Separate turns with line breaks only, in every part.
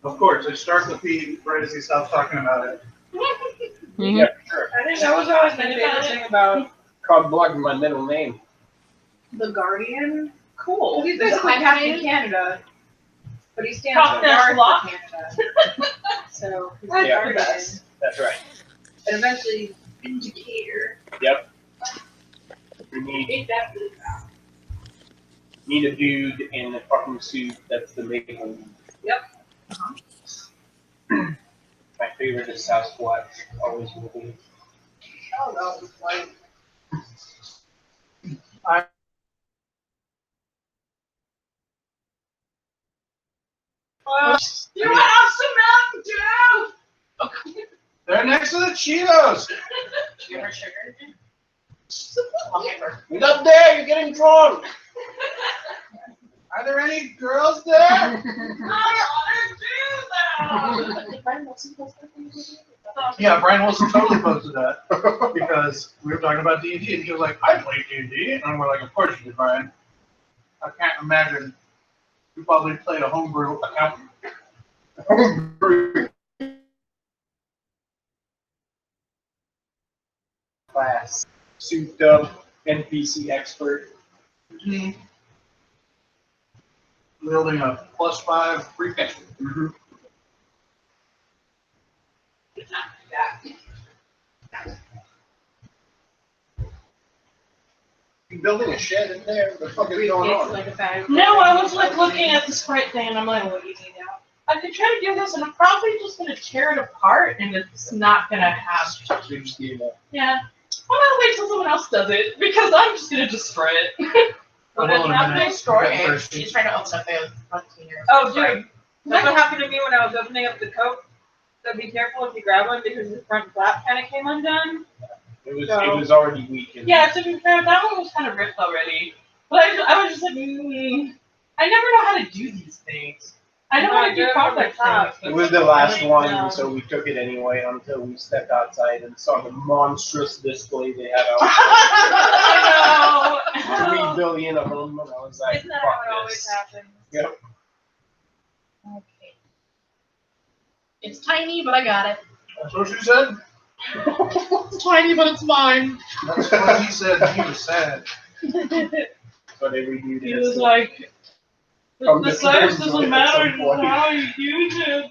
Of course, I start the feed right as he stops talking about it.
Yeah, sure.
I think that was always my favorite thing about
Called blogging my middle name.
The Guardian.
Cool.
He's basically Captain Canada, but he stands for
Captain
Guard
Lock.
for Canada. So he's
That's
the
the
Guardian,
best.
That's right.
and eventually Vindicator.
Yep. We need a dude in a fucking suit that's the maple.
Yep.
My favorite is Sasquatch. Always will be.
Oh, that was like.
You want to have some Mountain Dew?
They're next to the Cheetos!
Give her sugar.
Get up there, you're getting drunk!
Are there any girls there?
I want to do that.
Yeah, Brian Wilson totally posted that because we were talking about D&D and he was like, I play D&D. And we're like, of course you did, Brian. I can't imagine. You probably played a homebrew accountant.
Homebrew class. Souped up NPC expert.
Wielding a +5 free cash.
You building a shed in there? What the fuck is going
It's
on?
like a bag.
No, I was like looking at the Sprite thing and I'm like,
What do you need now?
I could try to do this and I'm probably just going to tear it apart and it's not going to have.
You just gave up.
Yeah. I'm going to wait till someone else does it because I'm just going to destroy it.
What
Well,
is
in a
not
minute.
destroy
Okay,
it?
first.
He's trying to open up the container.
Oh, dude, that's what happened to me when I was opening up the Coke. So be careful if you grab one because the front flap kind of came undone.
It was already weak.
Yeah, to be fair, that one was kind of ripped already. But I was just like, I never know how to do these things. I know how to do complex things.
It was the last one, so we took it anyway until we stepped outside and saw the monstrous display they had out.
I know.
3 billion of them, and I was like,
Isn't that how it
fuck
always
this.
happens?
Yep.
Okay. It's tiny, but I got it.
That's what she said?
It's tiny, but it's mine.
That's what he said. He was sad.
But every dude
He
has
was
to-
like,
Come
the
to
size
terms with
doesn't
it at
matter,
some
it's
point.
how you use it.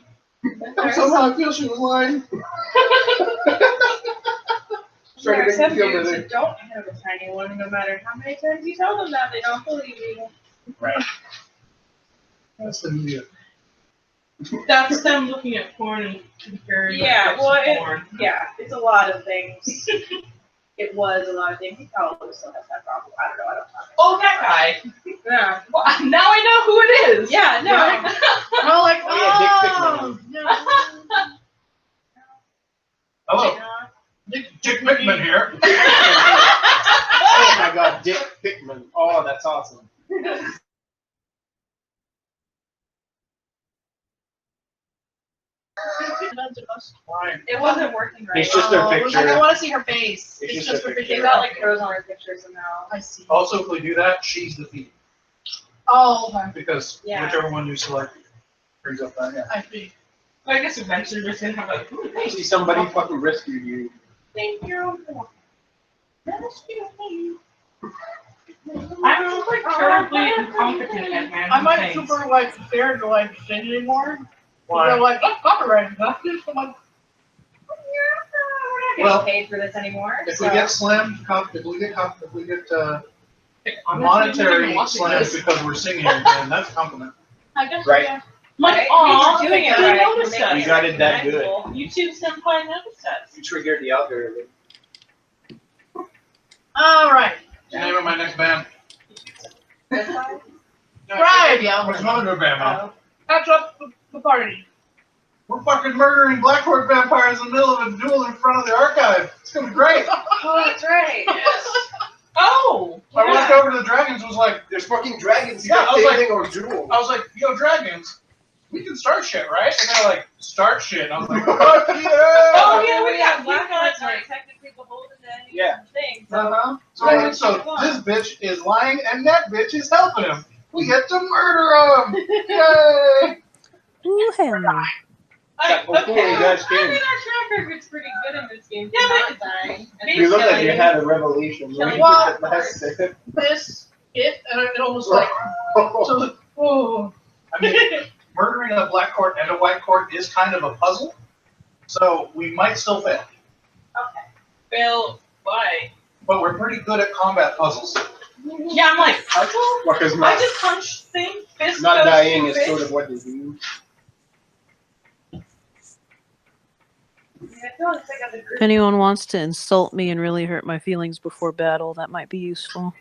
Somehow I feel she was lying. Started
There are some
making me feel
dudes
better.
who don't have a tiny one, no matter how many times you tell them that, they don't believe you.
Right.
That's the media.
That's them looking at porn and comparing
Yeah,
like,
well,
porn.
Yeah, it's a lot of things. It was a lot of things. He probably still has that problem. I don't know. I don't talk.
Oh, that guy.
Yeah.
Well, now I know who it is.
Yeah, no.
I'm like,
Oh, yeah, Dick
no.
Hello, Dick Pickman here.
Oh my god, Dick Pickman. Oh, that's awesome.
It wasn't working right.
It's just their picture.
I don't want to see her face.
It's just
just
her
her
picture.
They got like crows on her pictures somehow.
I see.
Also, if we do that, she's the feed.
Oh, okay.
Because
Yeah.
whichever one you select brings up that, yeah.
I see.
I guess eventually we're gonna have like, ooh, thanks.
See, somebody fucking rescued you.
Thank you. I'm like terribly incompetent at managing
I'm like
things.
super like scared to like sing anymore.
Why?
They're like, that's copyrighted. That's just like,
We're not getting paid for this anymore.
If
so.
we get slammed, if we get monetary slammed because we're singing, then that's a compliment.
I guess.
Right.
Yeah.
Like,
Right?
aw,
We're doing it
they
right.
noticed
We're making
us.
You got it that
recognizable.
YouTube senpai noticed us.
You triggered the algorithm.
All right.
What's the name of my next band?
That's fine.
Right. Yeah.
What's another good band, Mom?
Oh.
Catch up the party.
We're fucking murdering Blackboard vampires in the middle of a duel in front of the archive. It's gonna be great.
Oh, that's right.
Oh!
I walked over to the dragons and was like,
There's fucking dragons. You
Yeah,
got
I was like-
dating or duel.
I was like, yo, dragons, we can start shit, right? And they're like, start shit. And I was like, fuck yeah!
Oh, yeah, we got
black
guys
guys
like-
are technically beholden to any
Yeah.
thing. So
Uh-huh. So this bitch is lying and that bitch is helping him. We get to murder him! Yay!
Ooh, hell no.
Hopefully you guys
I mean,
can.
our track record's pretty good in this game.
Yeah,
Yeah,
but-
not dying.
You look like you had a revelation. When you
Well,
did the last step.
This, it almost like, so, oh. I mean, murdering a black court and a white court is kind of a puzzle, so we might still fail.
Fail. Why?
But we're pretty good at combat puzzles.
Yeah, I'm like, puzzle?
Because
I
not,
just punch things, fist
not
goes
dying
to
is
fist.
sort of what they do.
I feel like it's like a
If anyone wants to insult me and really hurt my feelings before battle, that might be useful.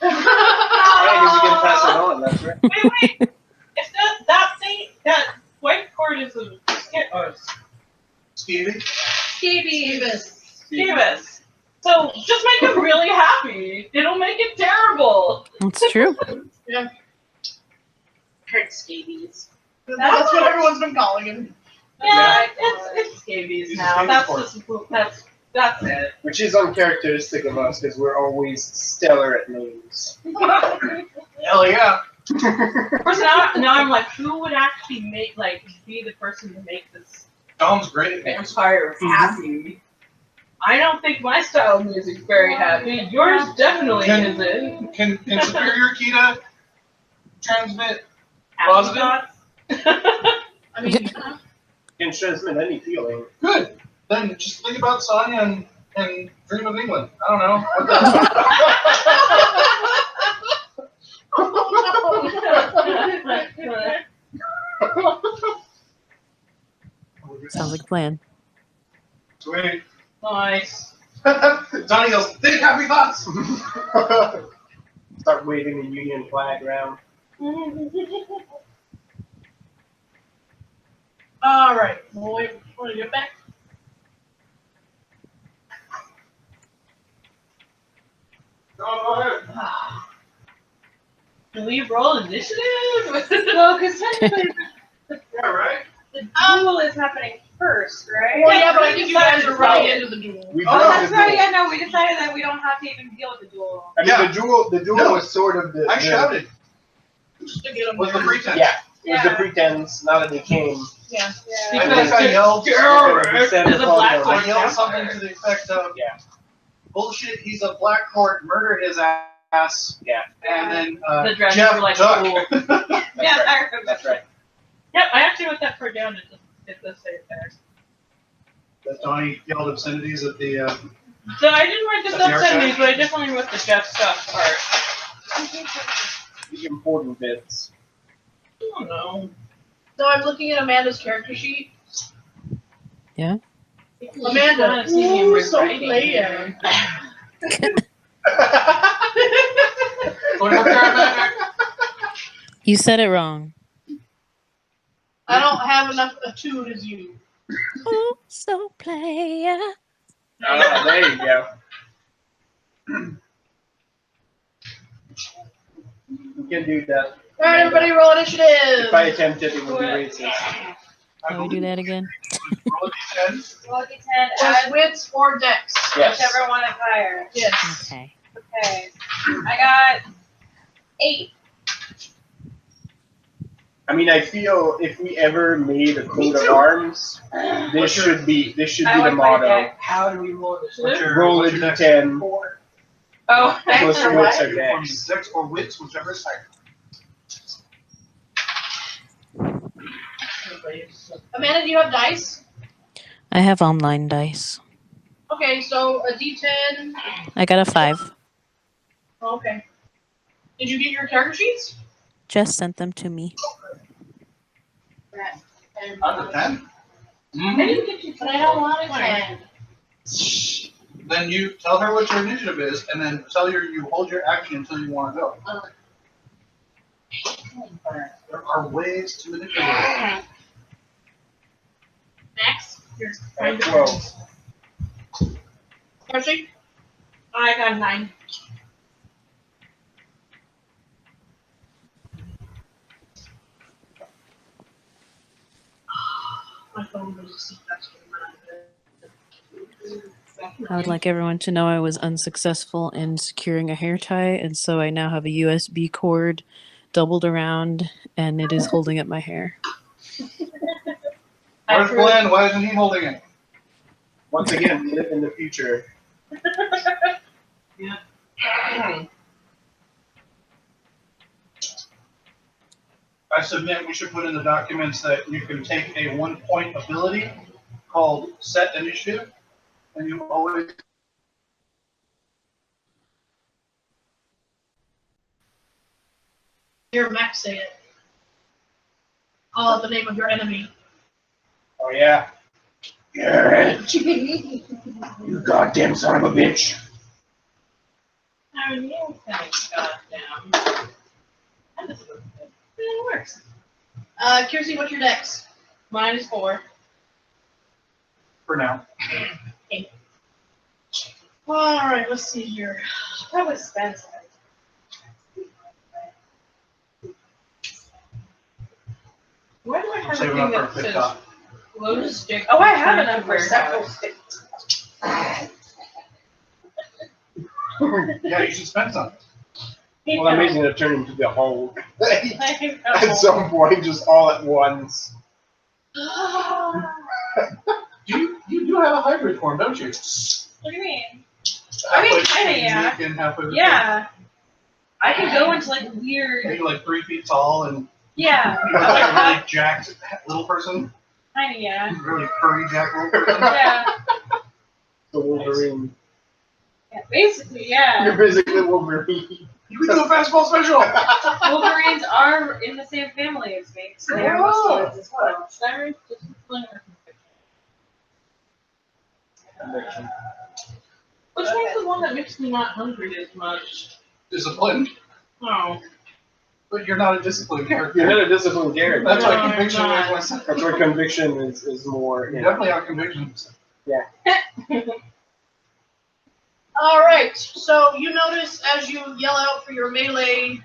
Yeah, because you can pass it on, that's right.
Wait. It's not that thing. That white cord is a
Stevie?
Scabies.
Davis. So just make him really happy. It'll make it terrible.
That's true.
Hurt scabies.
That's what everyone's been calling him.
Yeah, it's scabies
He's
now.
a
That's
scabies
just that's it.
Which is uncharacteristic of us, because we're always stellar at names.
Hell yeah.
First now I'm like, who would actually be the person to make this
Dom's great at names.
vampire happy? I don't think my style of music is very happy. Yours definitely isn't.
Can Superior Kita transmit positive?
I mean,
Can transmit any feeling.
Good. Then just think about Sonya and Dream of England. I don't know. What the
Sounds like a plan.
Sweet.
Nice.
Donnie goes, think happy thoughts.
Start waving the Union flag around.
all right. We'll wait for you to get back.
Go ahead.
Can we roll initiative?
Well, because technically
Yeah, right?
the duel is happening first, right?
Well, yeah, but I think you guys are running into the duel.
We
Oh,
broke
that's
the
right.
duel.
Yeah, no, we decided that we don't have to even deal with the duel.
I mean,
Yeah.
the duel
No.
was sort of the.
I
the-
shouted. Just to get him with the pretense.
Yeah, it was the
Yeah.
pretense. Now that they came,
Yeah.
Yeah.
I think I yelled.
There's a black
I
one.
yelled something to the effect of,
Yeah.
bullshit, he's a black court, murder his ass.
Yeah.
And then
The dragons
Jeff
were like,
Duck.
cool.
Yeah, I remember.
that's right.
Yep, I actually wrote that part down. It does say it there.
That Donnie yelled obscenities at the,
So I didn't write the
That's the
sub-70s,
archive?
but I definitely wrote the Jeff stuff part.
The important bits.
I don't know.
So I'm looking at Amanda's character sheet.
Yeah?
Amanda,
Wanna see me
ooh, so
rewriting
player.
You said it wrong.
I don't have enough attuned as you.
Oh, so player.
Ah, there you go. We can do that.
All right, everybody, roll initiative.
If I attempted, it would be racist.
Can we do that again?
Roll a d10,
Was
add
wits or dex?
Yes.
whichever one is higher.
Yes.
Okay.
Okay. I got 8.
I mean, I feel if we ever made a coat of arms, this should be
I
the
like my
motto.
deck.
How do we roll this?
Roll a
what's your dex?
d10
Oh,
plus
extra
wits
what?
or dex.
Dex or wits, whichever is higher.
Amanda, do you have dice?
I have online dice.
Okay, so a d10.
I got a 5.
Oh, okay. Did you get your character sheets?
Jess sent them to me.
Out of 10?
I didn't get you.
But I don't want a 10.
Then you tell her what your initiative is, and then tell her you hold your action until you want to go. There are ways to manipulate.
Max? Yours.
12.
Archie?
I got 9.
My phone was asleep. That's
I would like everyone to know I was unsuccessful in securing a hair tie, and so I now have a USB cord doubled around, and it is holding up my hair.
Where's Glenn? Why isn't he holding it?
Once again, we live in the future.
I submit we should put in the documents that you can take a 1-point ability called Set Initiative, and you always.
Hear Max say it. Call out the name of your enemy.
Oh yeah. Garrett, you goddamn son of a bitch.
I mean, you kind of goddamn. That doesn't look good. It works.
Kiersey, what's your dex?
Mine is 4.
For now.
Alright, let's see here.
That was Spencer. Why do I have a
Saving
thing
up for a
that
fifth
says
dot.
glow stick? Oh, I have it for several
sticks.
Yeah, you should spend some.
Well, I'm making it turn into the Hulk.
I
At
know.
some point, just all at once.
You do have a hybrid form, don't you?
What do you mean?
Halfway
kinda, yeah.
unique and halfway
Yeah. I can go into like weird.
Maybe like 3 feet tall and
Yeah.
like a really jacked little person.
Kinda, yeah.
Really furry jacked little person.
Yeah.
The Wolverine.
Yeah. Basically, yeah.
You're basically Wolverine.
You can do a fastball special.
Wolverines are in the same family as me, so they're
Oh.
muscles as well. Sorry, discipline or
Conviction.
which one's the one that makes me not hungry as much?
Disciplined,
Oh.
but you're not a disciplined character.
You're not a disciplined character.
That's
No,
why
I'm
conviction
not.
is myself.
That's where conviction is more.
You definitely have convictions.
Alright, so you notice as you yell out for your melee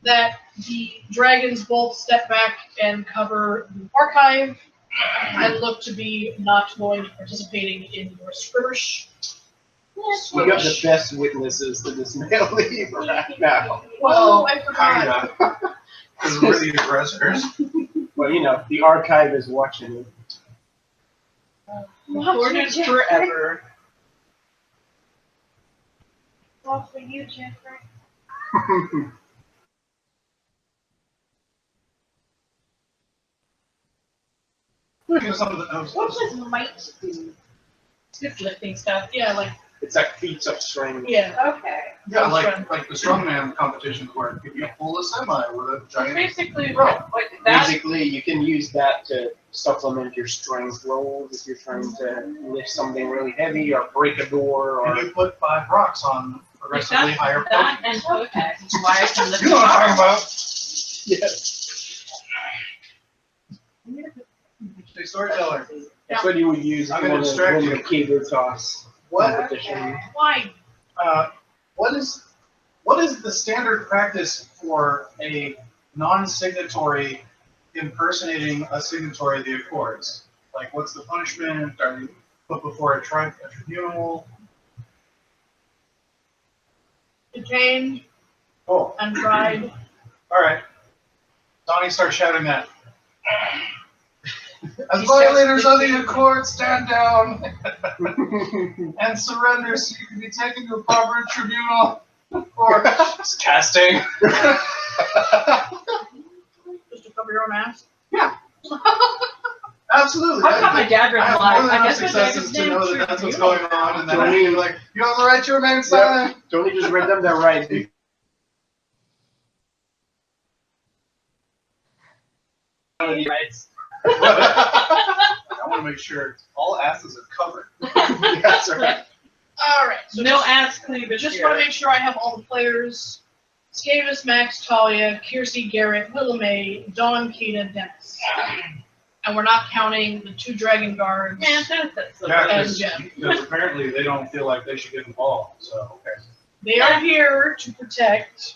that the dragons both step back and cover the archive and look to be not going to be participating in your skirmish.
We got the best witnesses to this melee right now.
Well, I forgot.
Kinda. Because we're the aggressors.
Well, you know, the archive is watching it.
Recorded forever.
Well, for you, Jeffrey.
What does might do?
Stiff lifting stuff.
Yeah, like,
It's like feats of strength.
yeah.
Okay.
Yeah, like the strongman competitions where if you pull a semi with a giant.
Basically,
rope.
like that.
Basically, you can use that to supplement your strength rolls if you're trying to lift something really heavy or break a door
And
or.
you put 5 rocks on progressively higher
That
potions.
and okay. Why I can lift
You know what I'm talking about.
Yes.
Hey, storyteller.
That's what you would use if
I'm
you
gonna
want to
distract
win
you.
the cable toss
What?
competition.
Why?
What is the standard practice for a non-signatory impersonating a signatory of the Accords? Like, what's the punishment? Are you put before a tribunal?
Detained
Oh,
and tried.
all right. Donnie starts shouting that. As violators of the Accord, stand down and surrender so you can be taken to a proper tribunal for casting.
Just to cover your own ass.
Absolutely.
I've got my dad
I
written
have
alive.
more than
I
enough
guess my
successes
dragon's
to know
name
that that's what's
Tribunal.
going on, and then I can be like, you have the right to remain silent.
Tony just read them that right.
Rights.
I want to make sure all asses are covered.
That's right.
Alright, so
No ass cleavage.
just
here.
want to make sure I have all the players. Skavis, Max, Talia, Kiersey, Garrett, Willamay, Dawn, Keita, Dennis. And we're not counting the 2 dragon guards.
Yeah, that's
Yeah,
And Jeff.
because apparently they don't feel like they should get involved. So okay.
They are here to protect.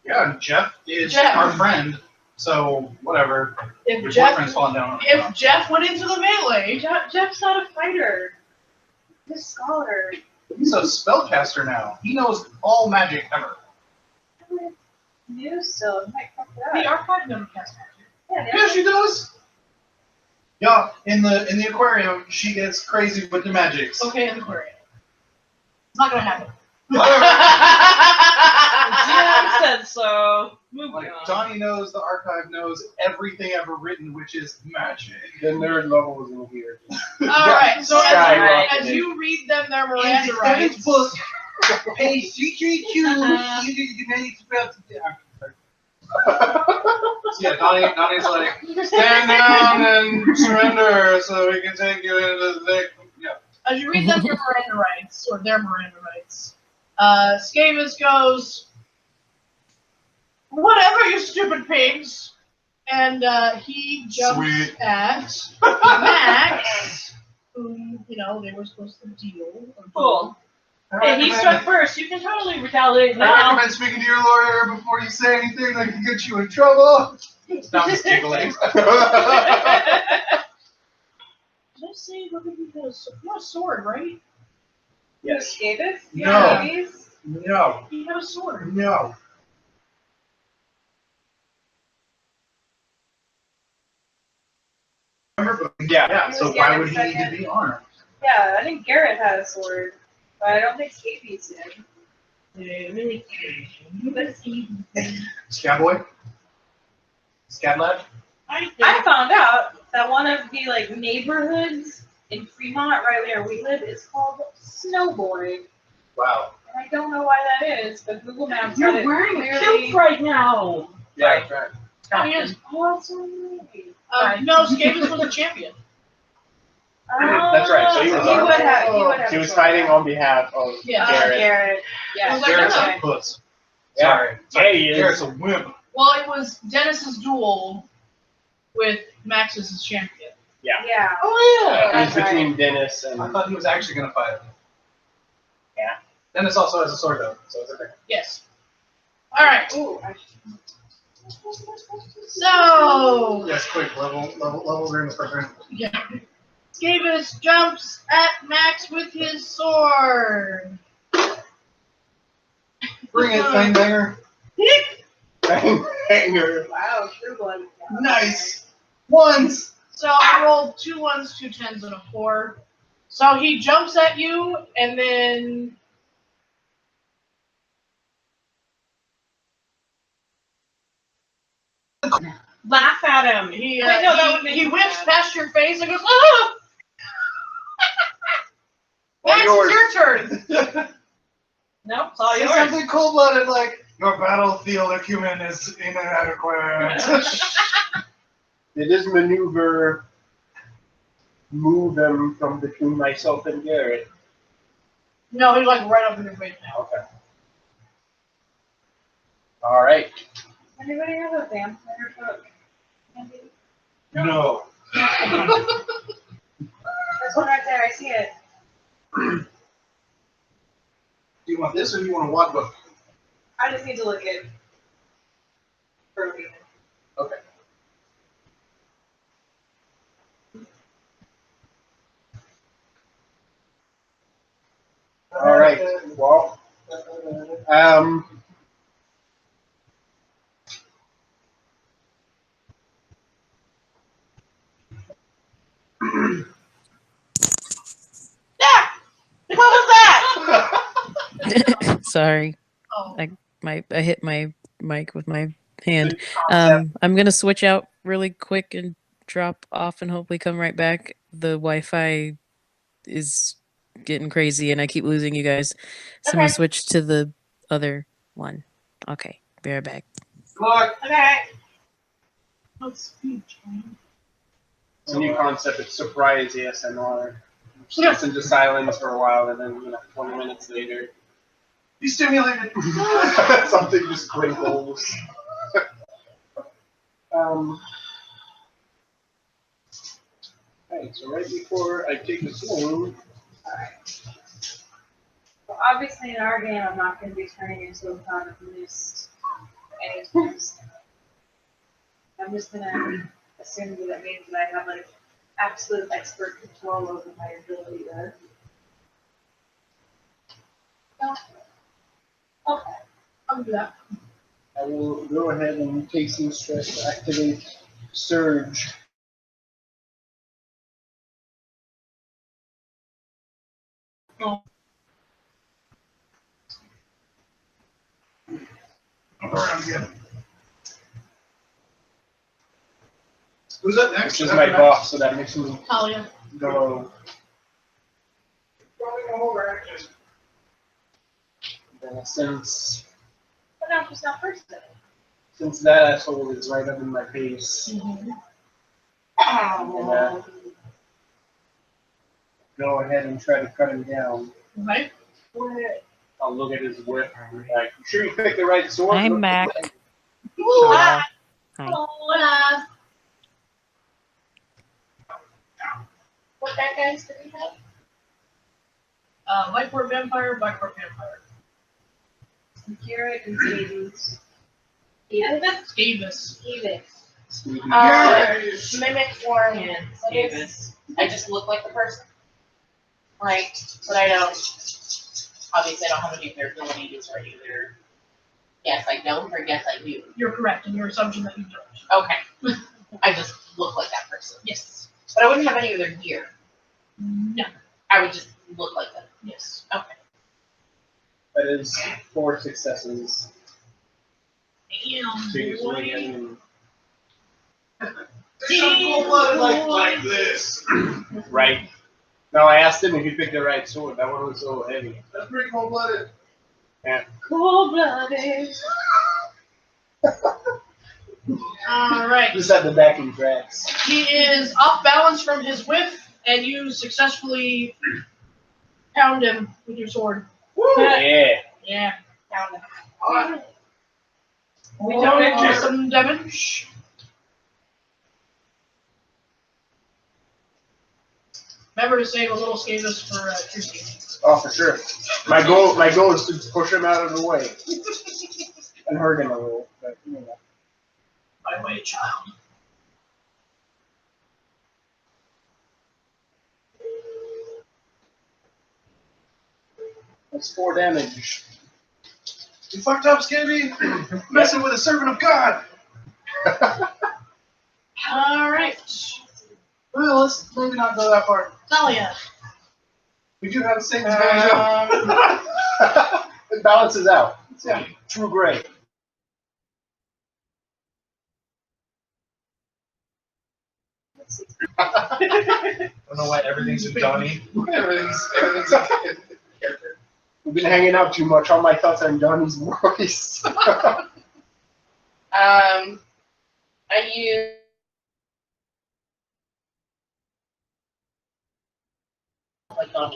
Yeah, and Jeff is
Jeff.
our friend. So whatever.
If
Your
Jeff,
boyfriend's falling down.
if Jeff went into the melee,
Jeff's not a fighter. He's a scholar.
He's a spellcaster now. He knows all magic ever.
New, so it might fuck
the
it up.
archive never cast magic.
Yeah,
Yeah, she does. Yeah, in the aquarium, she gets crazy with the magics.
Okay, in the aquarium. It's not gonna happen.
GM said so. Moving
Like,
on.
Johnny knows, the archive knows everything ever written, which is magic.
The nerd level is in here.
Alright, so
Skyrocketed.
as you read them their Miranda
In the seventh
rights.
book, page 332, you can spell yeah, Donnie's like, stand down and surrender so we can take you into the yeah.
As you read them your Miranda rights, or their Miranda rights, Skavis goes, whatever, you stupid pigs! And he jumps
Sweet.
at Max, whom, you know, they were supposed to deal.
Cool. Hey, he struck first. You can totally retaliate
I
now.
recommend speaking to your lawyer before you say anything that can get you in trouble. Stop just giggling.
Did I say look at you got a sword, right?
Yes.
Davis?
No.
Davies?
No.
You have a sword.
No. Yeah,
He
so
was
why would he
Garrett's
need to be armed?
Yeah, I think Garrett had a sword, but I don't think Davies did.
Scabboy? Scablad?
I found out that one of the like neighborhoods in Fremont, right where we live, is called Snowboy.
Wow.
And I don't know why that is, but Google Maps
You're
had it
wearing a
clearly.
kilt right now.
Yeah, that's right.
Oh, he is.
Oh, that's so nice.
No, Skavis was a champion.
That's right, so he was
He
armed.
would have.
He was fighting on behalf of
Yeah.
Garrett.
Garrett. Yeah.
I was like,
Garrett's
okay.
a puss.
Yeah.
Sorry.
Yeah, he is.
Garrett's a wimp.
Well, it was Dennis's duel with Max as his champion.
Yeah.
Oh, yeah.
It was
That's right.
between Dennis and
I thought he was actually going to fight him.
Yeah.
Dennis also has a sword, though, so it's okay.
Yes. All right.
Ooh,
So,
Yes, quick. Level during the first round.
yeah. Skavis jumps at Max with his sword.
Bring it, Fangbanger.
Bang Banger.
wow, true blood.
Nice. Ones.
So I rolled 2 1s, 2 10s, and a 4. So he jumps at you, and then
Laugh at him.
he
Wait, no, that would make
he
me
whips
mad.
past your face and goes, ah! Max, it's your turn.
Nope, it's all
Say
yours.
something cold-blooded like, your battlefield acumen is inadequate.
Did his maneuver move him from between myself and Garrett?
No, he's like right up in your face now.
Okay. All right.
Anybody have a vampire book? Andy?
No.
There's one right there. I see it.
Do you want this or do you want a wad book?
I just need to look at for a reason.
Okay.
All right. Well,
What was that?
Sorry,
Oh.
I hit my mic with my hand. I'm gonna switch out really quick and drop off and hopefully come right back. The Wi-Fi is getting crazy and I keep losing you guys. So I'm gonna
Okay.
switch to the other one. Okay, be right back.
Look.
Okay.
Let's speech.
it's a new concept. It's surprise ASMR. Just listen to silence for a while, and then 20 minutes later,
You stimulated.
something just crinkles. Alright, so right before I take a swing,
Well, obviously, in our game, I'm not going to be turning into a clown of mist anytime soon. I'm just going to assume that means that I have like absolute expert control over my ability to. No. Okay.
I'll do that.
I will go ahead and take some stress to activate Surge.
Around here. Who's up next?
This is my buff, so that makes me
Talia.
go. Since
But no, she's not first then.
since that asshole is right up in my face, and, go ahead and try to cut him down.
Okay.
I'll look at his whip and be like, "You sure you picked the right sword?"
I'm
Look
back.
at the-
Hola. Hi.
Hola.
What bad guys do we have?
Whiteboard Vampire, Blackboard Vampire.
Garrett and Stevens.
Skavis.
Sweetie.
Mimic form.
Yeah,
What is-
I just look like the person. Like, but I don't. Obviously, I don't have any of their abilities or either. Yes, I don't, or yes, I do.
You're correct in your assumption that you don't.
Okay. I just look like that person.
Yes.
But I wouldn't have any of their gear.
No.
I would just look like them.
Yes.
Okay.
That is 4 successes.
Damn,
So you just
boy.
went in
like this.
and- Right. No, I asked him if he picked the right sword. That one was so heavy.
That's pretty cold-blooded.
Cold-blooded.
Alright.
Just had the backing tracks.
He is off balance from his whiff, and you successfully pound him with your sword.
Yeah.
Yeah.
Found them.
Alright.
We don't
Roll
picture.
some damage. Remember to save a little Skavis for Tristy.
Oh, for sure. My goal is to push him out of the way and hurt him a little. But you know.
By the way, child.
That's 4 damage.
You fucked up, Skibby. Messing with a servant of God.
Alright.
Well, let's maybe not go that far.
Talia.
We do have the same as Banjo.
It balances out. It's true gray.
I don't know why everything's a Johnny. everything's a character.
We've been hanging out too much. All my thoughts are in Donnie's voice.
I use. Like Donnie.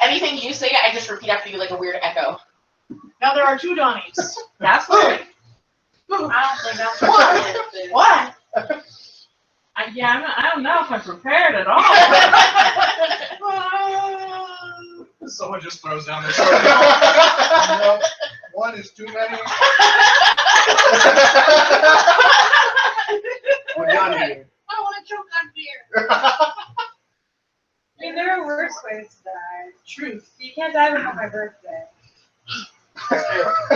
Anything you say, I just repeat after you like a weird echo.
Now there are 2 Donnies.
That's fine.
I don't think that's
What?
what
What? I don't know if I'm prepared at all.
Someone just throws down their sword. No, one is too many.
We're done here.
I want to choke on beer.
I mean, there are worse ways to die.
Truth.
You can't die before my birthday. You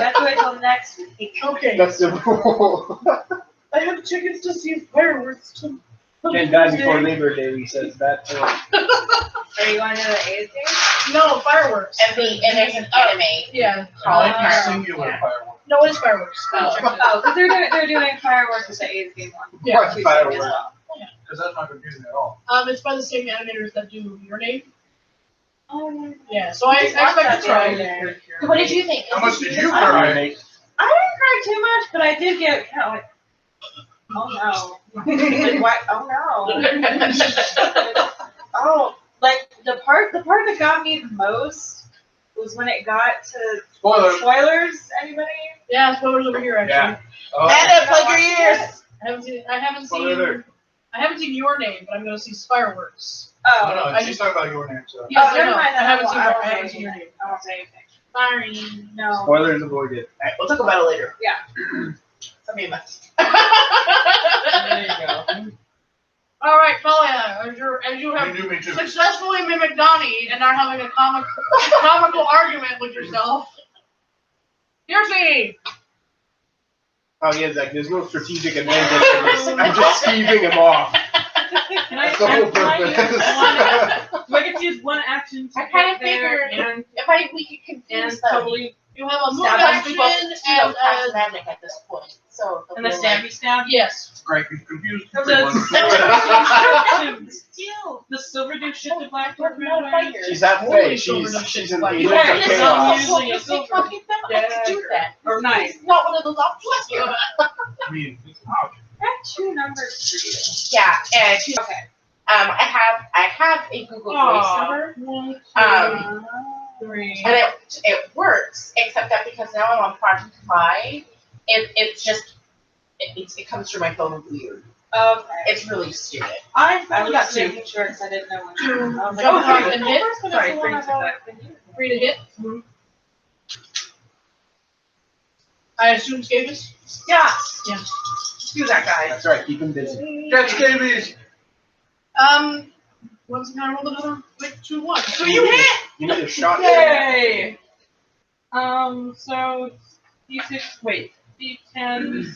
have to wait till next week.
Okay.
That's the rule.
I have tickets to see fireworks.
Can't die before Labor Day, he says that too.
Are you going to the A's game?
No, fireworks.
And there's an anime.
Yeah.
I like
Oh.
the singular firework.
No, it's fireworks.
Oh.
Oh, because they're doing fireworks at the A's game one.
Yeah.
What firework?
Because that's not confusing at all.
It's by the same animators that do Your Name.
Oh, yeah.
Yeah, so I expect to try.
What did you think?
How much did you
I
cry?
I didn't cry too much, but I did get kind of like, oh no. Like, what? Oh no. Oh, like the part that got me the most was when it got to
Spoiler.
spoilers. Anybody?
Yeah, spoilers over here actually.
Yeah. Oh,
And plug your ears.
I haven't
Spoiler
seen
alert.
Your Name, but I'm gonna see Fireworks.
Oh,
no,
I
she's
just-
talking about your name, so.
Yes,
oh, never
I know.
mind.
I haven't seen
I
I
won't
haven't
say
seen Your
anything.
Name.
I won't say anything.
Sorry.
No.
Spoilers avoided.
Alright, we'll talk about it later.
Yeah.
Send me a message.
There you go.
All right, Talia, as you
You
have
knew me too.
successfully mimicked Donnie and are having a comical argument with yourself. Piercy!
Oh, yeah, Zach, there's no strategic advantage to this. I'm just skeeving him off.
Can I,
That's the whole
can I use
purpose.
one?
I get to use one action to
I kinda
get there
figured-
and
we could confuse them.
totally
You have a move
Stab
action
We both, you know, cast
and
magic at this point, so.
and the
they'll be like,
stabby stab.
yes.
Right, you're confused.
The silver dude shifted black
We're
dwarf
not
movement.
fighters.
She's half
Holy
fey.
silver
She's
shit.
an
Like,
agent
yeah,
of
it's
chaos.
using a
They
silver
fucking don't have to do that.
or knife.
It's not one of those options here.
I mean, it's not.
I have 2 numbers for you.
Yeah, and
Okay.
I have a Google Voice number.
1, 2, 3.
And it works, except that because now I'm on Project 5, it comes through my phone weird.
Okay.
It's really stupid.
I
I
only
was
got
just
2.
making sure because I didn't know when.
Two.
I was like,
Jump
okay.
up and hit.
Sorry, bring it back.
Free to hit. I assume Skavis?
Yeah.
Yeah.
Do that guy.
That's right. Keep him busy.
Catch scabies!
Once again, I rolled another quick 2-1.
So you hit!
You need a shot.
Yay! So D6. Wait. D10.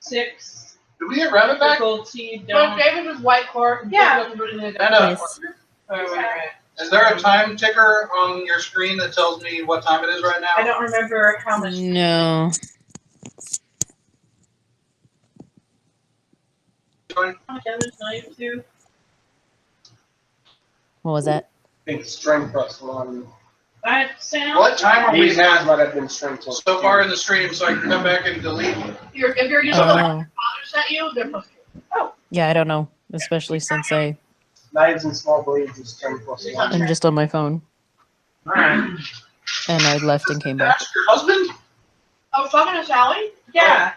6.
Did we get rabbit back?
Triple T.
So
Don't.
Skavis is white court.
Yeah.
I know.
Nice.
Oh, wait.
Is there a time ticker on your screen that tells me what time it is right now?
I don't remember how much.
No.
Damage 92.
What was that?
I think strength +1.
That sound.
What time are we
These ones
at
might have been strength +2.
so far in the stream so I can come back and delete?
If you're using like
Oh.
fathers at you, they're plus 2.
Yeah, I don't know. Especially since
Knives and small blades is strength +1.
I'm just on my phone
Alright.
and I left and came back.
That's your husband?
I was talking to Sally.
Yeah.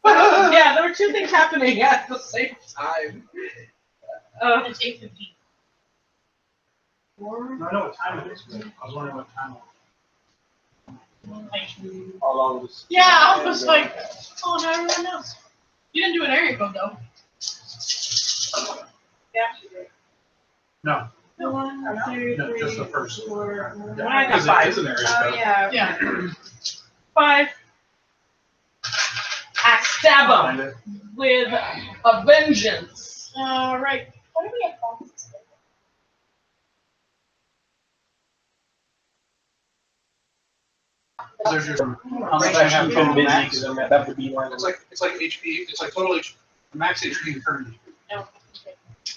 Yeah, there were 2 things happening at the same time.
It's 8:15.
I know what time it is. But I was wondering what time it was.
How long was
Yeah, I was just like, oh, now everyone knows. You didn't do an area code though.
Yeah, she did.
No,
1, 2,
no,
3,
just the first.
4.
Yeah,
I got
because it
5.
is an area
Oh,
code.
yeah.
Yeah.
5. I stab him with a vengeance.
Right.
What do we have phones?
There's your, how much
I've
I have
actually been
total
busy
max.
because I'm at the B line.
It's like HP, it's like total HP, max HP currently. So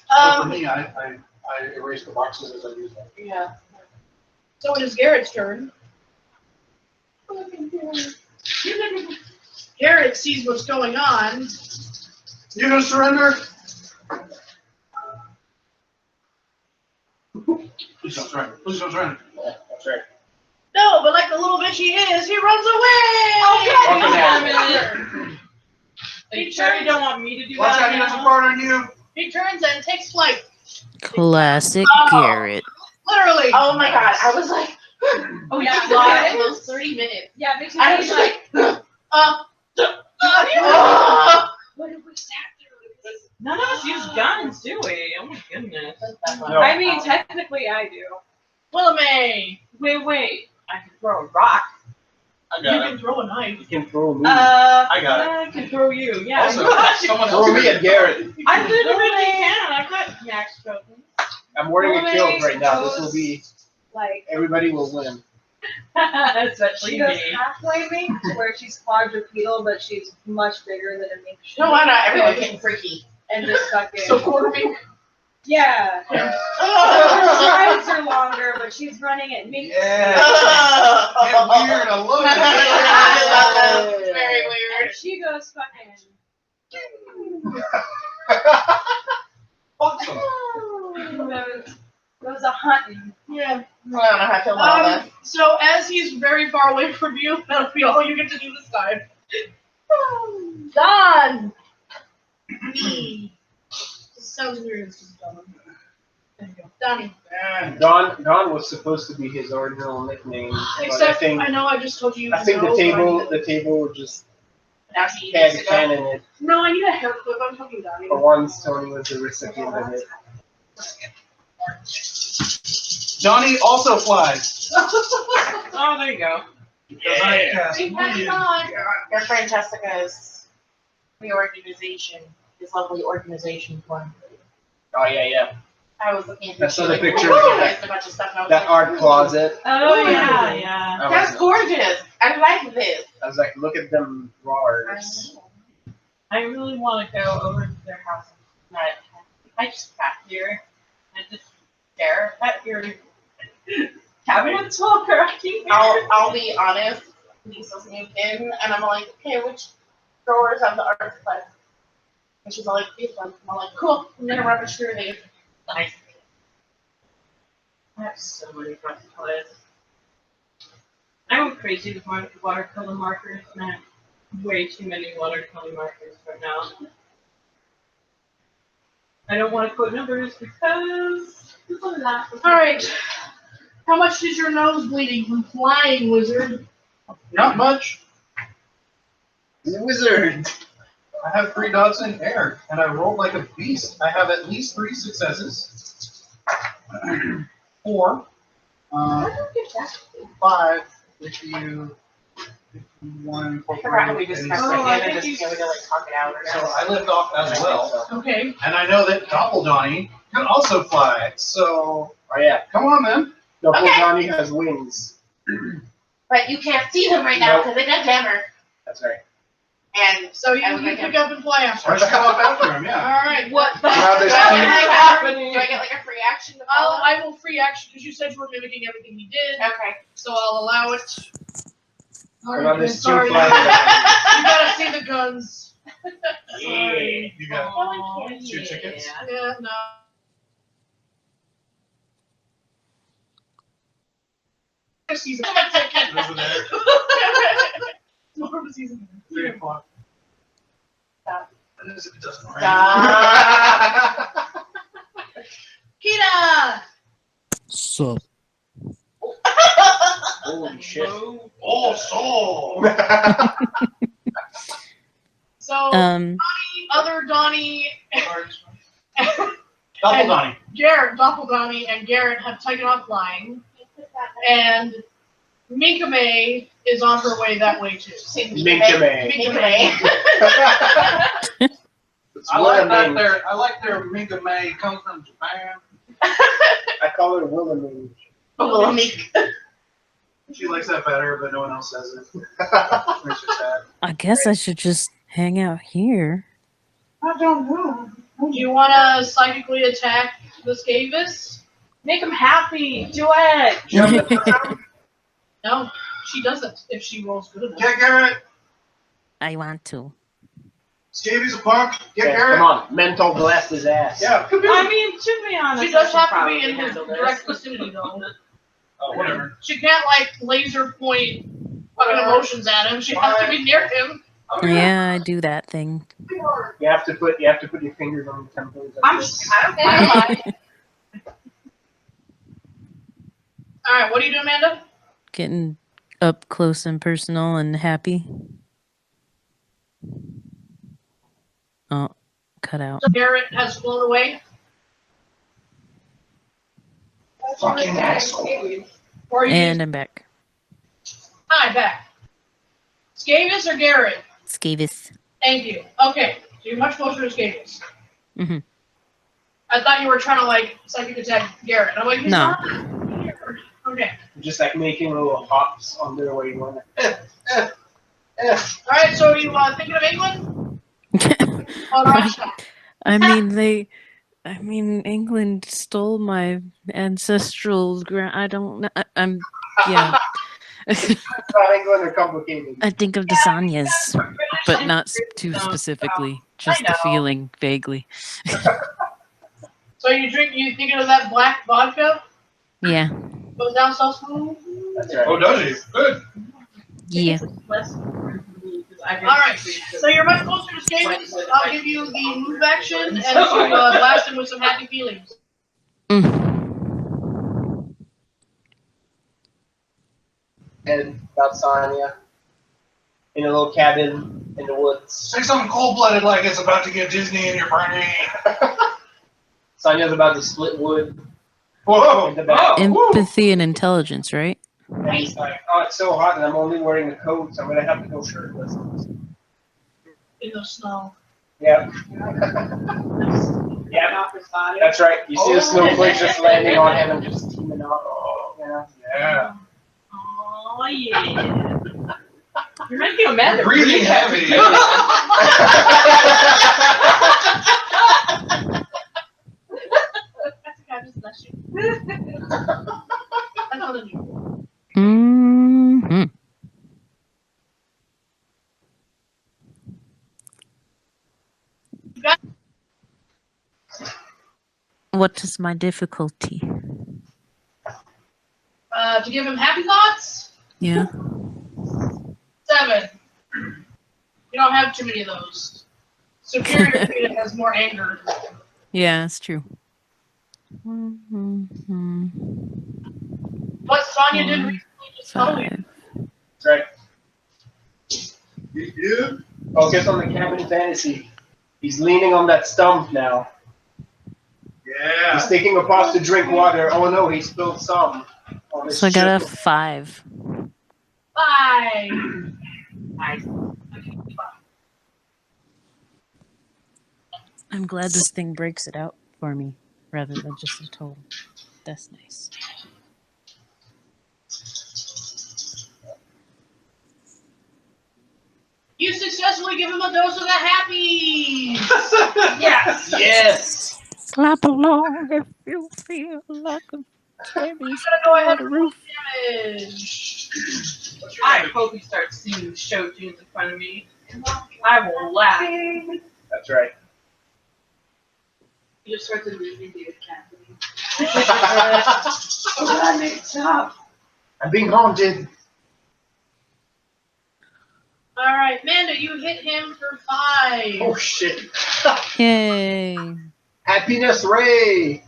for
Um,
me, I erase the boxes as I use them.
Yeah.
so it is Garrett's turn. Garrett sees what's going on.
You gonna surrender? Please don't surrender. Please don't surrender.
Yeah, that's right.
No, but like the little bitch he is, he runs away!
Fucking
Damn it. Are you sure you don't want me to do
Watch out,
that
he doesn't
now?
fart on you.
He turns and takes flight.
Classic Garrett.
Literally.
Oh my god, I was like,
Oh,
Yeah.
you lied.
for those 30 minutes.
Yeah, me too.
I was like,
What did we stab through?
None of us use guns, do we? Oh my goodness.
No.
I mean, technically I do.
Willamay.
Wait. I can throw a rock.
I
You
got it.
can throw a knife.
You can throw me.
I got
I can throw you. Yeah.
Also,
I
someone
Throw
else.
me at Garrett.
literally can. I've got max tokens.
I'm wearing a
Willamay
kilt right now. This will be.
Like,
Everybody will win.
Especially
she goes
me.
halfway me, to where she's quadrupedal, but she's much bigger than a mink should.
no, why not? Everyone's getting freaky.
And just fucking.
So quarter mink.
Yeah.
Yeah.
Her strides are longer, but she's running at mink
Yeah.
speed.
Get weird, I love it.
It's very
And
weird.
she goes fucking.
Awesome.
Goes a hunting.
Yeah.
I don't know how I feel about all that.
So as he's very far away from you, that'll be all you get to do this time. Don! Me. This sounds weird. It's just Don. There you go. Donnie.
Don was supposed to be his original nickname, but I
Except,
think
I know I just told you.
I think
no,
the table
but I-
the table just
Now she
had
needs
a
to go.
can in it.
No, I need a hair clip. I'm talking Donnie.
For once, Tony was the recipient of it.
Johnny also flies.
Oh, there you go.
Because I cast
Big Patty
million.
Con.
Your friend Jessica's reorganization, his lovely organization one.
Oh yeah.
I was looking at
I saw the
like,
picture
"Woo!"
of
There's a bunch of stuff, and I was
that
like,
art closet.
Oh yeah, yeah.
That's gorgeous. I like this.
I was like, look at them drawers.
I really want to go over to their house and I just sat here and just stare at your cabinets while crafting.
I'll be honest. Lisa's moved in, and I'm like, okay, which drawers have the art supplies? And she's all like, these ones. I'm all like, cool. I'm gonna rubbish through these.
Nice. I have so many fun colors. I went crazy with my watercolor markers, and I have way too many watercolor markers right now. I don't want to quote numbers because it's a lot.
All right. How much is your nose bleeding from flying, wizard?
Not much.
Wizard.
I have 3 dots in air, and I rolled like a beast. I have at least 3 successes. 4.
I don't get that.
5 if you 51.
I forgot how we discussed
Oh,
it.
I
And
think
I just
you-
can't really like talk it out or
So
something.
I lived off as well.
Okay.
And I know that Donnie can also fly. So
Oh yeah.
come on, then.
Johnny has wings.
But you can't see them right now because they got jammer.
That's right.
And
So you
I was
can
like,
pick up and fly after.
Or just come up after him,
All
yeah.
right.
What the
Now there's
do I
two-
get like
happening?
do I get like a free action to follow?
I will free action because you said you were mimicking everything he did,
Okay.
so I'll allow it. All
Now
right,
there's two
sorry. You
flying.
gotta see the guns.
Yeah.
You got
Oh,
2 tickets.
Yeah, no. Season.
Over there.
More of a season.
3 o'clock.
Stop.
What is it? It doesn't rain.
Stop.
Kita!
Sup?
Holy shit.
Oh, soul!
So, other Donnie,
Double Donnie.
Garrett, Donnie, and Garrett have taken off flying, and Minkame is on her way that way too.
Minkame.
Minkame.
I like that I like their Minka May comes from Japan.
I call her Willamine.
Oh, Meek.
She likes that better, but no one else says it. Makes her sad.
I guess I should just hang out here.
I don't know. Do you want to psychically attack the Skavis?
Make them happy. Do it.
No, she doesn't if she rolls good enough.
Get Garrett!
I want to.
Scavy's a punk! Get
Yeah,
Garrett!
come on, mental blast his ass.
Yeah, come here!
I mean, to be honest,
She does
I
have
should
to be
probably
in his
handle this.
direct vicinity though.
Oh, whatever.
She can't like laser point fucking emotions at him. She has to be near him.
Yeah, I do that thing.
You have to put your fingers on the temples.
I'm
Alright, what do you do, Amanda?
Getting up close and personal and happy. Oh, cut out.
So Garrett has flown away.
Fucking asshole.
Or are you
And I'm back.
Hi, back. Skavis or Garrett?
Skavis.
Thank you. Okay, so you're much closer to Skavis.
Mhm.
I thought you were trying to like psychic attack Garrett. I'm like, he's
No.
not here. Okay.
Just like making little hops on their way going.
Alright, so you thinking of England? Oh, Russia.
I mean, England stole my ancestral I don't know. I'm, yeah.
England are complicated.
I think of the Sanyas, but not too specifically. Just the feeling, vaguely.
So you thinking of that black vodka?
Yeah.
Goes down so smooth?
That's right.
Oh, does he? Good.
Yeah.
Alright, so you're much closer to Skavis. I'll give you the move action and to blast him with some happy feelings.
Mm.
And about Sonya in a little cabin in the woods.
Say something cold-blooded like it's about to get Disney in your brain.
Sonya's about to split wood.
Whoa!
In the back.
Empathy and intelligence, right?
And he's like, oh, it's so hot and I'm only wearing a coat, so I'm going to have to go shirtless.
In the snow.
Yeah.
Get off his body.
That's right. You see the snowflakes just landing on him and just teaming up. Yeah.
Yeah.
Oh yeah. You're making Amanda
Breathing heavy.
That's okay, I'm just blushing. That's not unusual.
Mm-hmm. What is my difficulty?
To give him happy thoughts,
Yeah.
7. You don't have too many of those. Superior Theta has more anger.
Yeah, that's true. Mm-hmm.
What Sonya did recently just totally.
That's right.
You?
Focus on the cabin fantasy. He's leaning on that stump now.
Yeah.
He's taking a pause to drink water. Oh no, he spilled some. On his
So I got a
shoe.
5.
5.
Nice.
I'm glad this thing breaks it out for me rather than just a total. That's nice.
You successfully give him a dose of the happy.
Yes.
Yes.
Clap along if you feel like a baby's
Gonna go ahead
on the
and roll
roof.
damage.
I hope he starts singing show tunes in front of me. I will laugh.
That's right.
He just starts losing to Cassidy.
Stop. I'm being haunted.
All right, Manda, you hit him for 5.
Oh shit.
Yay.
Happiness ray.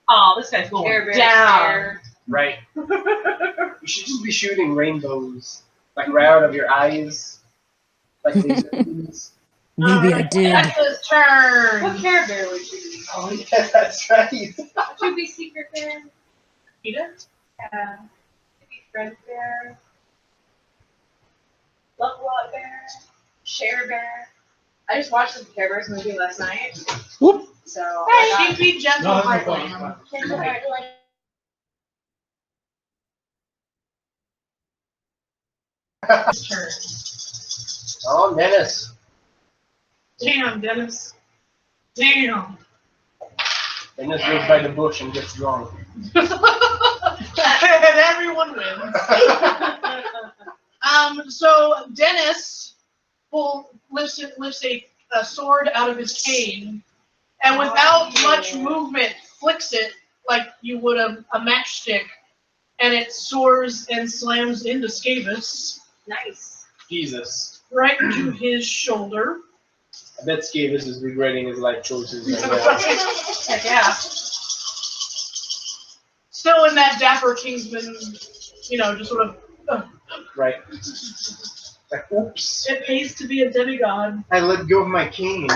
Oh, this guy's going
Care Bear
down.
stare.
Right. You should just be shooting rainbows. Like right out of your eyes. Like laser beams.
Maybe I did.
Tex's turn.
What Care Bear would you be?
Oh yeah, that's right.
Would you be Secret Bear?
Peter?
Maybe Friend Bear? Love Lot Bear? Share Bear? I just watched the Care Bears movie last night.
Whoop.
So
Hey, be gentle,
No,
my
that's no
lamb.
Gentle Heart Lamb.
His turn.
Oh, Dennis.
Damn, Dennis. Damn.
Dennis goes by the bush and gets drunk.
And everyone wins. So Dennis lifts a sword out of his cane, and without much movement, flicks it like you would a matchstick, and it soars and slams into Skavis
Nice.
Jesus.
right to his shoulder.
I bet Skavis is regretting his life choices right now.
Heck yeah.
Still in that dapper Kingsman, just sort of.
Right. Like, oops.
It pays to be a demigod.
I let go of my cane.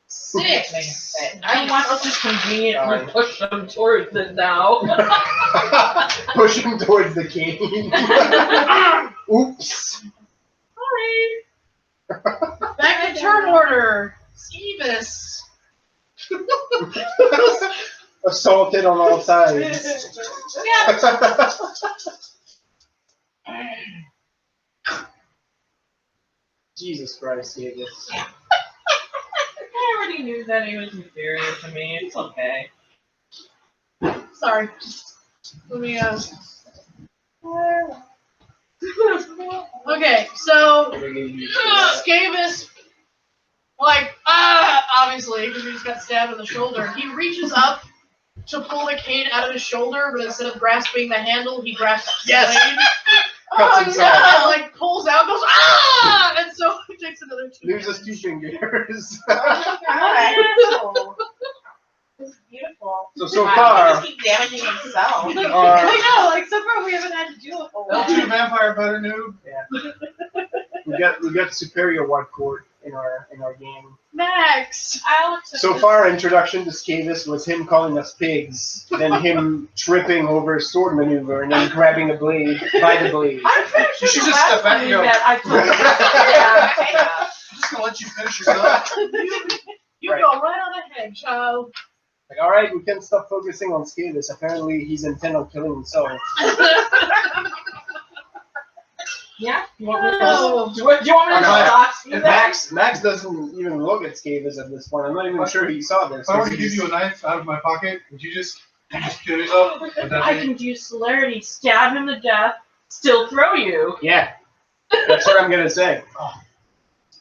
6.
I want us to conveniently push them towards it now.
Push him towards the cane. Oops.
Sorry. Back to turn order. Skavis.
Assaulted on all sides. Jesus Christ, Skavis.
I already knew that he was inferior to me. It's okay.
Sorry. Let me, Okay, so, Skavis, obviously, because he just got stabbed in the shoulder, he reaches up to pull the cane out of his shoulder, but instead of grasping the handle, he grasps the blade.
Cuts himself.
And, pulls out, goes, ah! And so he takes another 2.
Loses 2 fingers.
This is beautiful.
So
Wow,
far,
he just keeps damaging himself.
I know, so far we haven't had to do a whole lot.
Vampire better noob.
we got superior white court in our game.
Max!
I'll accept
So
this.
far, our introduction to Skavis was him calling us pigs, then him tripping over a sword maneuver, and then grabbing a blade by the blade.
I'm pretty sure
You should
the
just
last
step back
time
and
we
go.
met, I told
introduce yourself.
You
Right.
go right on ahead, child.
Like, all right, we can't stop focusing on Skavis. Apparently, he's intent on killing himself.
Yeah? You want me to,
Oh.
do you want me to stop you
And
there?
Max doesn't even look at Skavis at this point. I'm not even sure he saw this.
If I were to give you a knife out of my pocket, would you just kill yourself? Would that
I
be-
can use celerity, stab him to death, still throw you.
Yeah, that's what I'm gonna say.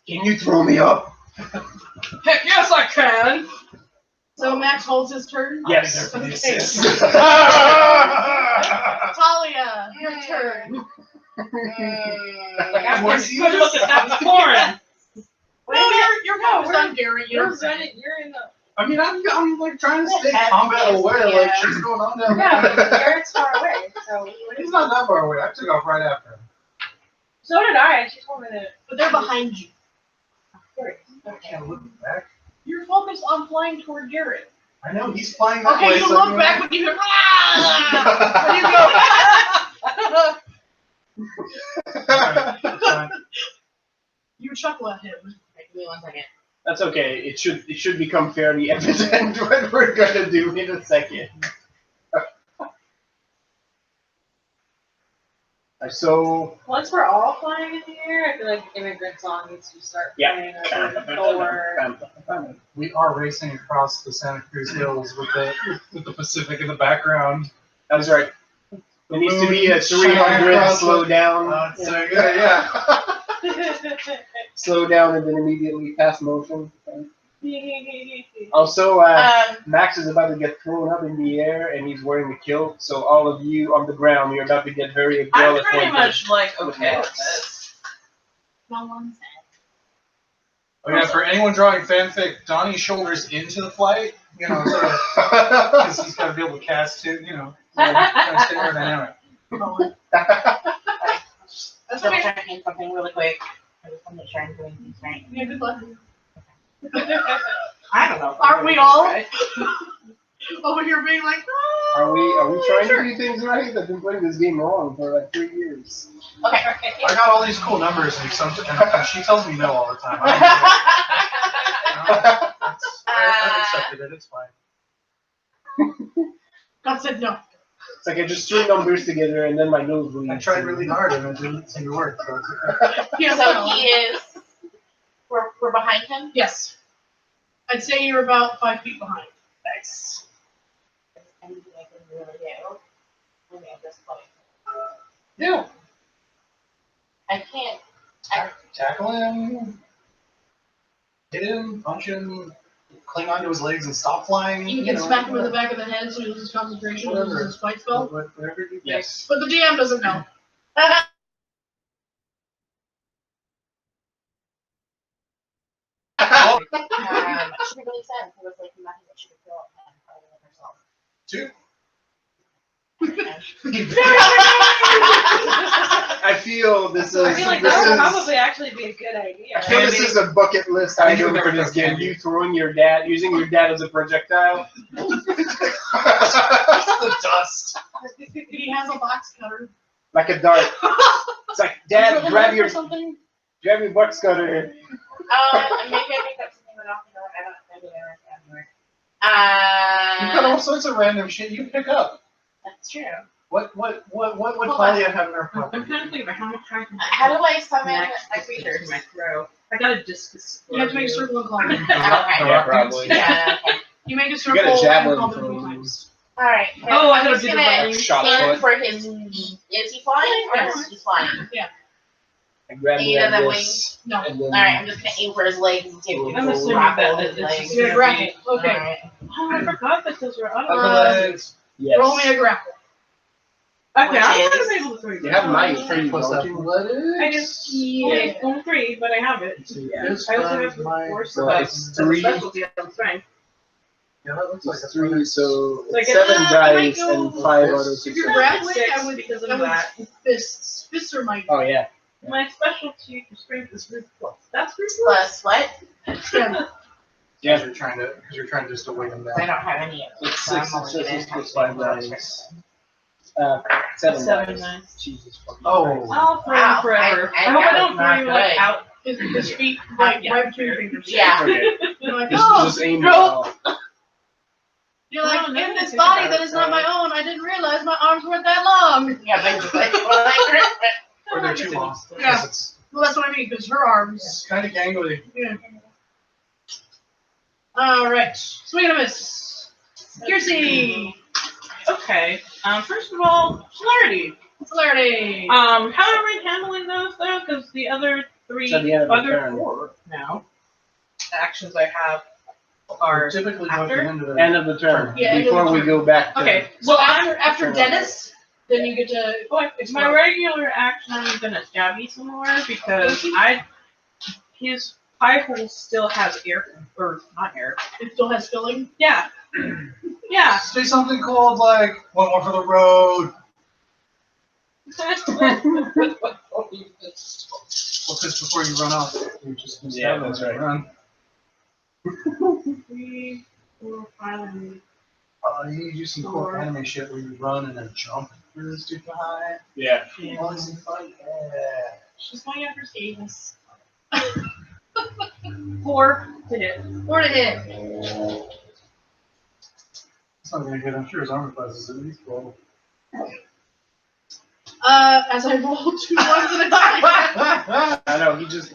Can you throw me up?
Heck yes, I can!
So Max holds his turn.
Yes.
I'll be there for the
Okay.
assist.
Talia, your turn.
Good look at that porn!
No, you're focused on Garrett.
You're
You're
running, you're in the,
I mean, I'm like trying to stay combat aware. Like
Yeah.
shit's going on down
yeah,
there.
but Garrett's far away, so.
He's not that far away. I took off right after him.
So did I, and she told me that.
but they're behind you.
I can't look back.
You're focused on flying toward Garrett.
I know he's flying that way.
Okay, you
so
look back when you hear and you go. You chuckle at him.
Give me 1 second.
That's okay. It should become fairly evident what we're gonna do in a second. So
Once we're all flying in the air, I feel like Immigrant Song needs to start playing or
We are racing across the Santa Cruz Hills with the Pacific in the background.
that's right. There needs to be a
Shining
300
across
slow down.
Yeah.
Slow down and then immediately fast motion. Also, Max is about to get thrown up in the air and he's wearing a kilt, so all of you on the ground, you're about to get very
I'm
aggressive.
pretty much like okay with this.
No one said.
Oh yeah, for anyone drawing fanfic, Donnie's shoulders into the flight, you know, so because he's got to be able to cast too, you know, kind of stay aerodynamic.
That's
Double
okay.
checking something really quick. I just want to make sure I'm doing things right.
Yeah, good luck.
I don't know. if I'm
Aren't
doing
we
this
all?
right.
Over here being like,
Are we trying
sure.
to do things right? I've been playing this game wrong for like 3 years.
Okay.
I got all these cool numbers and something, and she tells me no all the time. I've accepted it. It's fine.
God said no.
It's like I just threw numbers together and then my nose bleeds.
I tried really hard and it didn't seem to work. So it's okay.
Yeah,
So he is. We're behind him.
Yes. I'd say you're about 5 feet behind.
Nice. Anything I can really do. I mean, at this point.
Yeah.
I can't.
Tackle him, hit him, punch him, cling onto his legs and stop flying.
You can smack him in the back of the head so he loses concentration and loses his fight spell.
Whatever you think.
Yes.
But the DM doesn't know.
Should be really sad because it's like nothing that she could feel and probably like herself.
Two.
I feel this is
I feel like that would probably actually be a good idea.
I feel this is a bucket list
I think
item
we've
for
never
this
done
game.
candy.
You throwing your dad, using your dad as a projectile.
The dust.
He has a box cutter.
Like a dart. It's like, Dad, grab your
or something.
box cutter.
Maybe I picked up something that off the door. I don't maybe I
You've got all sorts of random shit you pick up.
That's true.
What would Talia have in her
I'm
pocket?
trying to think about how much time can
How do I summon
a
a creature?
in my throat. I got a discus.
You have to make a circle and call him.
Yeah, probably.
Yeah. Okay.
You make a
You
circle
got a
and
javelin
call him 3
throw.
times.
All right.
Oh, I
I'm
gotta
just
do the
gonna
running.
Shot
stand
put.
for his feet. Is he flying or is he flying?
I grab
Either
him
the
like
wings.
this,
No.
and then
All right. I'm just gonna aim for his legs and see if we
I'm
can
assuming
grapple
that
his
it's
legs.
just
You're grappled.
All
Okay.
right.
Oh, I forgot that those were
Upper
other.
legs.
yes.
Roll me a grapple.
Okay,
Which
I'm
is-
gonna be able to throw
You have might for you,
Plus
don't you?
athletics.
I just only 3, but I have it.
This
I also
times
have
my-
force.
So
but
it's
as a
3.
specialty on strength.
Yeah, that looks like
It's
a
3, so
So I
it's
get-
7
I might
dice
go-
and 5 out of
If
6.
you're
I
grappling,
get 6
I would-
because
I
of
would-
that.
Fists. Fists are mighty.
Oh yeah.
My specialty for strength is root plus. That's root
Plus
plus.
what?
Yeah.
Yeah, you're trying just to weigh them
I
down.
don't have any of those.
It's
so I'm
6
only gonna
successes
have
plus
to
5
roll
dice. 7
7
dice.
dice.
Jesus fucking
Oh.
Christ.
I'll throw
Wow,
forever.
I
I hope I
that
don't
was
throw
not
you like
good.
out.
His feet like
Yeah.
right between your fingers.
Yeah.
Okay.
You're like,
Just,
oh,
just aim it
no.
off.
You're like,
No, no,
in
no,
this
think
body
about
that
it,
is not
right?
my own, I didn't realize my arms weren't that long.
Yeah, basically.
Or they're too long.
Yeah.
It's
Well, that's what I mean, because her arms.
kind of gangly.
Yeah. All right. Sweetums. Kiersey.
Okay. First of all, celerity.
Clarity.
How are we handling those though? Because the other three,
At the end of the
other
turn.
4 now actions I have are
Typically
after?
jumping into the
End of the turn.
Yeah, end of the
Before we
turn.
go back to
okay.
So
Well,
after Dennis, then you get to.
my
explode.
regular action, I'm gonna stab you some more because his pie hole still has air, or not air.
It still has filling.
Yeah. Yeah.
Say something called like one more for the road. Well, just before you run off, you just can
Yeah,
stab them
that's
as you
right.
run.
3, 4, 5, and
You do some cool anime shit where you run and then jump really stupid high.
Yeah.
Oh, it's fun. Yeah.
she's going after Davis. 4 to hit.
4 to hit.
It's not gonna hit. I'm sure his armor class is at least 12.
As I roll 2 ones at a time.
I know, he just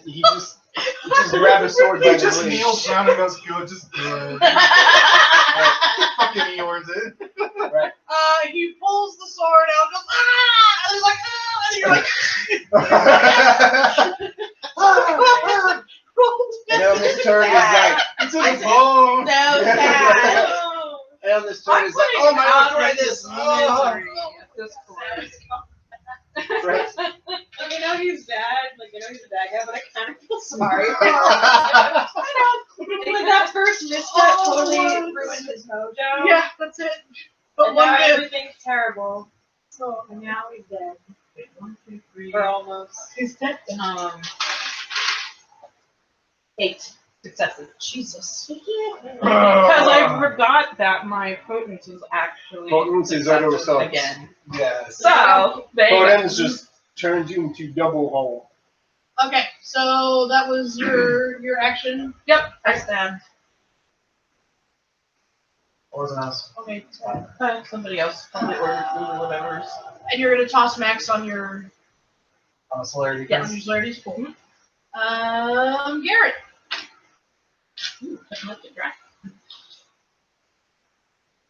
grabbed a sword by
He
the
just
blade.
kneels down and goes, "Good, just good." Fucking Eeyore's it.
He pulls the sword out, goes ah, and he's like ah, and you're like.
And on this turn is like,
It's in the bone.
So sad.
and on this turn is like, oh my arthritis! Oh. Right.
I mean, I know he's bad, like, I know he's a bad guy, but I kind of feel sorry for him. I know. Like, that first misstep totally ruined his mojo.
Yeah, that's it. But
And
one
now
bit.
everything's terrible. So, and now he's dead.
1, 2, 3.
Or almost.
He's dead.
8 successes.
Jesus.
Because I forgot that my potence was actually
Potence is auto assault.
again.
Yes.
So they
Potence just turns you into double hole.
Okay, so that was your action.
Yep, I stabbed.
What was an ass?
Okay,
Somebody else probably ordered food or whatever's.
and you're gonna toss Max on your
Celerity.
on your celerity's cool. Garrett.
Ooh, couldn't lift it, right?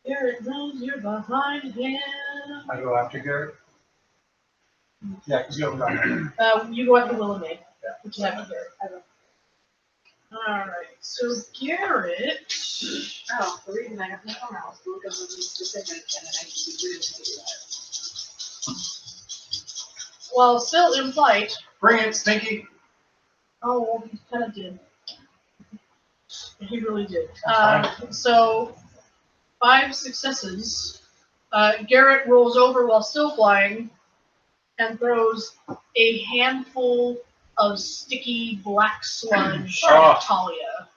Garrett knows you're behind him.
I go after Garrett. Yeah, because you have a gun.
You go after Willamette.
Yeah.
Which is after Garrett. Alright, so Garrett.
Oh, the reason I have no phone out is because of these specifics, and then I can keep reading to you.
While still in flight.
Bring it, Stinky.
Oh, well, he kind of did. He really did.
That's
So, 5 successes. Garrett rolls over while still flying and throws a handful of sticky black sludge
Oh.
at Talia.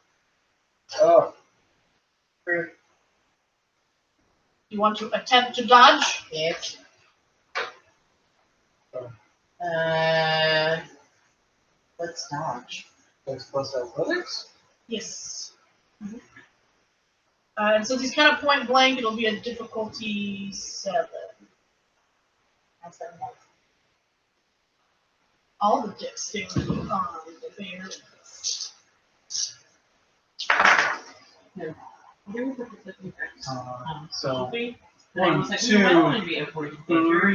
Oh,
You want to attempt to dodge?
Yes.
Oh.
Let's dodge.
That's plus athletics.
Yes. And since he's kind of point blank, it'll be a difficulty 7.
That's a
All the dexterity on the bear.
So
And I
one,
was like,
two,
I don't want to be a 40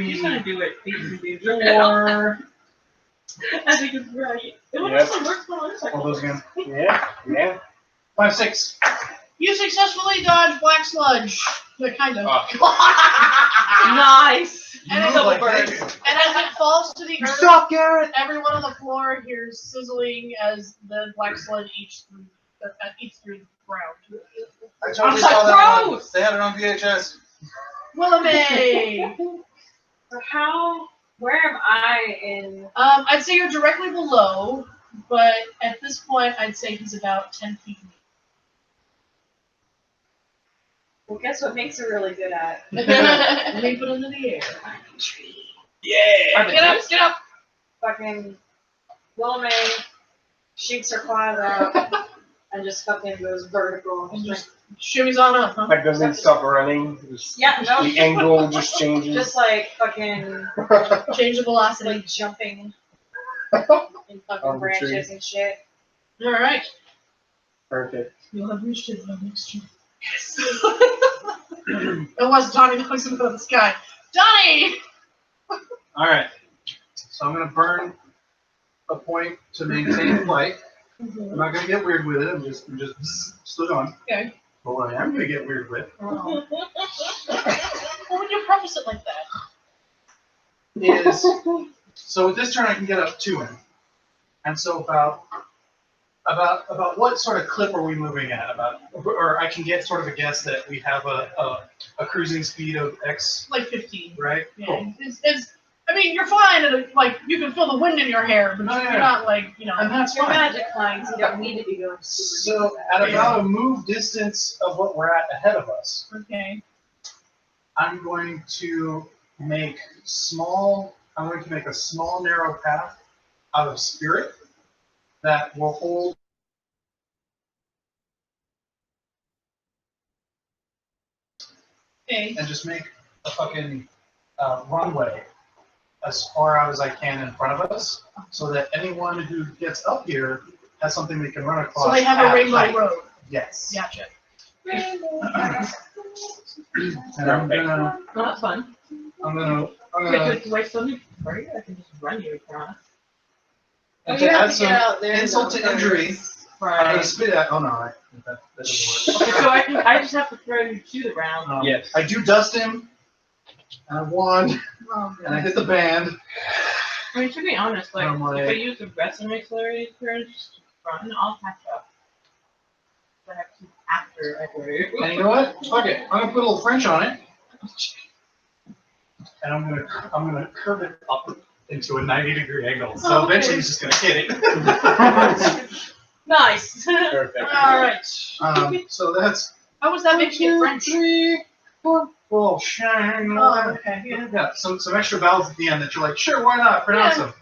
He's gonna do it. He's
4.
I think it's right. It would
Yep.
actually work for us.
All those again.
yeah.
5, 6.
You successfully dodge black sludge. Yeah, kind of.
Nice.
And
You
double
like
bird.
that.
And as it falls to the earth,
Stop, Garrett!
everyone on the floor hears sizzling as the black sludge eats through the ground.
I totally
I'm
saw
like,
that one.
gross!
They had it on VHS.
Willamette!
So how, where am I in?
I'd say you're directly below, but at this point, I'd say he's about 10 feet.
Well, guess what makes her really good at?
Leap it into the air.
Yeah.
Get up!
Fucking Wilma Mae shoots her claws out and just fucking goes vertical.
And just shimmies on up, huh?
Like doesn't stop running. Just,
Yeah, no.
the angle just changes.
Just like fucking
Change the velocity.
like jumping in fucking
On the
branches
tree.
and shit.
All right.
Perfect.
You'll have reached it by next year. Yes. It was Johnny that was about the sky. Johnny!
All right. So I'm gonna burn a point to maintain flight. I'm not gonna get weird with it. I'm just still going.
Okay.
But what I am gonna get weird with
Well, when you preface it like that.
is so with this turn I can get up 2 in, and so about what sort of clip are we moving at? Or I can get sort of a guess that we have a cruising speed of X,
Like 15.
right?
Yeah.
Cool.
I mean, you're flying at like you can feel the wind in your hair, but
Oh, yeah.
you're not like
And that's
You're
fine.
magic flying, so you don't need to be going.
So at about a move distance of what we're at ahead of us,
okay.
I'm going to make a small narrow path out of spirit that will hold
Okay.
and just make a fucking runway as far out as I can in front of us, so that anyone who gets up here has something they can run across.
So they have a
at
rainbow
height.
road.
Yes.
Gotcha.
And I'm gonna,
Well, that's fun.
I'm
Wait, something for you? I can just run you across.
and
You
to
have
add
to
some
get out there,
insult
though,
to injury, I'm
Right.
gonna spit at. Oh no, that doesn't work.
Okay, so I just have to throw you to the ground.
Yes.
I do dust him, and I wand,
Oh,
and I hit the band.
I mean, to be honest, like,
I'm like-
if I use the rest of my accelerated turns to run, I'll catch up. But I have to after I throw you.
And you know what? Fuck it. I'm gonna put a little French on it, and I'm gonna curve it up into a 90-degree angle. So
Oh, okay.
eventually he's just gonna hit it.
Nice.
Perfect.
all right.
So that's
How was that making it
1, 2,
French?
3, 4. Well, shine.
Oh, okay.
Yeah, some extra vowels at the end that you're like, sure, why not? Pronounce them.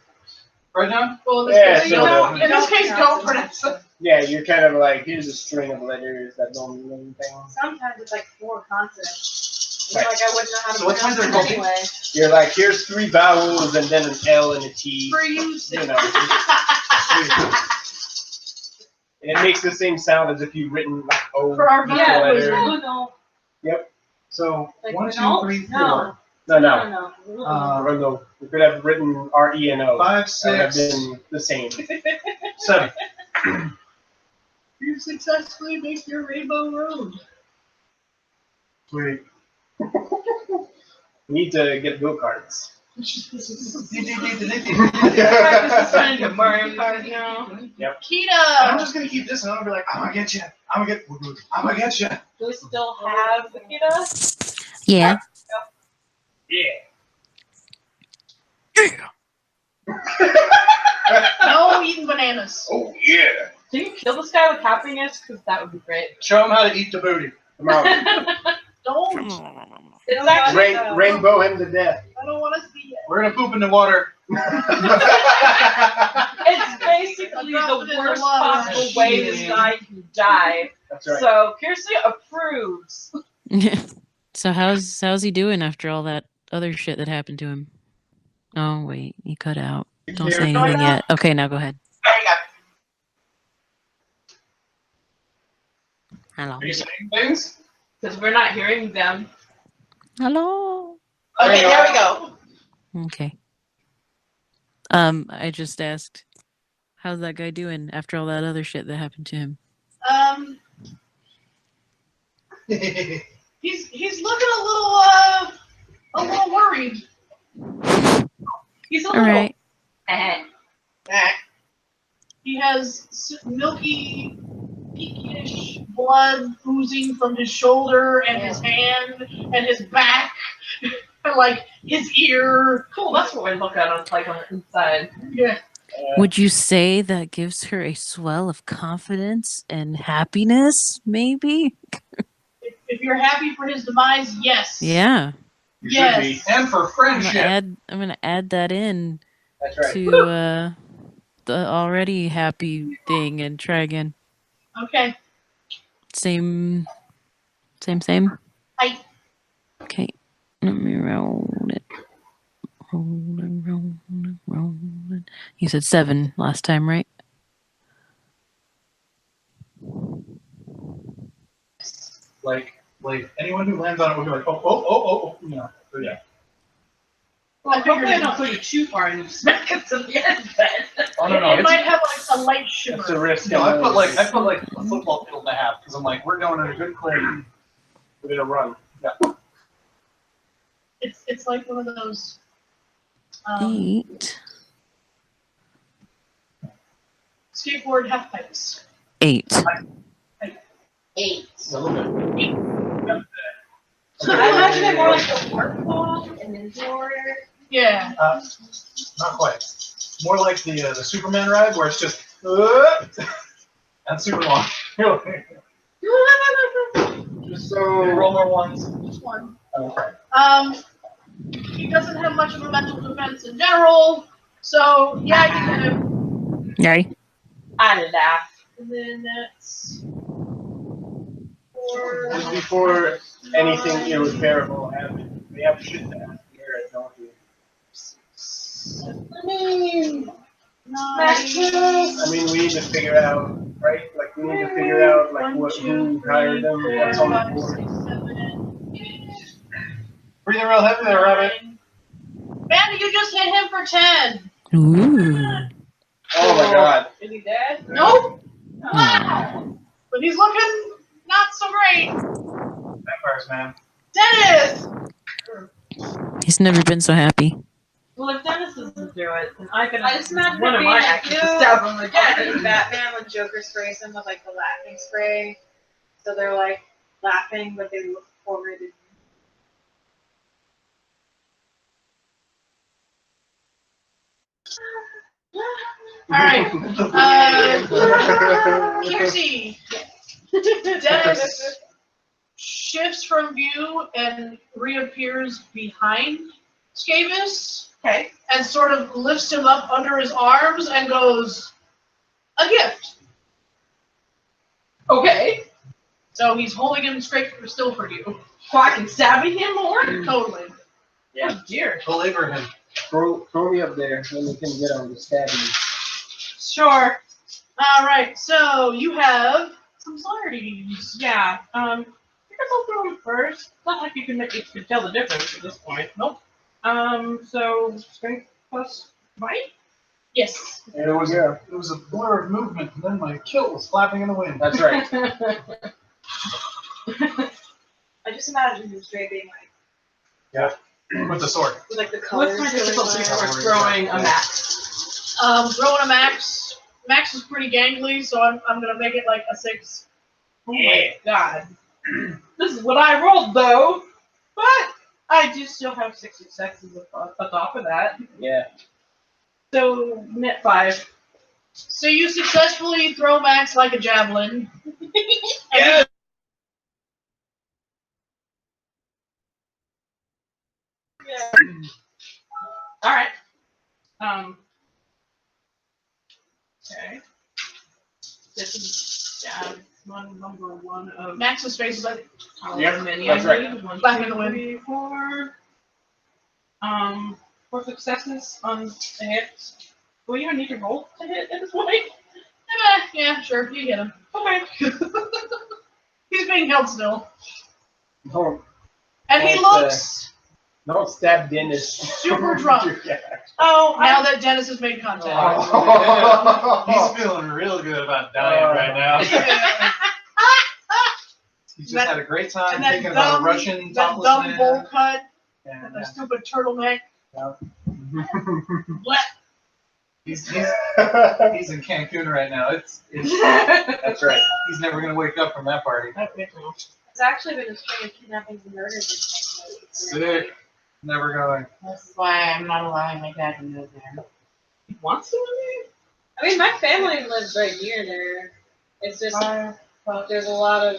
Right now?
Well, in this
Yeah,
case,
so-
don't. In this case, don't pronounce it.
Yeah, you're kind of like, here's a string of letters that don't mean anything.
Sometimes it's like 4 consonants. It's
Right.
like I wouldn't know how to
So what
pronounce
times
it
are you
anyway.
You're like, here's 3 vowels and then an L and a T.
For use.
You know, it makes the same sound as if you've written like O
For our
each
Yeah,
letter.
no.
So
Like
1, 2,
Renault?
3, 4,
No.
No.
No.
Or no, you could have written R-E and O.
5,
That would have
6,
been the same.
7.
You successfully make your rainbow road.
Wait.
We need to get go-karts.
Practice is turning to Mario Kart now.
I'm
Kita!
just gonna keep this, and I'm gonna be like, I'm gonna get you. I'm gonna get you.
Do we still have the Kita?
Yeah.
No eating bananas.
Oh yeah.
Can you kill this guy with happiness? Because that would be great.
Show him how to eat the booty.
Come on.
Don't.
It's actually
Rainbow him to death.
I don't want to see it.
We're gonna poop in the water.
it's basically
Drop it
the
in the
worst
water.
possible way this guy can die.
That's right.
So Kirsty approves.
So how's he doing after all that other shit that happened to him? Oh wait, he cut out. Don't say
Here.
anything yet. Okay, now go ahead. Hello.
Are you saying things?
Because we're not hearing them.
Hello.
Okay, there we go.
Okay. I just asked, how's that guy doing after all that other shit that happened to him?
He's looking a little worried.
He's a
All
little.
right.
He has milky, pinkish blood oozing from his shoulder and his hand and his back, and like his ear.
Cool, that's what we look at on like on the inside.
Yeah.
Would you say that gives her a swell of confidence and happiness, maybe?
If you're happy for his demise, yes.
Yeah.
You should be.
Yes.
And for friendship.
I'm gonna add that in
That's right.
to the already happy thing and try again.
Okay.
Same.
Hi.
Okay. Let me roll it. Roll it. You said 7 last time, right?
Like anyone who lands on it will be like, oh, you know. So yeah.
Well, hopefully I don't put you too far and you smack it to the end then.
Oh no,
It might have like a light shimmer.
It's a risk.
No, I put like a football field and a half because I'm like, we're going at a good clip.
We're gonna run.
Yeah.
It's like one of those.
8.
Skateboard half pipes.
8.
8.
A little bit.
I imagine it more like a work ball, an indoor.
Yeah.
Not quite. More like the Superman ride where it's just and super long.
Just
You
so.
roll more ones.
Just one.
Okay.
He doesn't have much of a mental defense in general, so yeah, you hit him.
Yay.
I laugh.
And then that's
Just before anything irreparable happens, we have shit to have here at don't we? I mean, we need to figure out, right? Like, we need to figure out, like, who hired them, what's on the board.
Breathing real heavy there, Rabbit.
Man, you just hit him for 10.
Ooh.
Oh my god.
Is he dead?
Nope.
Wow.
But he's looking not so great.
Vampires, man.
Dennis!
He's never been so happy.
Well, if Dennis doesn't do it, then I can.
I just imagine
one
it
of
being
my
like
actors
you,
to stab him again.
in Batman when Joker sprays him with like the laughing spray. So they're like laughing, but they look forward.
Alright. Kixie. Dennis shifts from view and reappears behind Skavis
Okay.
and sort of lifts him up under his arms and goes, a gift.
Okay.
So he's holding him straight still for you.
So I can stab at him more?
Totally.
Yeah, dear.
Belabor him.
Throw me up there, then we can get on the stabbing.
Sure.
Alright, so you have some Slarties.
Yeah. I guess I'll throw him first. It's not like you can tell the difference at this point.
Nope.
So strength plus might?
Yes.
There we go.
It was a blur of movement, and then my kilt was flapping in the wind.
That's right.
I just imagine him straight being like
With the sword.
with like the colors.
What's my
going
difficulty
on.
for throwing a max?
Throwing a max. Max is pretty gangly, so I'm gonna make it like a 6.
Oh my god. This is what I rolled though. But I do still have 6 successes on top of that.
Yeah.
So net 5.
So you successfully throw Max like a javelin.
Yeah.
Alright. Okay. This is number 1 of
Max's face is like
Yep,
many
that's
I
right.
need. 1,
Back in
2,
the wind.
3, 4. 4 successes on the hit. Do we even need to roll to hit at this point?
yeah, sure, you get him.
Okay.
He's being held still.
Don't,
And he
Don't,
looks
don't stab Dennis.
super drunk.
Oh,
Now that Dennis has made contact.
He's feeling real good about dying right now. He's just had a great time
And that
thinking about a
dumb,
Russian
that
topless
dumb
man.
bowl cut,
Yeah,
and the stupid turtleneck.
He's in Cancun right now. It's
That's right.
he's never gonna wake up from that party.
It's actually been a string of kidnappings and murders.
Sick. Never going.
This is why I'm not allowing my dad to move there.
He wants to leave?
I mean, my family lives right near there. It's just there's a lot of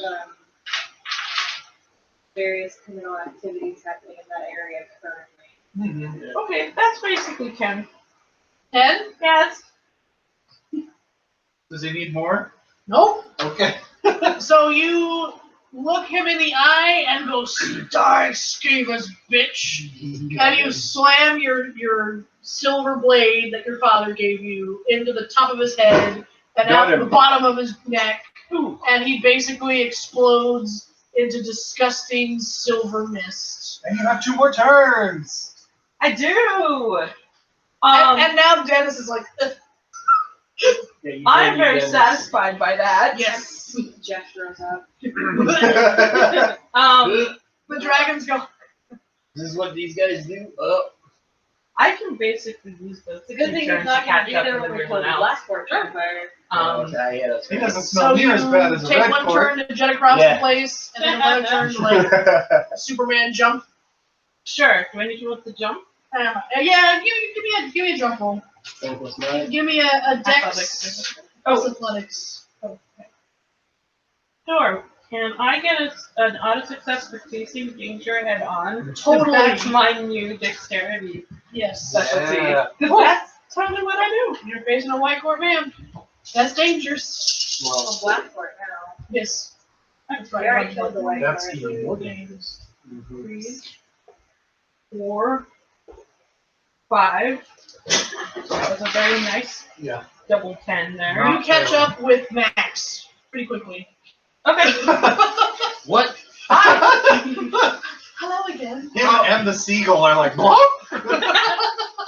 various criminal activities happening in that area currently.
Okay, that's basically 10.
10?
Yes.
Does he need more?
Nope.
Okay.
So you look him in the eye and go, "Die, Skavis, bitch!" And you slam your silver blade that your father gave you into the top of his head and out the bottom of his neck, and he basically explodes into disgusting silver mist.
And you have 2 more turns.
I do.
And now Dennis is like, "Ugh."
I'm very satisfied by that.
Yes.
Jeff throws up.
The dragons go,
This is what these guys do.
I can basically use those.
It's a good thing he's not going to be there when we kill the last part vampire.
He
doesn't
so
smell near
you
as bad as a
take
red
one
cord.
turn to jet across
Yeah.
the place, and then another turn to like Superman jump.
Sure. Do I need to roll the jump?
Yeah, give me a jump roll. Give me a dex. Athletics.
Sure. Can I get an auto success for facing danger head on?
Totally.
That's my new dexterity
Yes.
specialty.
Yeah.
'Cause that's totally what I do.
You're facing a white court man. That's dangerous.
A black court now.
Yes. That's
We
right.
already killed the white
That's
court.
even more dangerous.
3, 4, 5. That was a very nice double 10 there.
You catch up with Max pretty quickly.
Okay.
What?
Hello again.
Him and the seagull are like, what?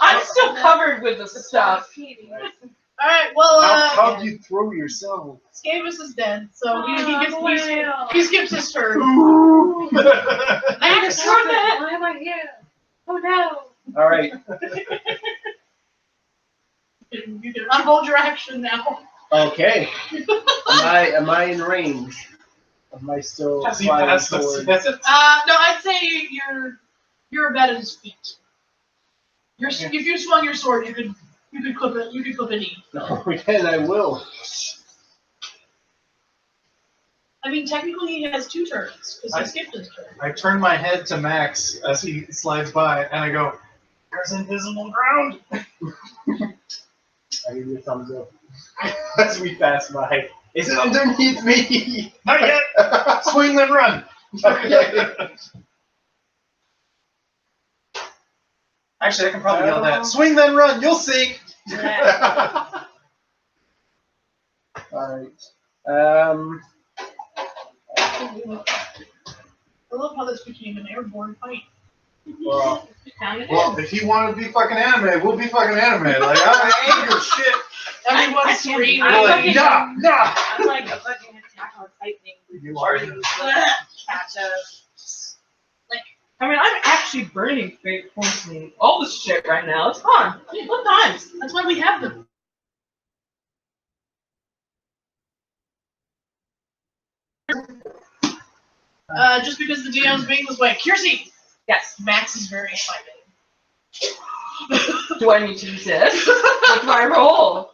I'm still covered with the stuff.
All right. Well,
How'd you throw yourself?
Skavis is dead, so he
Whale.
skips his turn.
Max, why am I here? Oh no.
All right.
You can unhold your action now.
Okay. Am I in range? Am I still
Has he
flying
passed the
towards?
test?
No, I'd say you're about at his feet. If you swung your sword, you could clip it. You could clip a knee.
No, then I will.
I mean, technically, he has 2 turns because he skipped his turn.
I turn my head to Max as he slides by, and I go, "There's invisible ground."
I give you a thumbs up as we pass by. Is it underneath me?
Not yet. Swing then run. Actually, I can probably yell that. Swing then run. You'll see.
All right.
I love how this became an airborne fight.
Well,
Well, if you want to be fucking anime, we'll be fucking anime. Like, I don't give a shit.
Everyone's screaming.
You're like, nah, nah.
I'm like a fucking Attack on Titan.
You are.
Catch up.
I mean, I'm actually burning fate points and all this shit right now. It's fun. Fun times.
That's why we have them. Just because the DM's being this way. Kiersey!
Yes.
Max is very excited.
Do I need to resist? What's my role?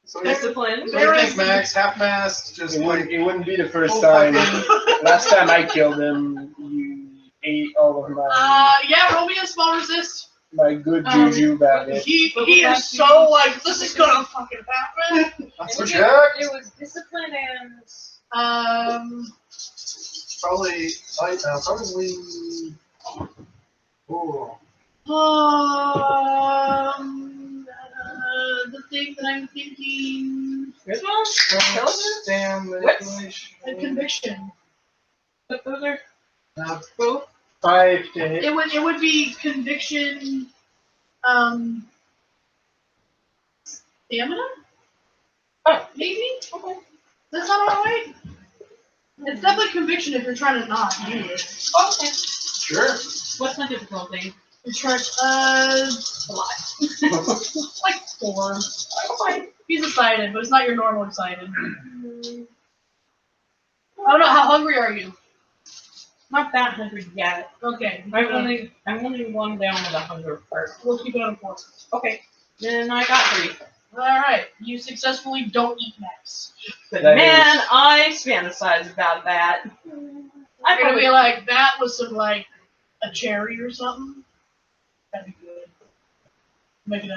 So
Discipline.
what do you think, Max? Half-mast, just
it
like,
wouldn't be the first
oh,
time.
fucking-
Last time I killed him, you ate all of
Yeah, roll me a small resist.
my good juju back there.
He is so like, this is gonna fucking happen.
That's
It
checked.
was discipline and
Probably, probably. Ooh.
The thing that I'm thinking,
This one? Intelligence?
Damn
What's-
a conviction.
But those are
both.
5 to hit.
It would be conviction, stamina?
Oh.
Maybe? Okay. That's not alright? It's definitely conviction if you're trying to not do it.
okay.
Sure.
What's my difficulty?
It's trying,
A lot.
like 4.
Okay.
He's excited, but it's not your normal excited. I don't know, how hungry are you?
Not that hungry yet.
Okay.
I'm only 1 down with a hunger part.
We'll keep it on 4.
Okay. Then I got 3.
Alright, you successfully don't eat Max.
But
That
man, I fantasize about that.
You're gonna be like that with some like a cherry or something. That'd be good. Make it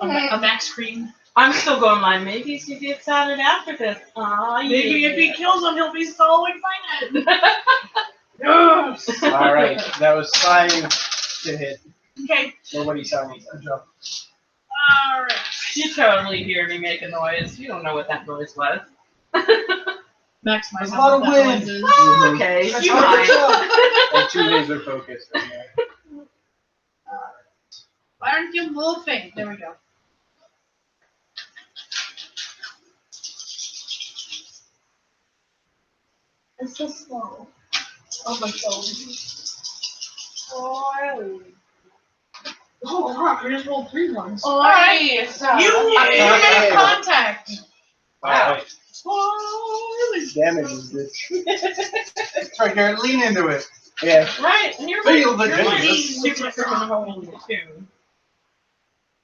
a max cream.
I'm still going like, maybe he gets out after this.
Maybe if he kills him, he'll be so excited.
Yes! Alright, that was 5 to hit.
Okay.
Nobody saw me. Good job.
Alright.
You totally hear me make a noise. You don't know what that noise was.
Max might
There's a
have
lot of
what that
wind.
noise is.
Oh, okay,
That's
you
hard to
mind.
tell. Like 2 laser focused in there.
Why aren't you moving? There we go. It's so slow. Oh my god. Oh crap, I just rolled 3 ones.
Alright,
You made contact!
Alright.
Oh,
Damage is good.
It's right here. Lean into it.
Yeah.
Right, and you're
Feel the
like, you're like
Jesus.
super freaking holy too.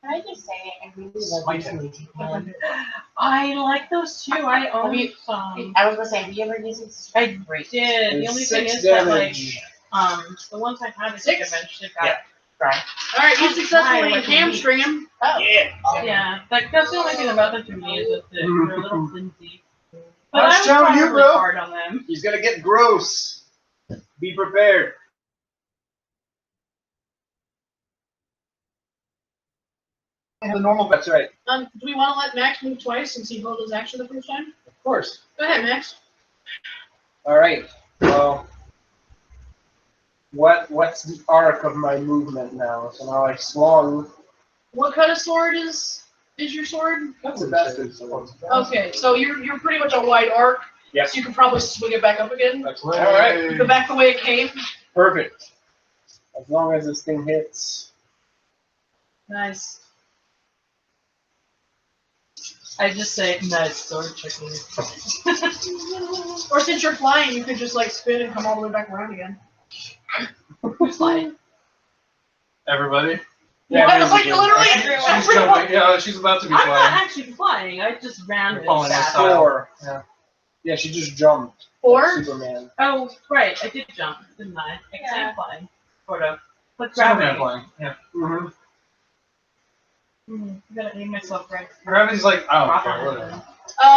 Can I just say, I really love
Smite
these
him.
Ouija pens.
I like those too. I own
you-
some.
I was gonna say, have you ever used these?
I
Great.
did. The
There's
only thing
6
is that like
damage.
the ones I had, I think
6?
eventually got
Yeah.
Right.
Alright, you successfully
Like a
hamstring him.
Oh.
Yeah, that's the only thing about them to me is that they're a little flimsy. But
I was
was
telling
trying
you,
really
bro.
hard on them.
He's gonna get gross. Be prepared. The normal, that's right.
Do we want to let Max move twice since he held his action the first time?
Of course.
Go ahead, Max.
Alright. Well, what's the arc of my movement now? So now I swung.
What kind of sword is your sword?
That's a bastard sword.
Okay, so you're pretty much a wide arc.
Yes.
So you can probably swing it back up again.
That's alright.
Go back the way it came.
Perfect. As long as this thing hits.
Nice.
I just say nice sword checking.
Or since you're flying, you could just like spin and come all the way back around again.
Who's flying?
Everybody.
Yeah,
What? Like
basically.
literally
She's
everyone.
jumping. Yeah, she's about to be
I'm not
flying.
actually flying. I just ran
You're
really
following this
fast.
style.
4.
Yeah.
Yeah, she just jumped.
4?
Superman.
Oh, right. I did jump, didn't I? I guess
Yeah.
I'm flying. Sort of. But
Superman
gravity.
flying. Yeah.
Mm-hmm.
I gotta aim myself right.
Gravity's like, oh,
Drop
okay,
on
whatever.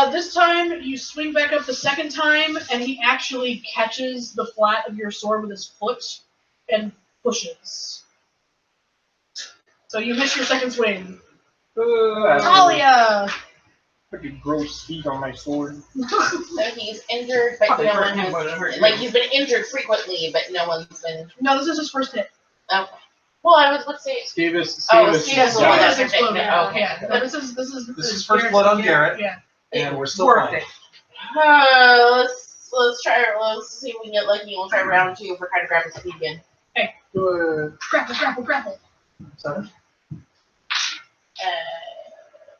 it.
This time you swing back up the second time, and he actually catches the flat of your sword with his foot and pushes. So you miss your second swing. Talia!
Pretty gross feet on my sword.
So he's injured, but
Probably
no
hurt
one
him more than
has,
hurt you.
like, he's been injured frequently, but no one's been,
No, this is his first hit.
okay. Well, I was, let's say,
Skavis.
Oh,
Skavis.
Skavis will
Yeah,
Yeah.
this explode.
Yeah.
Okay. Yeah. This is
This is
Garrett's
first blood on
hit.
Garrett.
Yeah.
And we're still
Worth
playing.
it.
let's see if we can get lucky. We'll try round 2 if we're trying to grab his speed again.
Good.
Grapple.
7.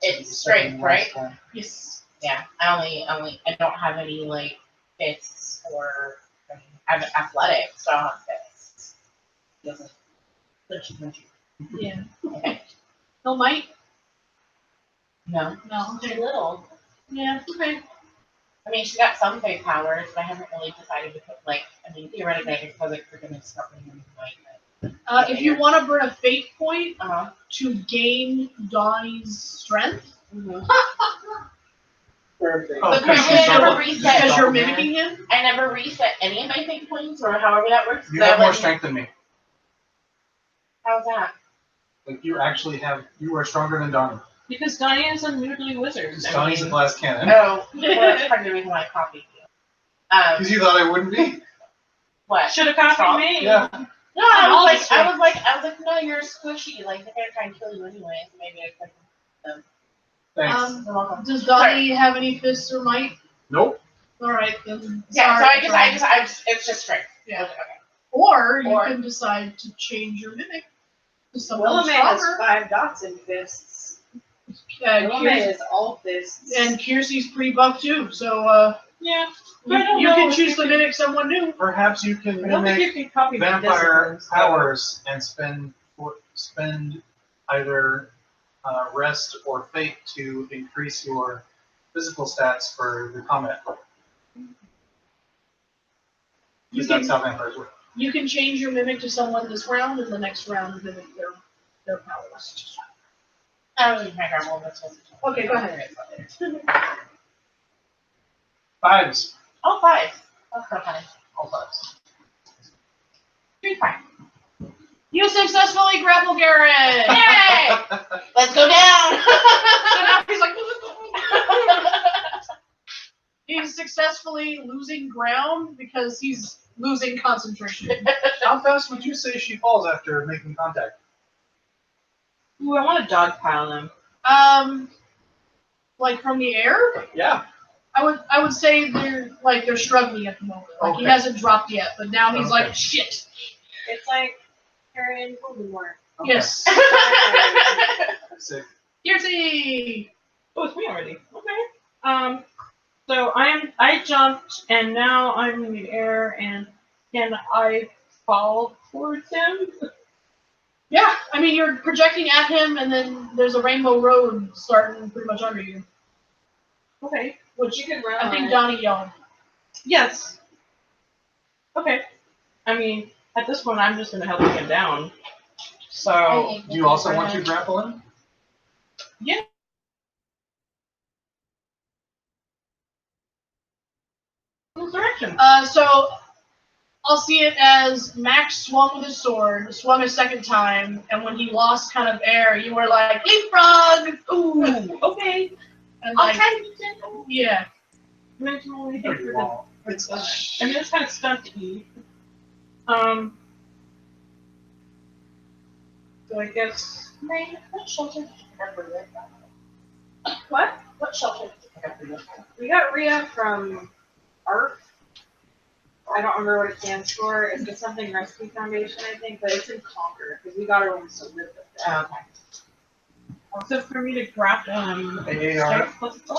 It's strength, right?
Yes.
Yeah. I don't have any, like, fists or, I'm athletic, so I don't have fists. Doesn't. Punchy.
Yeah.
Okay.
No might?
No.
No.
Too little.
Yeah. Okay.
I mean, she's got some fake powers, but I haven't really decided to put, like, I mean, theoretically, I could put, like, freaking start with him, like,
If you want to burn a fate point
uh-huh.
to gain Donnie's strength,
Perfect.
Oh,
But
because
apparently
she's
I never
double-
reset.
because you're
Doppelganger.
mimicking him.
I never reset any of my fate points, or however that works.
You
so
have
I
more
went-
strength than me.
How's that?
Like, you actually have, you are stronger than Donnie.
Because Diane is a noodly wizard.
Because
I
Donnie's a
mean,
glass cannon.
Oh, well, that's part of the reason why I copied you.
Because you thought I wouldn't be.
What?
should have copied
Stop.
me.
Yeah.
No, I
all
was
this
like, no, you're squishy. Like, they're gonna try and kill you anyway. So maybe I could.
Thanks.
You're welcome.
Does Donnie have any fists or might?
Nope.
All right, then.
Yeah. So
sorry,
I just, it's just strength.
Yeah.
Okay.
Or you
Or-
can decide to change your mimic to someone
Willamette has
stronger.
5 dots in fists.
And
Willamette is all fists.
Kiersey's pretty buff too, so
Yeah. But I don't
you
know
can
if
choose
you
to
can-
mimic someone new.
Perhaps you can
I don't think
mimic
you can copy my
vampire
disciplines.
powers and spend either rest or fate to increase your physical stats for the combat.
You
Because that's
can,
how vampires work.
you can change your mimic to someone this round, and the next round mimic their powers.
I don't use my grapple. That's just.
Okay, go ahead.
5s.
Oh, 5. That's so funny.
All 5s.
3 5.
You successfully grapple Garrett!
Yay! Let's go down.
So now he's like, he's successfully losing ground because he's losing concentration.
How fast would you say she falls after making contact?
Ooh, I want to dogpile them.
Like from the air,
Yeah.
I would say they're struggling at the moment. Like he
Okay.
hasn't dropped yet, but now he's
Okay.
like shit.
It's like carrying Voldemort.
Okay.
Yes.
Sick.
Kiersey!
Oh, it's me already. Okay. So I jumped and now I'm in the air and can I fall towards him?
Yeah, I mean you're projecting at him, and then there's a rainbow road starting pretty much under you,
Okay.
which
You could run
I
on
think
it.
Donnie yelled.
Yes. Okay. I mean, at this point, I'm just gonna help him down. So
Do you also want to grapple him?
which direction?
So I'll see it as Max swung with his sword, swung a second time, and when he lost kind of air, you were like, leapfrog!
Ooh. Okay.
And
I'll
like,
try to be gentle.
yeah.
Mentally hit
No,
for
you
the.
won't.
I mean, it's kind of stunty. So I guess.
Rain, what shelter did you have for your
What?
What shelter did you have for your
We got Rhea from ARF. I don't remember what it stands for. It's the something rescue foundation, I think, but it's in Concord because we got her when we still lived up there.
Okay.
So for me to grapple him,
AAR.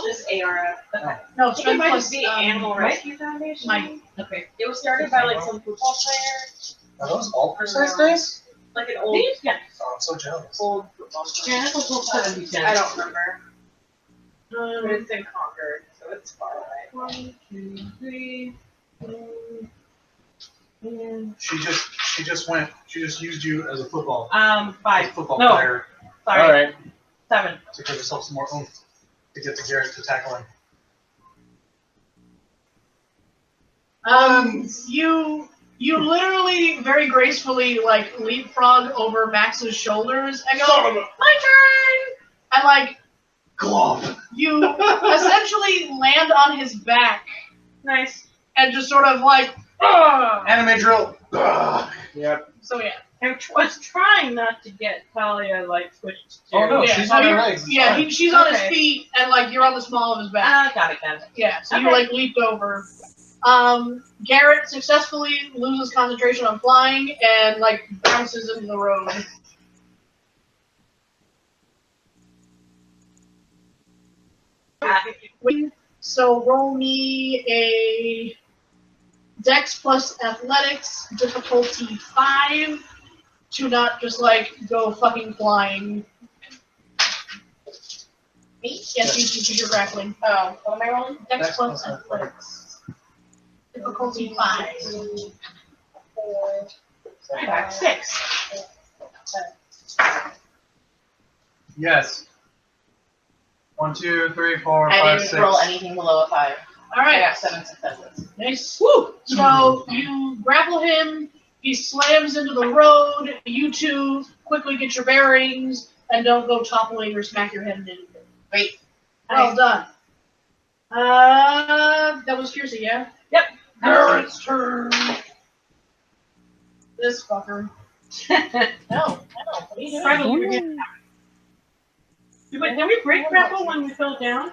Just ARF.
Okay.
No,
I think it might
plus,
just be Animal Rescue Foundation.
Mike.
Okay.
It was started by like some football player,
Are those all precise days?
like an old
These? Yeah.
Oh, I'm so jealous.
football player.
Yeah, that's a little 70
I don't remember. But
Um,
it's in Concord, so it's far away.
1, 2, 3, 4, and
She just used you as a football
5.
football
No.
player.
Sorry.
Alright.
7.
To give herself some more oomph to get to Garrett to tackle him.
You literally very gracefully like leapfrog over Max's shoulders and go,
Son of a-
my turn! And like,
Glove.
you essentially land on his back
Nice.
and just sort of like, "Ugh."
Anime drill. Ugh. Yep.
So yeah.
I was trying not to get Talia like switched to.
Oh, no,
yeah,
she's
so
on her
you're-
legs, it's
Yeah,
fine.
she's on his
Okay.
feet and like you're on the small of his back.
Got it.
Yeah, so you
Okay.
like leaped over. Garrett successfully loses concentration on flying and like bounces into the road. So roll me a Dex plus Athletics, difficulty 5, to not just like go fucking flying. Yes, you you're grappling.
What am I rolling?
Dex
Dex
plus
plus
Athletics, difficulty 5.
I got 6.
Yes. 1, 2, 3, 4,
I
5,
didn't
6.
roll anything below a 5.
All
I
right.
got 7 successes.
Nice. Woo! So you grapple him, he slams into the road, you two quickly get your bearings, and don't go toppling or smack your head into anything.
Great.
Well done. That was Kiersey, yeah?
Yep.
Garrett's turn. This fucker.
No. What are you doing?
Probably we get. Did we break grapple when we fell down?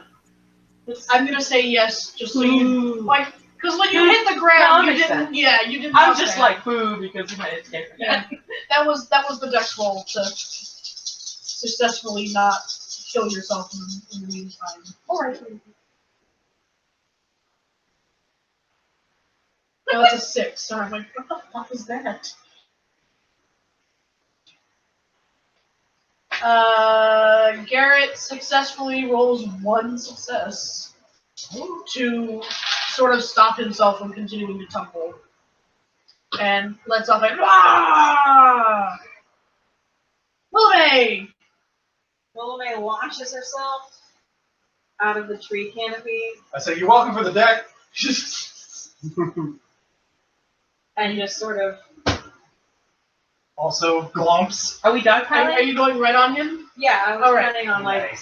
I'm gonna say yes, just so you
Ooh.
like, because when you hit the
No,
ground,
that
you
makes
didn't.
sense.
Yeah, you didn't.
I'm
touch
just
that.
like boo because my it's different.
Yeah, that was the dex roll to successfully not kill yourself in the meantime.
Alright.
No, it's a 6. So I'm like, what the fuck is that? Garrett successfully rolls 1 success to sort of stop himself from continuing to tumble. and lets off a ah! Willoughby!
Willoughby launches herself out of the tree canopy
I say, you're welcome for the deck.
and just sort of,
Also, glumps.
Are we done,
Are
Kylie?
you going right on him?
yeah, I was
All right.
planning on like,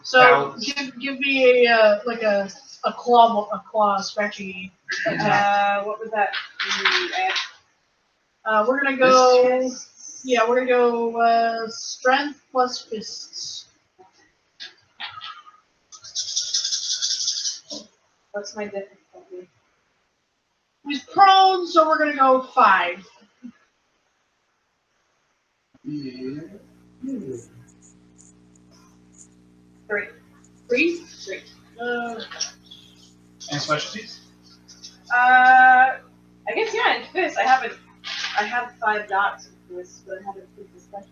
So
Bounce.
give me a like a claw scratchy.
what was that?
We're gonna go. Yeah, we're gonna go strength plus fists.
What's my difficulty?
He's prone, so we're gonna go 5.
Three.
3?
Three.
And specialties?
I guess yeah, in this I have 5 dots in this, but I haven't put the special.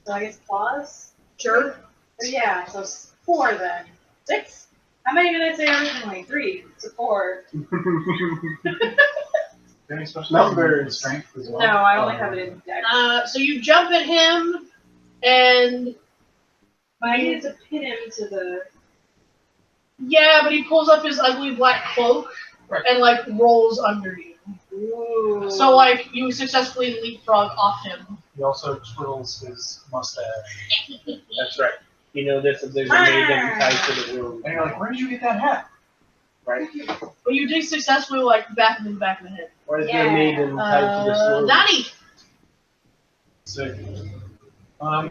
So I guess claws?
Sure.
Yeah, so 4 then. 6? How many did I say originally? 3 to 4.
Any special
Numbers.
Strength as well?
No, I only have it in dex.
So you jump at him, and
But I needed to pin him to the.
yeah, but he pulls up his ugly black cloak
Right.
and like rolls under you.
Ooh.
So like you successfully leapfrog off him.
He also twirls his mustache.
That's right. You know this if there's a maiden tied to the room.
And you're like, where did you get that hat?
Right?
But you did successfully like back him in the back of the head.
Or is there a maiden tied to this room?
Donnie!
Sick.
Oh,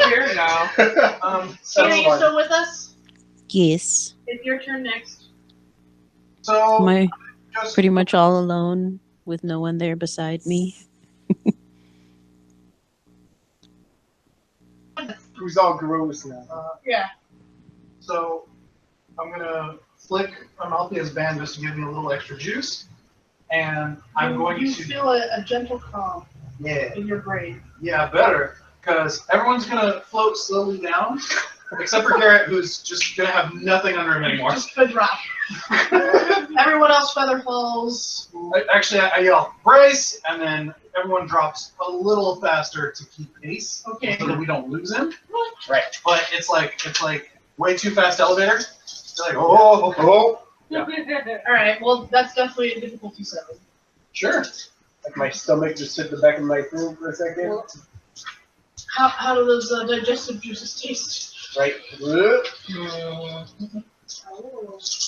here we go.
Tina,
That's
you
fun.
still with us?
Yes.
It's your turn next.
So,
Am I
just
pretty much all alone with no one there beside me?
Who's all gross now?
Yeah.
So, I'm gonna flick Amalthea's band just to give me a little extra juice, and I'm going
You
to.
feel a gentle calm
Yeah,
in your brain.
yeah, better, because everyone's gonna float slowly down, except for Garrett, who's just gonna have nothing under him anymore.
Just a drop. Everyone else feather falls.
Actually, I yell brace, and then everyone drops a little faster to keep pace,
Okay.
so that we don't lose him.
Right.
But it's like way too fast elevator. You're like, oh,
Oh!
All right. Well, that's definitely a difficulty 7.
sure.
Like my stomach just hit the back of my throat for a second.
How do those digestive juices taste?
Right.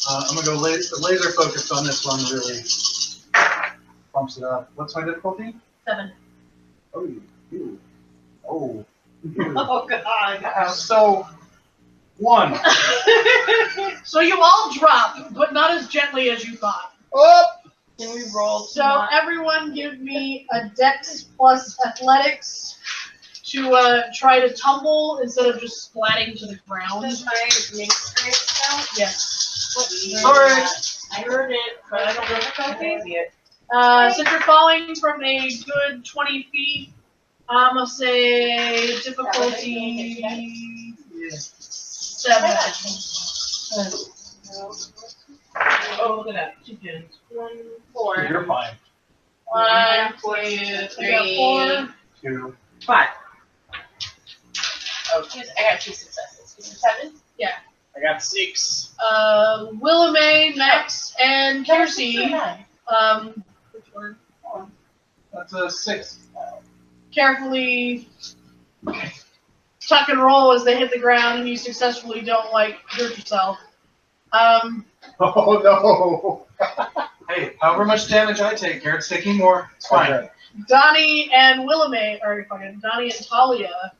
I'm gonna go laser focused on this one. Really pumps it up. What's my difficulty?
7.
Oh. Ew. Oh.
Oh God.
So 1.
So you all drop, but not as gently as you thought.
Oh!
Can we roll?
So everyone give me a dex plus athletics to try to tumble instead of just splatting to the ground.
Does my mixed grades count?
Yes.
Sorry.
I heard it, but I don't know if I can see it.
Since you're falling from a good 20 feet, I'm gonna say difficulty 7.
Oh, look at that. 2 pins.
1, 4.
You're fine.
1, 2,
2,
3,
2.
5.
Oh, I got 2 successes. Is it 7?
I got 6.
Willamay, Max, and Kiersey. Which one?
That's a 6.
Carefully tuck and roll as they hit the ground, and you successfully don't hurt yourself.
Oh no!
Hey, however much damage I take, Garrett's taking more. It's fine.
Okay.
Donnie and Willamay, or fucking Donnie and Talia,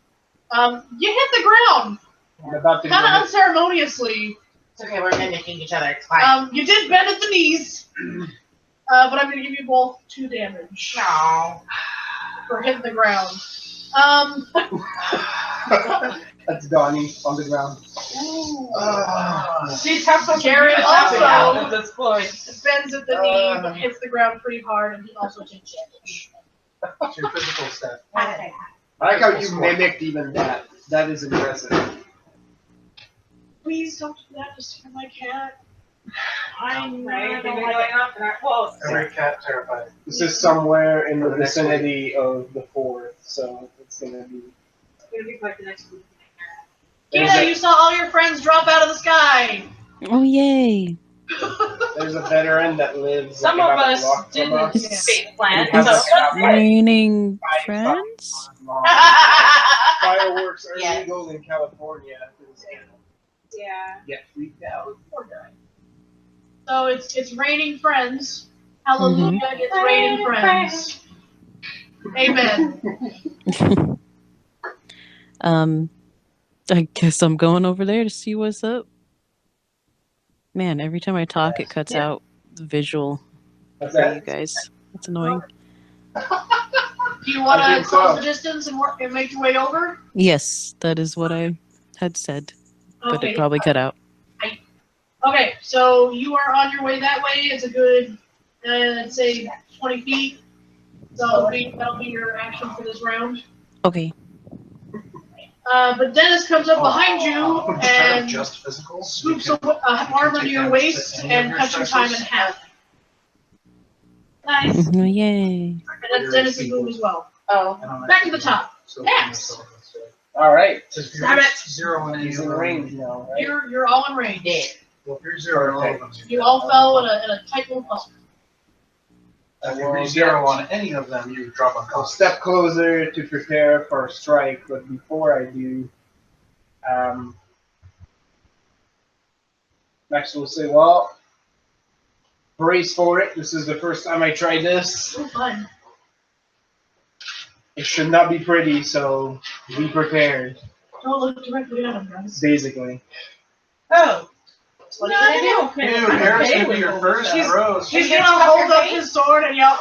you hit the ground
I'm about to
kind of
go.
unceremoniously.
It's okay, we're mimicking each other. It's fine.
You did bend at the knees, but I'm gonna give you both 2 damage
No.
for hitting the ground.
That's Donnie on the ground.
She's tough.
Garrett also
at this point.
bends at the knee, but hits the ground pretty hard, and he also takes damage.
It's your physical stat.
I like how you mimicked even that. That is impressive.
Please don't do that. Just hit my cat.
I know.
Right?
I
If
don't
they're
like
going
it.
off and our, well,
Every cat terrified.
This is somewhere in the
For the next
vicinity of the 4th, so it's gonna be.
it's gonna be quite the next week.
Gina, you saw all your friends drop out of the sky.
Oh yay!
There's a veteran that lives
Some
like
of
about a
us
block from
didn't
us.
space plan,
Has
so
a
that's good.
Raining
Five
friends?
long. Fireworks are
Yes.
illegal in California.
Yeah.
Get freaked out.
So it's raining friends. Hallelujah, it's raining friends. Amen.
I guess I'm going over there to see what's up. Man, every time I talk, it cuts out the visual
What's
for
that?
you guys. That's annoying.
Do you want
I
to
think
close
so.
the distance and work and make your way over?
Yes, that is what I had said, but
Okay.
it probably cut out.
Okay, so you are on your way that way. It's a good, let's say, 20 feet. So that'll be your action for this round.
Okay.
But Dennis comes up behind you
Instead of
and
just physical,
swoops an arm under your waist and cuts your time in half.
Nice.
Mhm, yay.
And that's Dennis's move as well.
Oh.
Back to the top. Max.
Alright.
Stab it.
Zero and
He's in range now, right?
You're all in range.
Yeah.
Well, if you're zero, all of them.
You all fell in a tight little cluster.
If you're zero on any of them, you drop a
I'll
cost.
step closer to prepare for a strike, but before I do, Max will say, well, brace for it. This is the first time I tried this.
Oh, fun.
It should not be pretty, so be prepared,
Don't look directly at him, guys.
basically.
Oh.
What are you gonna do?
Dude, Harris gonna be your first rose.
He's gonna hold up his sword and yell,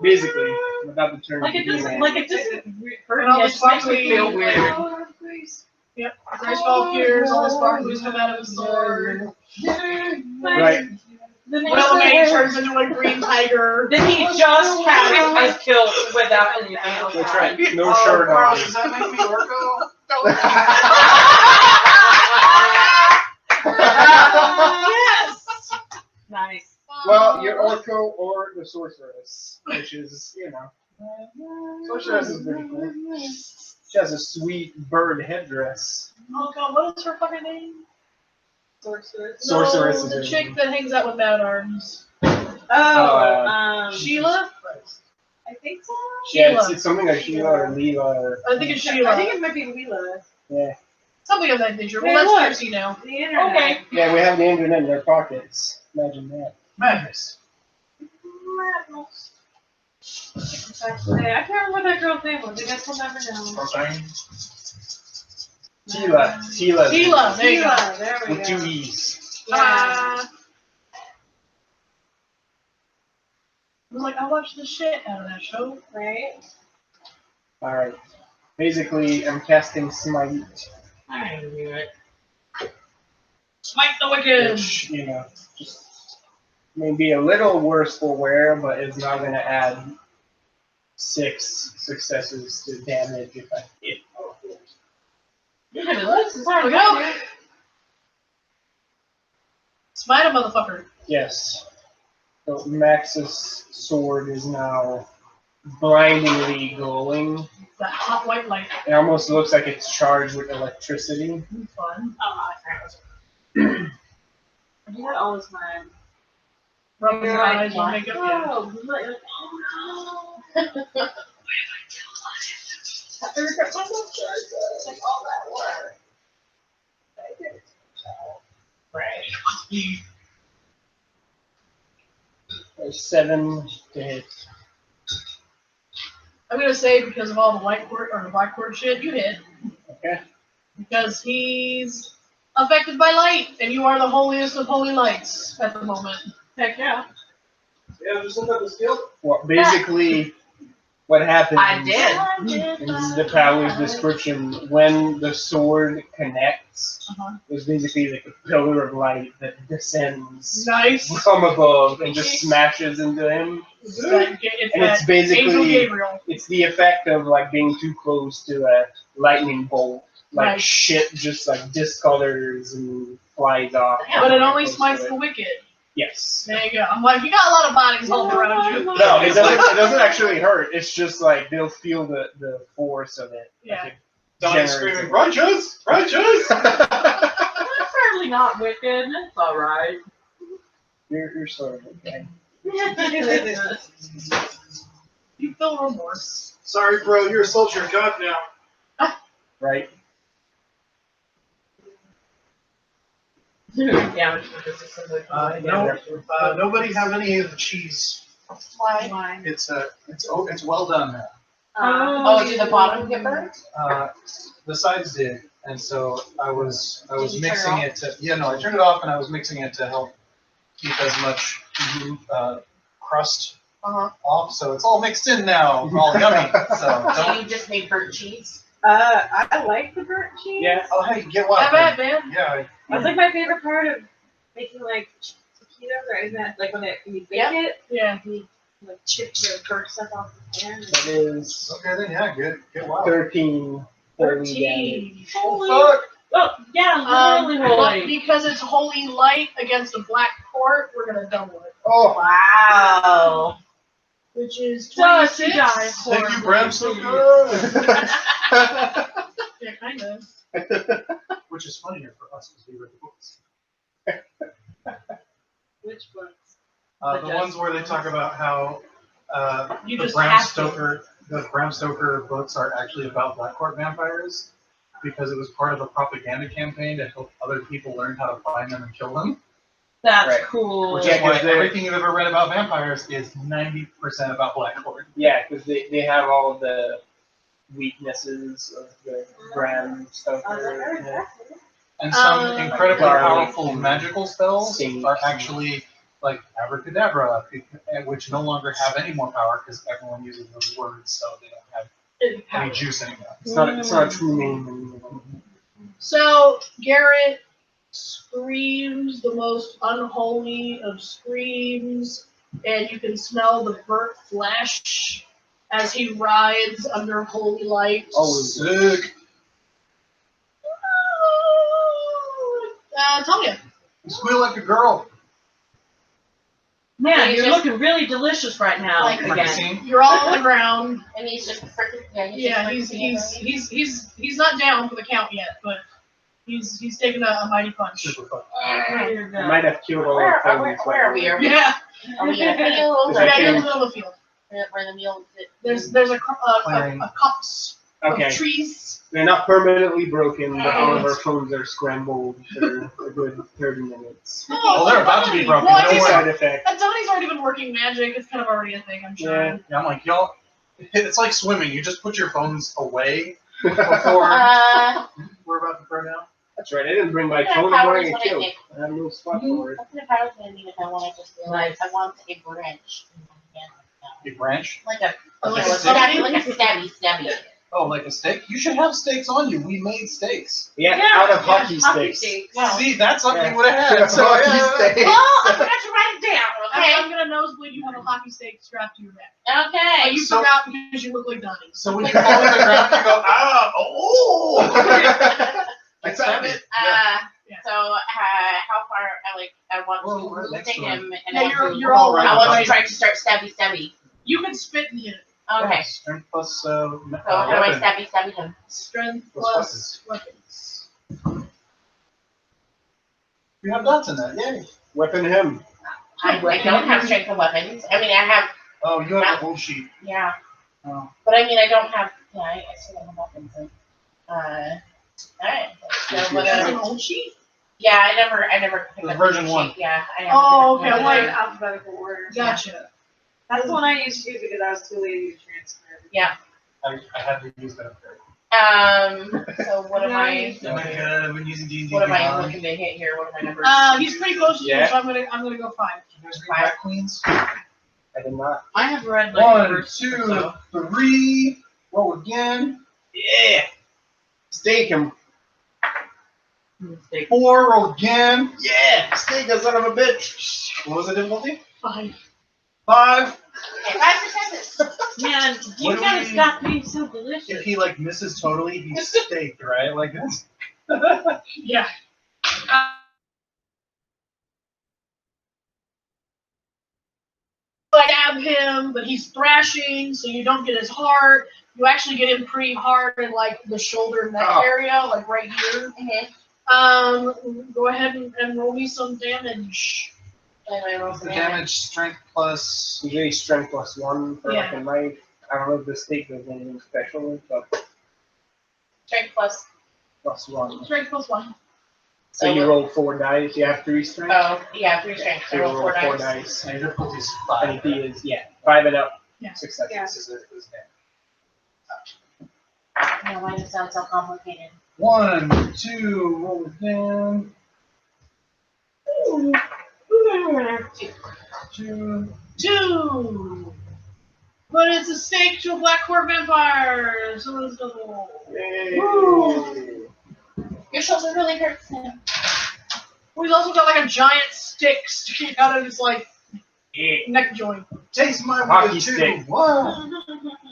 Basically, without the term.
Like it doesn't, like it doesn't hurt
And all
me.
the
It just makes me
sparkly-
feel weird.
Yep. Grace Ball appears, all the sparkles come out of his sword.
Right.
Then
Willamette turns into a green tiger.
Then he just had us killed without anything else.
That's right. No
Oh,
shirt
bro,
on.
does that make me Orko?
Yes! Nice.
Well, you're Orko or the sorceress, which is, sorceress is pretty cool. She has a sweet bird headdress.
Oh god, what is her fucking name?
Sorceress.
Sorceress
No,
is
the
her
chick
name.
that hangs out with Mad Arms. Sheila?
I think so.
Yeah,
Sheila.
it's something like Sheila or Leela or
I think it's Sheila.
I think it might be Leela.
yeah.
Something of that nature. Well,
Hey,
that's
look.
Chrissy now.
The internet.
Okay.
Yeah, we have the internet in our pockets. Imagine that.
Madness.
Hey, I can't remember that girl's name was. I guess we'll never know.
Okay.
Tila.
Sheila, there you go.
Leela, there we
With
go.
2 E's.
Yeah.
I was like, I watched the shit out of that show.
Right?
Alright. Basically, I'm casting Smite,
I knew it.
Smite the wicked.
which, just may be a little worse for wear, but it's not going to add 6 successes to damage if I hit.
There we go. Smite a motherfucker.
Yes. So Max's sword is now blindingly glowing.
That hot white light.
It almost looks like it's charged with electricity.
Fun.
I do that all the time.
Rub his
You're
eyes
like,
and make it. Yeah.
oh, you're like, oh no. After I got myself charged, it's like all that work. I did.
There's 7 to hit.
I'm gonna say because of all the white court or the black court shit, you hit.
Okay.
Because he's affected by light, and you are the holiest of holy lights at the moment.
Heck yeah.
Yeah, just look at the skill.
Well, basically, what happens.
I did.
And this is the power's description. When the sword connects, there's basically like a pillar of light that descends
Nice.
from above and just smashes into him.
It's
And it's
that Angel
basically
Gabriel.
it's the effect of like being too close to a lightning bolt. like
Right.
shit just like discolors and flies off.
But it only smites the wicked.
Yes.
There you go. I'm like, you got a lot of bodies all around you.
No, it doesn't actually hurt. It's just like they'll feel the force of it.
Yeah.
Like,
Donnie's screaming, righteous! Righteous!
That's certainly not wicked. It's alright.
you're sort of okay.
You feel remorse.
Sorry, bro, you're a soldier of God now.
Right?
Damage resistance.
Nobody have any of the cheese.
Why?
Why?
It's well done now.
Oh, did the bottom get burnt?
The sides did, and so I was
Did you turn
mixing
it
it to I turned it off and I was mixing it to help keep as much crust off, so it's all mixed in now, all yummy. So
So
don't.
you just made burnt cheese?
I like the burnt cheese.
Yeah.
Oh hey, get what?
Not bad, man.
Yeah.
That's like my favorite part of making like taquitos, or isn't that like when you bake
Yep.
it,
Yeah.
you like chip the burnt stuff off the pan.
That is
Okay then, yeah, get wild.
13 holy damage.
13.
Holy.
Fuck.
Oh, yeah, literally
But
holy.
because it's holy light against a black court, we're gonna double it.
Oh,
Wow.
Which is
Does
26.
he die
thank you,
horribly?
Bram. So good.
Yeah, kind of.
Which is funnier for us because we read the books.
Which books?
The ones where they talk about how
You
the
just
Bram
have to.
Stoker books are actually about Black Court vampires because it was part of a propaganda campaign to help other people learn how to find them and kill them.
That's
Right.
cool.
Which
Yeah,
is why
'cause they-
everything you've ever read about vampires is 90% about Black Court.
Yeah, because they have all the weaknesses of the Bram stuff.
I was like, oh,
Yeah.
And some incredibly
Garlic
powerful
and
magical spells
sage.
are actually like abracadabra, which no longer have any more power because everyone uses those words, so they don't have any juice anymore.
It's not a true name anymore.
So Garrett screams the most unholy of screams, and you can smell the burnt flesh as he writhes under holy light.
Oh,
Sick.
Talia.
You squeal like a girl.
Man,
He's
you're
just-
looking really delicious right now.
Like
again.
Maxine.
You're all on the ground.
And he's just freaking, yeah,
Yeah, he's not down for the count yet, but he's taking a mighty punch.
Super fun.
I might have killed all
Where,
our
where,
ponies.
where are we? Are we
Yeah,
in a field?
Is
Or
that
yeah, you're in
field?
the middle of the field.
where the meal is?
There's a
Clearing.
copse
Okay,
of trees.
they're not permanently broken, but all of our phones are scrambled for a good 30 minutes.
Oh, they're about to be broken.
Well,
Don't
he's-
worry.
Side effect.
And Tony's already been working magic. It's kind of already a thing, I'm sure.
Yeah.
Yeah, I'm like, y'all, it's like swimming. You just put your phones away before we're about to throw down.
That's right, I didn't bring my
Yeah,
phone. I'm
powers
wearing a
what I
kilt.
think.
I have no spot for it.
what kind of powers do I need if I want to just be like, I want a branch in my hand now?
A branch?
Like a,
Like
you know,
a
stabby.
Oh, like a steak? You should have steaks on you. We made steaks.
Yeah, out of hockey sticks.
Wow.
See, that's something
Yeah.
you would have had. So,
Hockey
yeah.
sticks.
Oh, I forgot to write it down,
I'm
okay?
gonna nosebleed. You have a hockey stake strapped to your neck. But
Okay.
you
So-
forgot because you look like Donnie.
So when you fall on the ground, you go, ah, oh.
I found it.
Yeah.
So, how far, I want
Well, we're
to
next
take
to him.
him, and
Yeah,
I want to,
you're all
right.
I want
right.
to try to start stabby.
You can spit in the enemy.
Okay.
Strength plus
So, how do I
weapon.
stabby him?
Strength
Plus
plus weapons.
You have dots in that, yay.
Weapon him.
I don't have strength and weapons. I mean, I have,
Oh, you have a whole sheet.
yeah.
Oh.
But I mean, I don't have, yeah, I still don't have weapons. Alright. So, what,
That's an old sheet.
yeah, I never picked
The
up
version
the
one.
sheet. Yeah, I never
Oh,
picked
okay,
up
wait.
the-
Alphabetical order.
Gotcha.
That's the one I used to use because I was too lazy to transfer.
I had to use that.
So what am I,
Oh my god, I've been using D&D
what am I
Beyond.
looking to hit here? What are my numbers?
He's pretty close to you,
Yeah.
so I'm gonna go 5.
You guys read Black Queens?
I did not.
I have read like
1,
numbers,
2,
so.
3, roll again.
Yeah. Steak him.
Mistake.
4, roll again.
Yeah. Steak that son of a bitch.
What was the difficulty?
5.
5.
Okay, 5 successes.
Man, you
What do
gotta
we-
stop being so delicious.
If he like misses totally, he's staked, right? Like that's.
Yeah. Stab him, but he's thrashing, so you don't get his heart. You actually get him pretty hard in like the shoulder neck
Oh.
area, like right here. Go ahead and roll me some damage.
The damage strength plus.
Usually strength +1 for like
Yeah.
a knife. I don't know if the stake does anything special, but
Strength plus.
+1.
Strength +1.
So you roll 4 dice. You have 3 strength.
Oh, yeah, 3 strength.
So
I
you
roll 4 dice.
dice.
I just put these
And if he is 5 and up,
Yeah.
successes.
Yeah.
This is damage.
No, why does it sound so complicated?
1, 2, roll it down. 2.
2. But it's a stake to a black core vampire, so it's double.
Yay.
Your shoulder really hurts him.
Well, he's also got like a giant stick sticking out of his like neck joint.
Takes my
Hockey
way too.
stick.
Wow.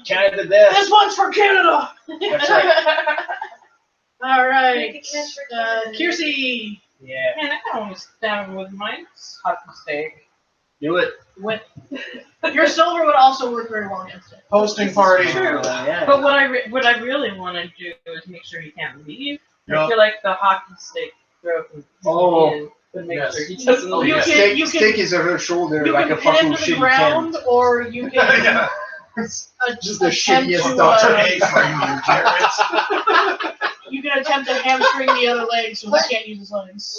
Canada death.
This one's for Canada.
That's right.
All right,
Make it dance for Canada.
Kiersey.
Yeah.
Man, I kind of want to stab him with my hockey stick.
Do it.
Your silver would also work very well against it.
Hosting party.
True.
Yeah.
But what I really want to do is make sure he can't leave. I
Yeah.
feel like the hockey stick throw him
Oh.
in, but make
Yes.
sure he doesn't
Oh,
leave.
yeah.
Stick,
you can-
stick is on her shoulder
You
like
can
a
pin
fucking
him to the
shitty
ground,
tent.
or you can
Yeah.
Just the
attempt
shittiest
to,
doctor.
A-frame you, Jarrett.
you can attempt to hamstring the other leg so he can't use his legs.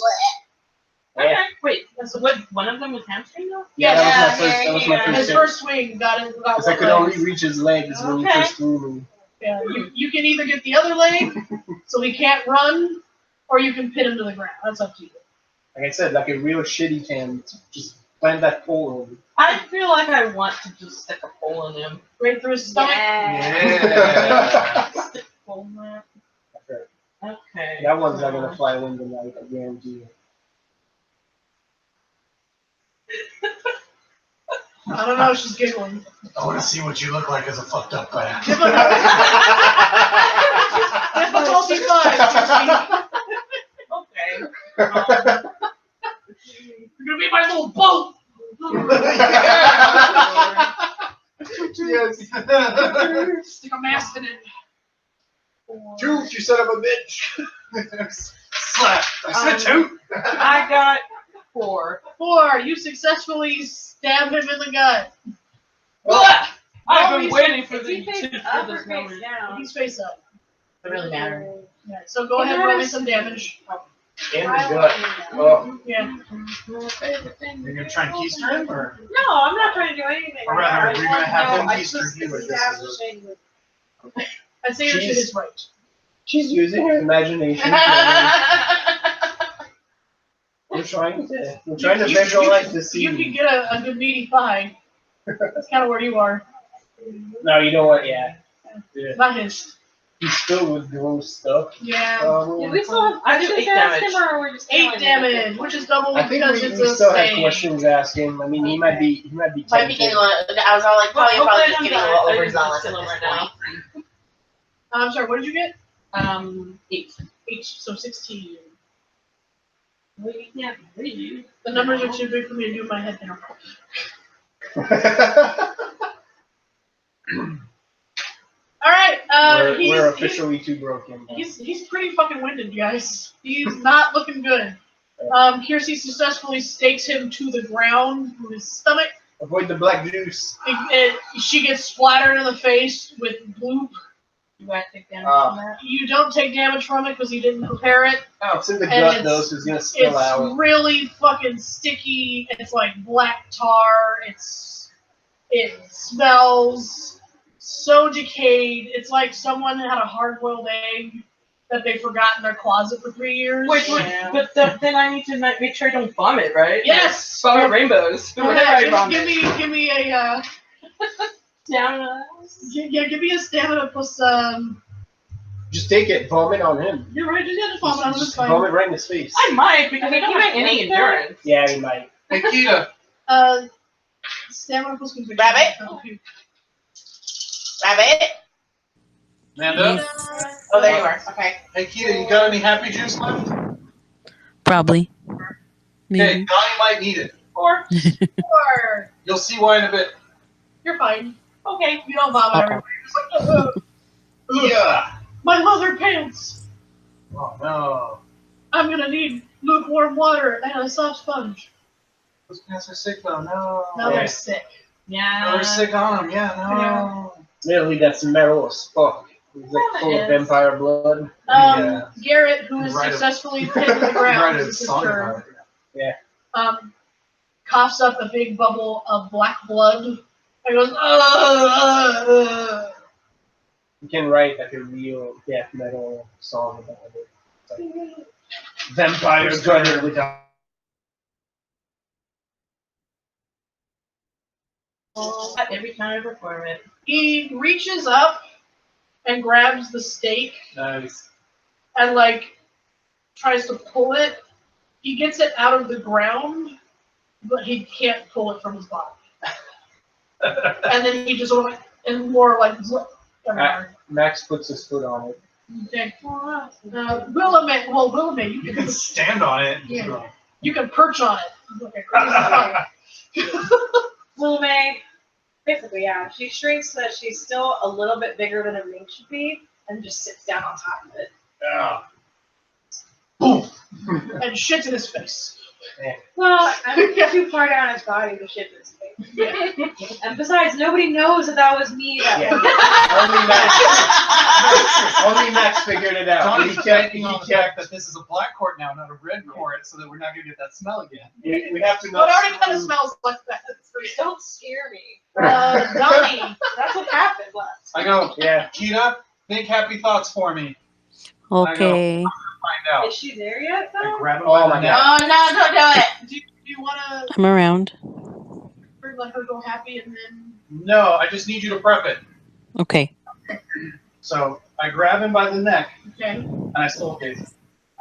Okay, wait. So what? One of them was hamstring though?
Yeah,
Yes.
that was my first
His
hit.
first swing got it. Got
Because I
one
could
leg.
only reach his legs when he
Okay.
first threw me.
Yeah, you can either get the other leg, so he can't run, or you can pin him to the ground. That's up to you.
Like I said, like a real shitty tent. Just plant that pole over.
I feel like I want to just stick a pole in him.
Right through his stomach.
Yeah.
Stick a pole in there.
That's right.
Okay.
That one's not gonna fly away tonight, I guarantee you.
I don't know. She's giggling.
I want to see what you look like as a fucked up guy.
Difficulty 5.
Okay.
You're gonna be my little boat.
Yes.
Stick a mast in it.
Juice, you son of a bitch.
Slap. I said 2.
I got 4.
4. You successfully stab him in the gut.
I've been
he's-
waiting for
Is he
this
face up or face
moment.
down?
He's face up.
It really matter.
Yeah, so go ahead and roll me some damage.
In the gut. Oh.
Yeah.
You're gonna try and keister him, or?
No, I'm not trying to do anything.
Or
right now.
rather, we're gonna have
No,
him
I
keister
just
you, I guess, is
establishing with-
I'd say your shit is right.
She's using her imagination. We're trying to
You-
visualize the
You can
scene.
get a good meaty thigh. That's kind of where you are.
No, you know what? Yeah.
Not his.
He's filled with gross stuff.
Yeah.
Do we still have
I do
questions
8
to ask
damage.
him, or are we just
8
telling him?
damage, which is double
I think
because
we
it's a
still have
stay.
questions to ask him. I mean, he might be
Might be
tempted.
getting a little, I was all like, probably
Hopefully
just
I'm
getting a
not-
little
I didn't
overzealous
kill
at
him
this
right
point.
I'm sorry, what did you get?
8.
8, so 16.
We can't read.
The numbers are too big for me to do in my head now. Alright,
we're officially too broken.
he's pretty fucking winded, guys. He's not looking good. Kiersey successfully stakes him to the ground with his stomach.
Avoid the black juice.
She gets splattered in the face with bloop.
Do I take damage
Ah.
from that?
You don't take damage from it because you didn't prepare it.
Oh, it's in the
And
gut
it's-
though, so it's gonna spill
It's
out.
really fucking sticky. It's like black tar. It smells so decayed. It's like someone had a hard-boiled egg that they forgot in their closet for 3 years.
Wait, but then I need to make sure I don't vomit, right?
Yes.
Vomit rainbows.
Go
Whenever
ahead,
I vomit.
give me a
Down.
give me a stamina plus
Just take it, vomit on him.
You're right. Just vomit on him. It's
Just
fine.
vomit right in his face.
I might because I
Can
don't
you
have
make
any
it there?
endurance.
Yeah, he might.
Hey, Kita.
Stamina plus conviction.
Rabbit? Have it?
Amanda?
Oh, there you are. Okay.
Hey, Kita, you got any happy juice left?
Probably.
Okay,
Maybe.
Donnie might need it.
Or
You'll see why in a bit.
you're fine. Okay, you don't vomit everywhere. You're just like,
Yeah.
my leather pants.
Oh, no.
I'm gonna need lukewarm water and a soft sponge.
Those pants are sick, though. No.
Now they're sick.
Yeah.
They're sick on them. Yeah, no.
Literally, that's metal as fuck. It's like full of vampire blood.
Yeah.
Garrett, who is
Right.
successfully pinned to the ground,
Right,
this
it's
is his
solid
turn.
powder.
Coughs up a big bubble of black blood and goes,
You can write like a real death metal song about it. Like, vampires running without.
Every time I perform it.
He reaches up and grabs the stake
Nice.
and like tries to pull it. He gets it out of the ground, but he can't pull it from his body. And then he just went and more like everywhere.
Max puts his foot on it.
Okay. Willamette, you
You
can
can stand on it. And
Yeah.
just go,
you can perch on it. Like a crazy fuck.
Lume, basically, yeah. She shrinks so that she's still a little bit bigger than a mink should be, and just sits down on top of it.
Yeah.
And shits in his face.
Well, I'm too far down his body to shit this thing. And besides, nobody knows that was me that
Yeah.
morning.
Only Max figured it out.
Donnie's
He
banking on the
kept-
fact that this is a black court now, not a red court, so that we're not going to get that smell again.
we have to
But
know.
it already kind of smells like that.
Don't scare me.
Donnie.
That's what happened last.
I go,
Yeah.
Kita, think happy thoughts for me.
Okay.
Find out.
Is she there yet,
I
though?
grab him
Oh
by
my
the neck.
Oh, no, don't do it.
Do you want to
I'm around.
let her go happy and then?
No, I just need you to prep it.
Okay.
So I grab him by the neck,
Okay.
and I still gaze.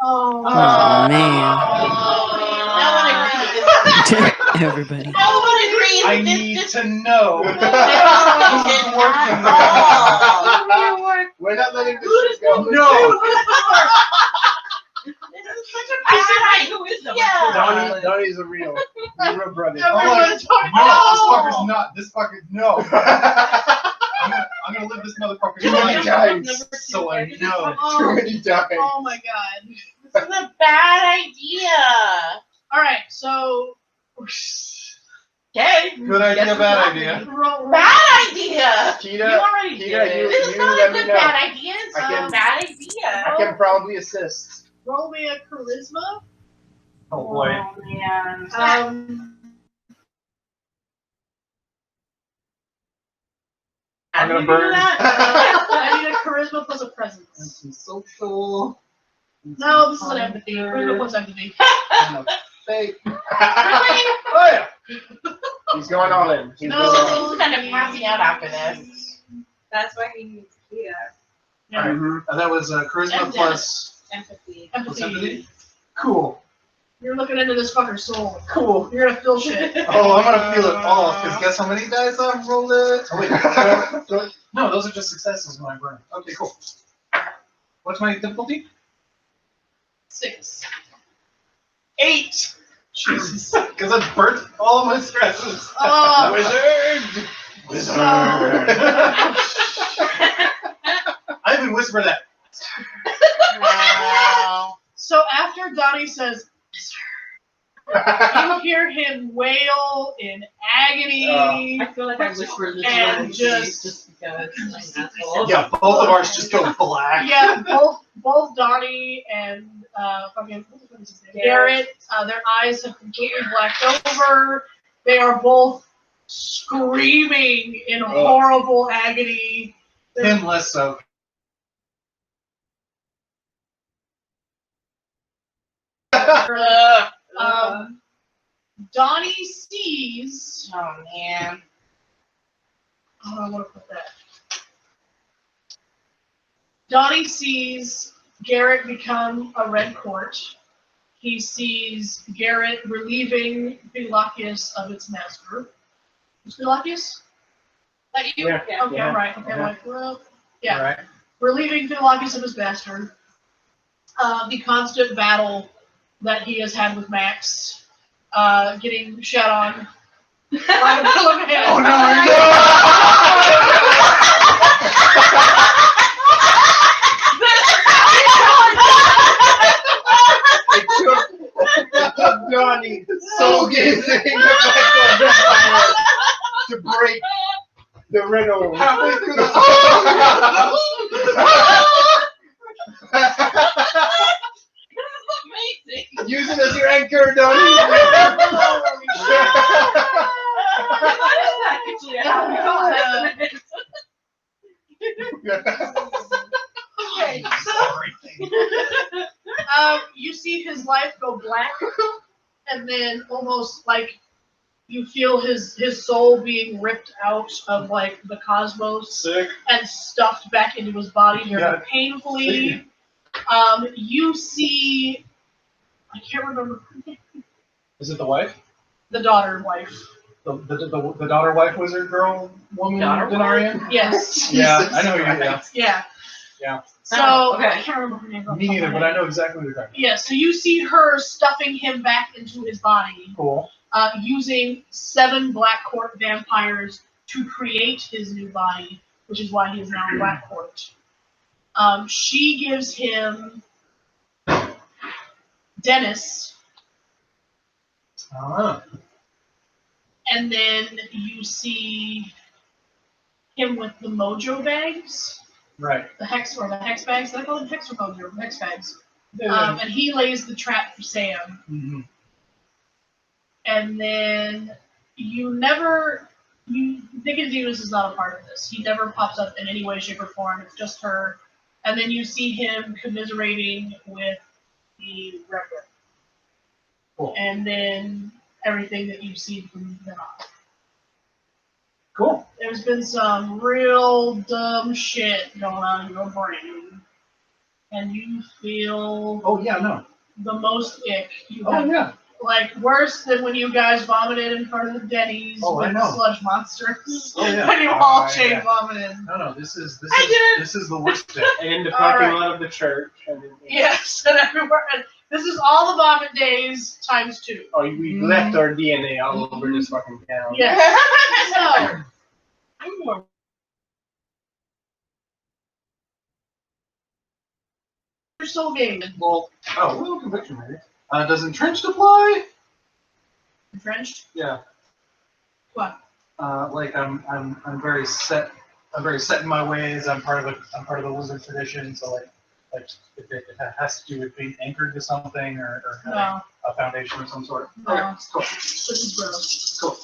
Oh.
Oh, man.
No one agrees with this.
Everybody.
No one agrees
I
with this.
need
This
to know.
conversation at all.
We're not letting this shit go.
No.
This is such a bad idea. Yeah.
Donnie's a real brother.
Everyone's talking.
No,
Oh!
this fucker's not. This fucker, no. I'm gonna live this motherfucker's
Too many
life.
times.
So I know.
Too many times.
Oh my god.
This is a bad idea.
All right, so
Okay.
Good idea, bad idea.
roll.
Bad idea.
Kita,
You already
Kita,
did.
you-
This is
you
not
let
a
me
good
know.
bad idea. It's
I
not
can-
a bad
I
idea.
can probably assist.
Roll me a charisma.
Oh boy.
Oh, man.
I'm gonna
How do you do
burn.
that?
I need a charisma plus a presence.
Some social.
No, this is an empathy. Charisma plus empathy.
And a fake.
Oh yeah. He's going all in. He's
No.
going all
He's kind of passing out after this.
That's why he needs Kita.
Yeah.
in.
And that was charisma
And
plus
Empathy.
plus
Empathy.
empathy. Cool.
You're looking into this fucker's soul. Cool. You're gonna feel shit.
Oh, I'm gonna feel it all. Cause guess how many dice I've rolled it? Oh wait. No, those are just successes when I burn. Okay, cool. What's my difficulty?
6.
8. Jesus. Because I burnt all my stresses.
Oh.
Wizard!
Wizard. I even whisper that.
Wow.
So after Donnie says, you hear him wail in agony.
I feel like I whispered this
And
word
just-
because I'm an asshole.
Yeah, both of ours just go black.
Yeah, both Donnie and fucking what was his name? Garrett, their eyes have completely blacked over. They are both screaming in horrible agony.
Him less so.
Donnie sees.
Oh man.
How do I want to put that? Donnie sees Garrett become a red court. He sees Garrett relieving Philakius of its master. Who's Philakius? That you?
Yeah.
Okay,
Yeah.
right. Okay,
Yeah.
like, well, yeah.
Right.
Relieving Philocus of his bastard. The constant battle that he has had with Max. Getting shat on. By a bill of him.
Oh no!
It took Johnny so gazing to break the riddle.
Halfway through the
Amazing.
Use it as your anchor, Donnie.
Okay, so you see his life go black, and then almost like you feel his soul being ripped out of like the cosmos
Sick.
and stuffed back into his body very
Yeah.
painfully. You see, I can't remember
Is it the wife?
the daughter wife.
The daughter wife wizard girl woman
Daughter wife?
Denarian?
Yes.
Yeah, I know who you are.
Yeah.
Yeah.
So
Oh, okay.
I can't remember her name.
Me neither, but I know exactly what you're talking
Yeah, so you see her stuffing him back into his body,
about. Cool.
using 7 Black Court vampires to create his new body, which is why he is now Black Court. She gives him Dennis, and then you see him with the mojo bags,
Right.
the hex bags. Did I call them hex or mojo? Hex bags. And he lays the trap for Sam.
Mm-hmm.
And then you Nicodemus is not a part of this. He never pops up in any way, shape, or form. It's just her. And then you see him commiserating with the Reverend.
Cool.
And then everything that you've seen from then on.
Cool.
There's been some real dumb shit going on in your brain. And you feel
Oh yeah, no.
the most ick you
Oh
have.
yeah.
Like, worse than when you guys vomited in front of the Denny's
Oh, I
with
know.
sludge monsters.
Oh yeah.
When you all
yeah.
chain vomited.
No, this is
I
the worst day.
And in the
All
parking
right.
lot of the church. And then,
Yes, and everywhere. And this is all the vomit days times 2.
oh, we left our DNA all over this fucking town.
Yes. So,
I'm more.
you're so game.
Well, little conviction maybe. Does entrenched apply?
Entrenched?
Yeah.
What?
Like I'm very set. I'm very set in my ways. I'm part of the wizard tradition. So like if it has to do with being anchored to something or having
No.
a foundation of some sort.
No.
Okay, cool.
This is gross.
Cool.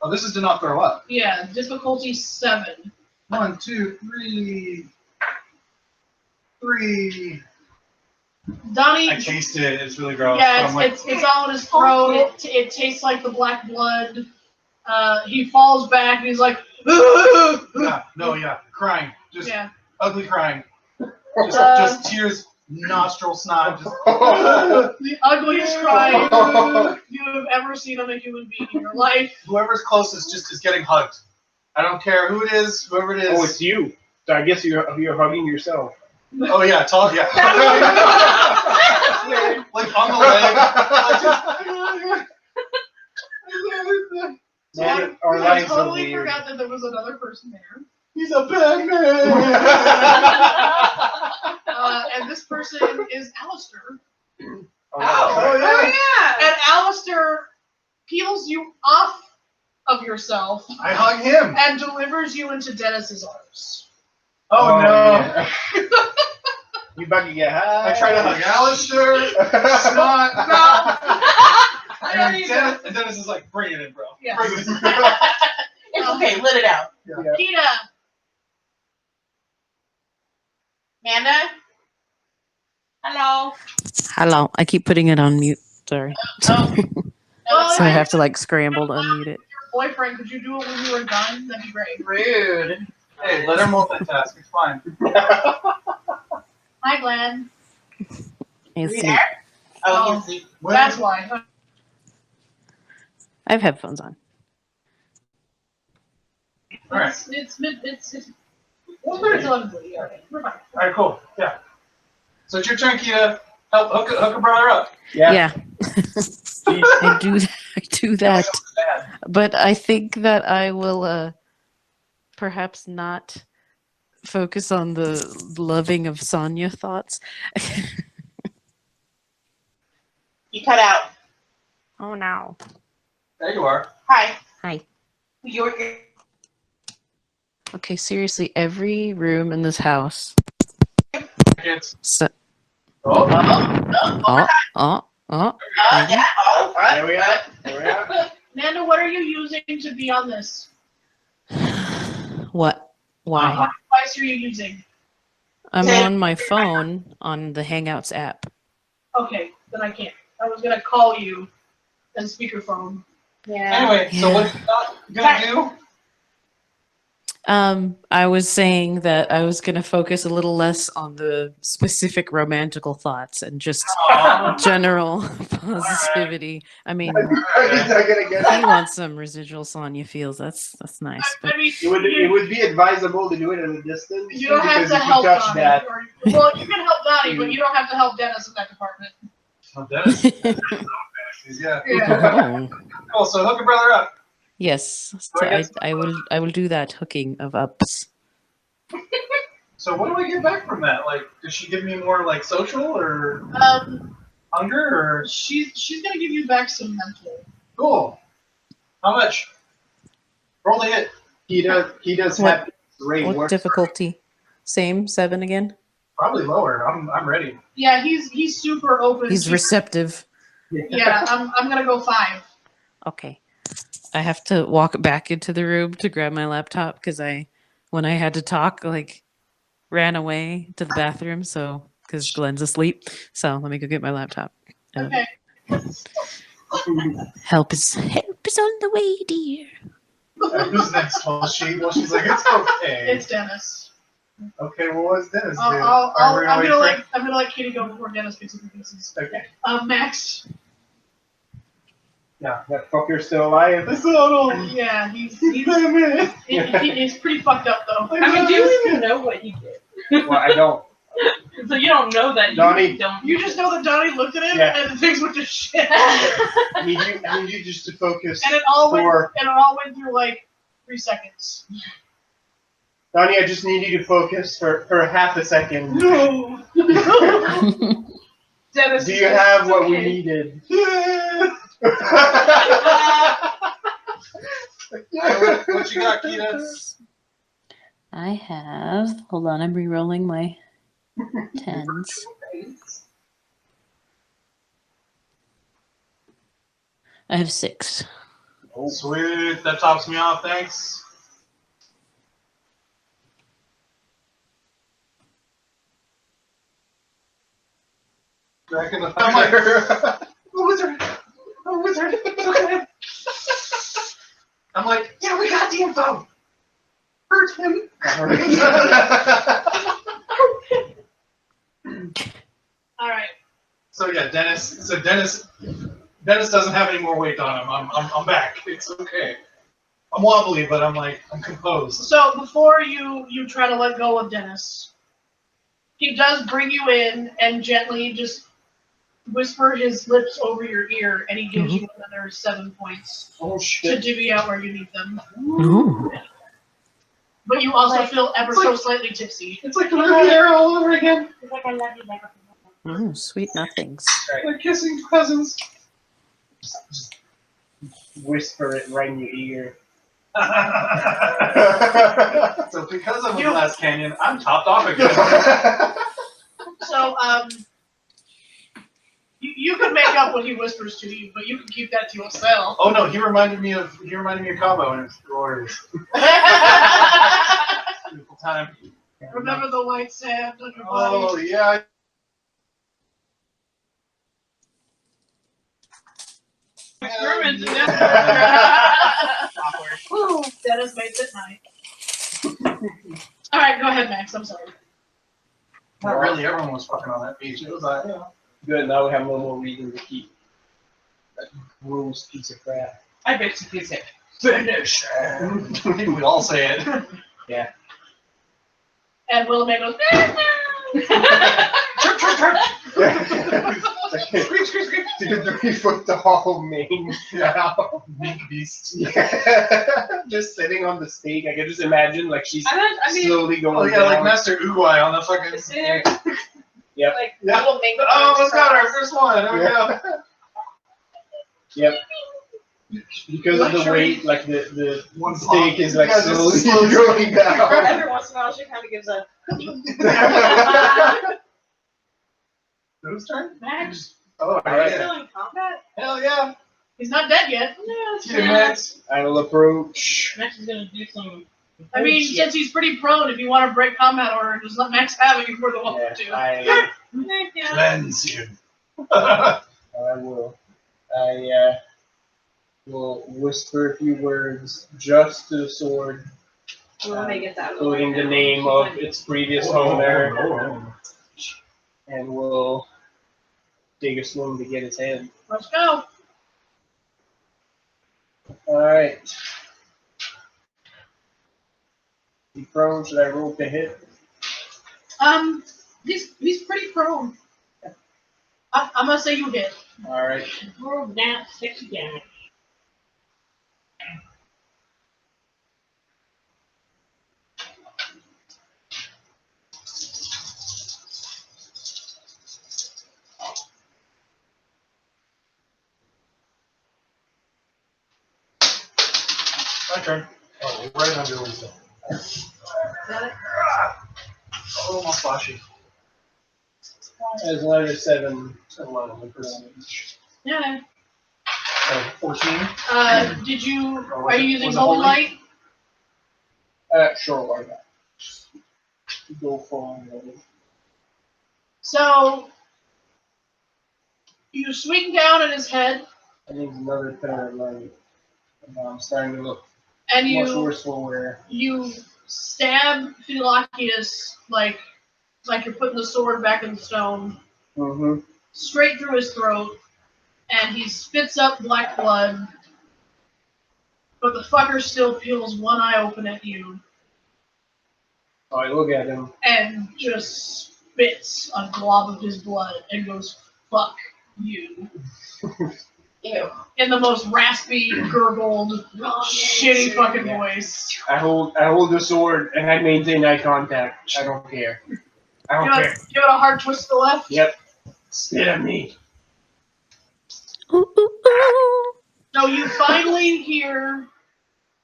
Oh, this is to not throw up.
Yeah, difficulty 7.
1, 2, 3.
Donnie.
I tasted it. It's really gross.
Yeah,
but I'm like,
it's all in his throat. It tastes like the black blood. He falls back and he's like,
yeah, crying, just
yeah.
ugly crying,
Uh,
just tears, nostril snot, just.
The ugliest crying you have ever seen on a human being in your life.
Whoever's closest just is getting hugged. I don't care who it is, whoever it is.
Oh, it's you. So I guess you're hugging yourself.
Oh yeah, tall, yeah. Like on the leg.
Yeah,
I
our lives are
totally
weird.
forgot that there was another person there.
He's a bad man.
And this person is Alistair.
Oh yeah.
And Alistair peels you off of yourself
I hug him.
and delivers you into Dennis's arms.
Oh no.
Yeah. You about to get high.
I try to hug Alistair. Snot.
No.
And Dennis is like, bring it in, bro.
Yeah.
Bring it in.
It's okay, let it out.
Kita.
Amanda?
Hello.
Hello. I keep putting it on mute. Sorry.
Oh.
Well,
So I have to like scramble to unmute it.
Your boyfriend, could you do it when you were done? That'd be great.
Rude.
Hey, let her multitask. It's fine.
Hi, Glenn.
It's
You
me.
there? Oh, he's asleep.
That's why.
I have headphones on.
Alright.
It's 11:30. Alright, we're fine.
Alright, cool. Yeah. So it's your turn, Kita. Help hook a brother up.
Yeah. I do that. But I think that I will perhaps not focus on the loving of Sonya thoughts.
You cut out.
Oh no.
There you are.
Hi.
Hi.
You're
Okay, seriously, every room in this house.
It's
So,
oh,
yeah. Oh,
There we are. There we are.
Nanda, what are you using to be on this?
what? Why?
Uh-huh.
What device are you using?
I'm on my phone on the Hangouts app.
Okay, then I can't. I was gonna call you and speakerphone.
Yeah.
anyway, so what you gonna do?
I was saying that I was gonna focus a little less on the specific romantical thoughts and just general positivity. I mean,
He's not gonna get
he
it.
wants some residual Sonya feels. That's nice. But
I mean,
It would be advisable to do it at a distance.
you don't have
because
to
if you
help
touch
Donnie.
that,
Well, you can help Donnie, but you don't have to help Dennis in that department.
Oh, Dennis. Yeah.
oh,
Cool. So hook a brother up.
yes,
Do I get
I will do that hooking of ups.
So what do I get back from that? Like, does she give me more like social or hunger or
She's gonna give you back some mental.
cool? How much? Roll the hit.
he does
What-
have great
What
work.
difficulty? Same 7 again.
Probably lower. I'm ready.
Yeah, he's super open.
He's
super-
receptive.
Yeah, I'm gonna go 5.
Okay. I have to walk back into the room to grab my laptop because when I had to talk, like, ran away to the bathroom. So, because Glenn's asleep. So let me go get my laptop.
Okay.
Help is on the way, dear.
Who's next? Well, she's like, it's okay.
It's Dennis.
Okay, well, what's Dennis do?
I'm gonna let Kitty go before Dennis gets into pieces.
Okay.
Max.
Yeah, that fucker's still alive.
Yeah, he's pretty fucked up though.
I mean, do you even know what he did?
Well, I don't.
So you don't know that
Donnie.
you don't.
You just know that Donnie looked at him
Yeah.
and things went to shit.
I need you just to focus.
And it all went
for
through like 3 seconds.
Donnie, I just need you to focus for half a second.
No. Dennis.
Do you have what we needed?
What you got, Kita?
I have. Hold on, I'm re-rolling my 10s. I have 6.
Oh, sweet. That tops me off. Thanks. Back in the fire. Oh, wizard. Oh, wizard. Okay. I'm like, yeah, we got the info. Hurt him.
All right.
So yeah, Dennis doesn't have any more weight on him. I'm back. It's okay. I'm wobbly, but I'm composed.
So before you try to let go of Dennis, he does bring you in and gently just whisper his lips over your ear, and he gives you another 7 points
Oh
to
shit.
divvy out where you need them.
Ooh.
But you also feel ever so slightly tipsy.
It's like the Riviera all over again.
It's like I love you, like
Ooh, sweet nothings.
Like kissing cousins.
Whisper it right in your ear.
So because I'm a Glass Canyon, I'm topped off again.
So you can make up what he whispers to you, but you can keep that to yourself.
Oh no, he reminded me of Cabo, and it's glorious. Beautiful time.
Remember the white sand on your body.
Oh yeah.
Experiments in this. Woo, Dennis made it night. All right, go ahead, Max. I'm sorry.
Not really. Everyone was fucking on that beach. It was like,
Good, now we have no more reason to keep that gross piece of crap.
I bet you can say.
Finish him. We all say it.
And Willamette goes,
Chirp, chirp, chirp.
Scream, scream, scream. 3-foot tall mane.
Yeah. Mink beast.
Yeah. Just sitting on the stake. I can just imagine like she's
I mean,
slowly going
Oh yeah,
down.
like Master Uguay on the fucking.
is there
Yep.
like
Yeah.
little mink
Oh, let's got our
cross?
first one. There we go.
Yep. Because of the
Luxury.
weight, like the
One
stake is like
Yeah, just
slowly going down.
Every once in a while, she kind of gives a.
Whose turn?
Max,
Oh,
Are we
yeah.
still in combat?
Hell yeah.
he's not dead yet.
Get him, Max.
I will approach.
Max is gonna do some.
I mean, since he's pretty prone, if you want to break combat order, just let Max have it before the one
Yeah,
two.
I
Cleanse him.
will. I will whisper a few words just to the sword,
We'll make it that way.
including the name of its previous owner, and we'll take a swing to get its head.
Let's go.
Alright. Be prone, should I roll to hit?
He's pretty prone. I'm gonna say you hit.
Alright.
Roll down 6 damage.
My turn. Oh, right under Lisa.
Is that it?
Oh, my flashy.
As letter 7.
11 percentage.
Yeah.
14.
Did you?
Or was
Are you
it-
using
was it
holy
holy?
light?
Sure, why not? Go for it.
So you swing down at his head,
I think another pair of light. I'm starting to look
and
much
you
worse for wear.
stab Philokius like you're putting the sword back in the stone,
Mm-hmm.
straight through his throat, and he spits up black blood. But the fucker still peels one eye open at you
I look at him.
and just spits a glob of his blood and goes, "Fuck you."
Ew.
In the most raspy, gurgled, shitty fucking voice.
I hold the sword and I maintain eye contact. I don't care. I don't care.
Give it a hard twist to the left.
Yep. Spit at me.
Ooh, ooh, ooh.
So you finally hear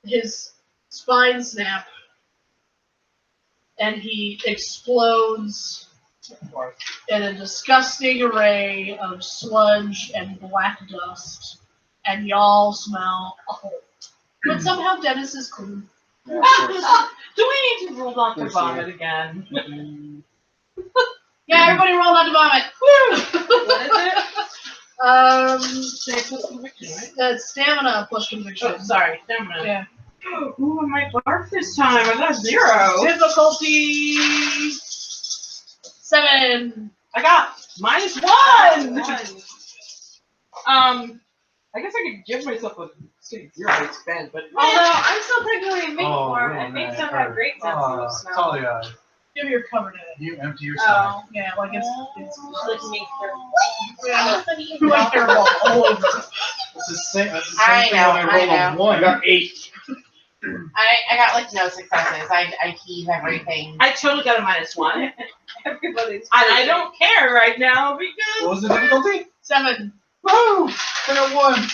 his spine snap, and he explodes in a disgusting array of sludge and black dust, and y'all smell awful. But somehow Dennis is clean.
Do we need to roll not to
Yes,
vomit again?
Yeah, everybody roll not to vomit. Woo!
What is it?
That's stamina plus conviction.
Oh, sorry, stamina.
Yeah.
Ooh, I might barf this time. I got 0.
Difficulty 7.
I got -1. I guess I could give myself a 0 expend, but
Although I'm still technically in mink
Oh,
form,
man,
and minks don't
man.
have great sense of smell.
Talia,
Give me your covered in it.
you empty your stomach.
Oh,
Yeah, like it's
like mink form.
yeah, like they're all over.
That's the same
I
thing
know,
when
I
I roll
know.
a 1.
I got 8.
I got like no successes. I heave everything.
I totally got a -1.
Everybody's.
And I don't care right now because
What was the difficulty?
7.
Woo! I got 1.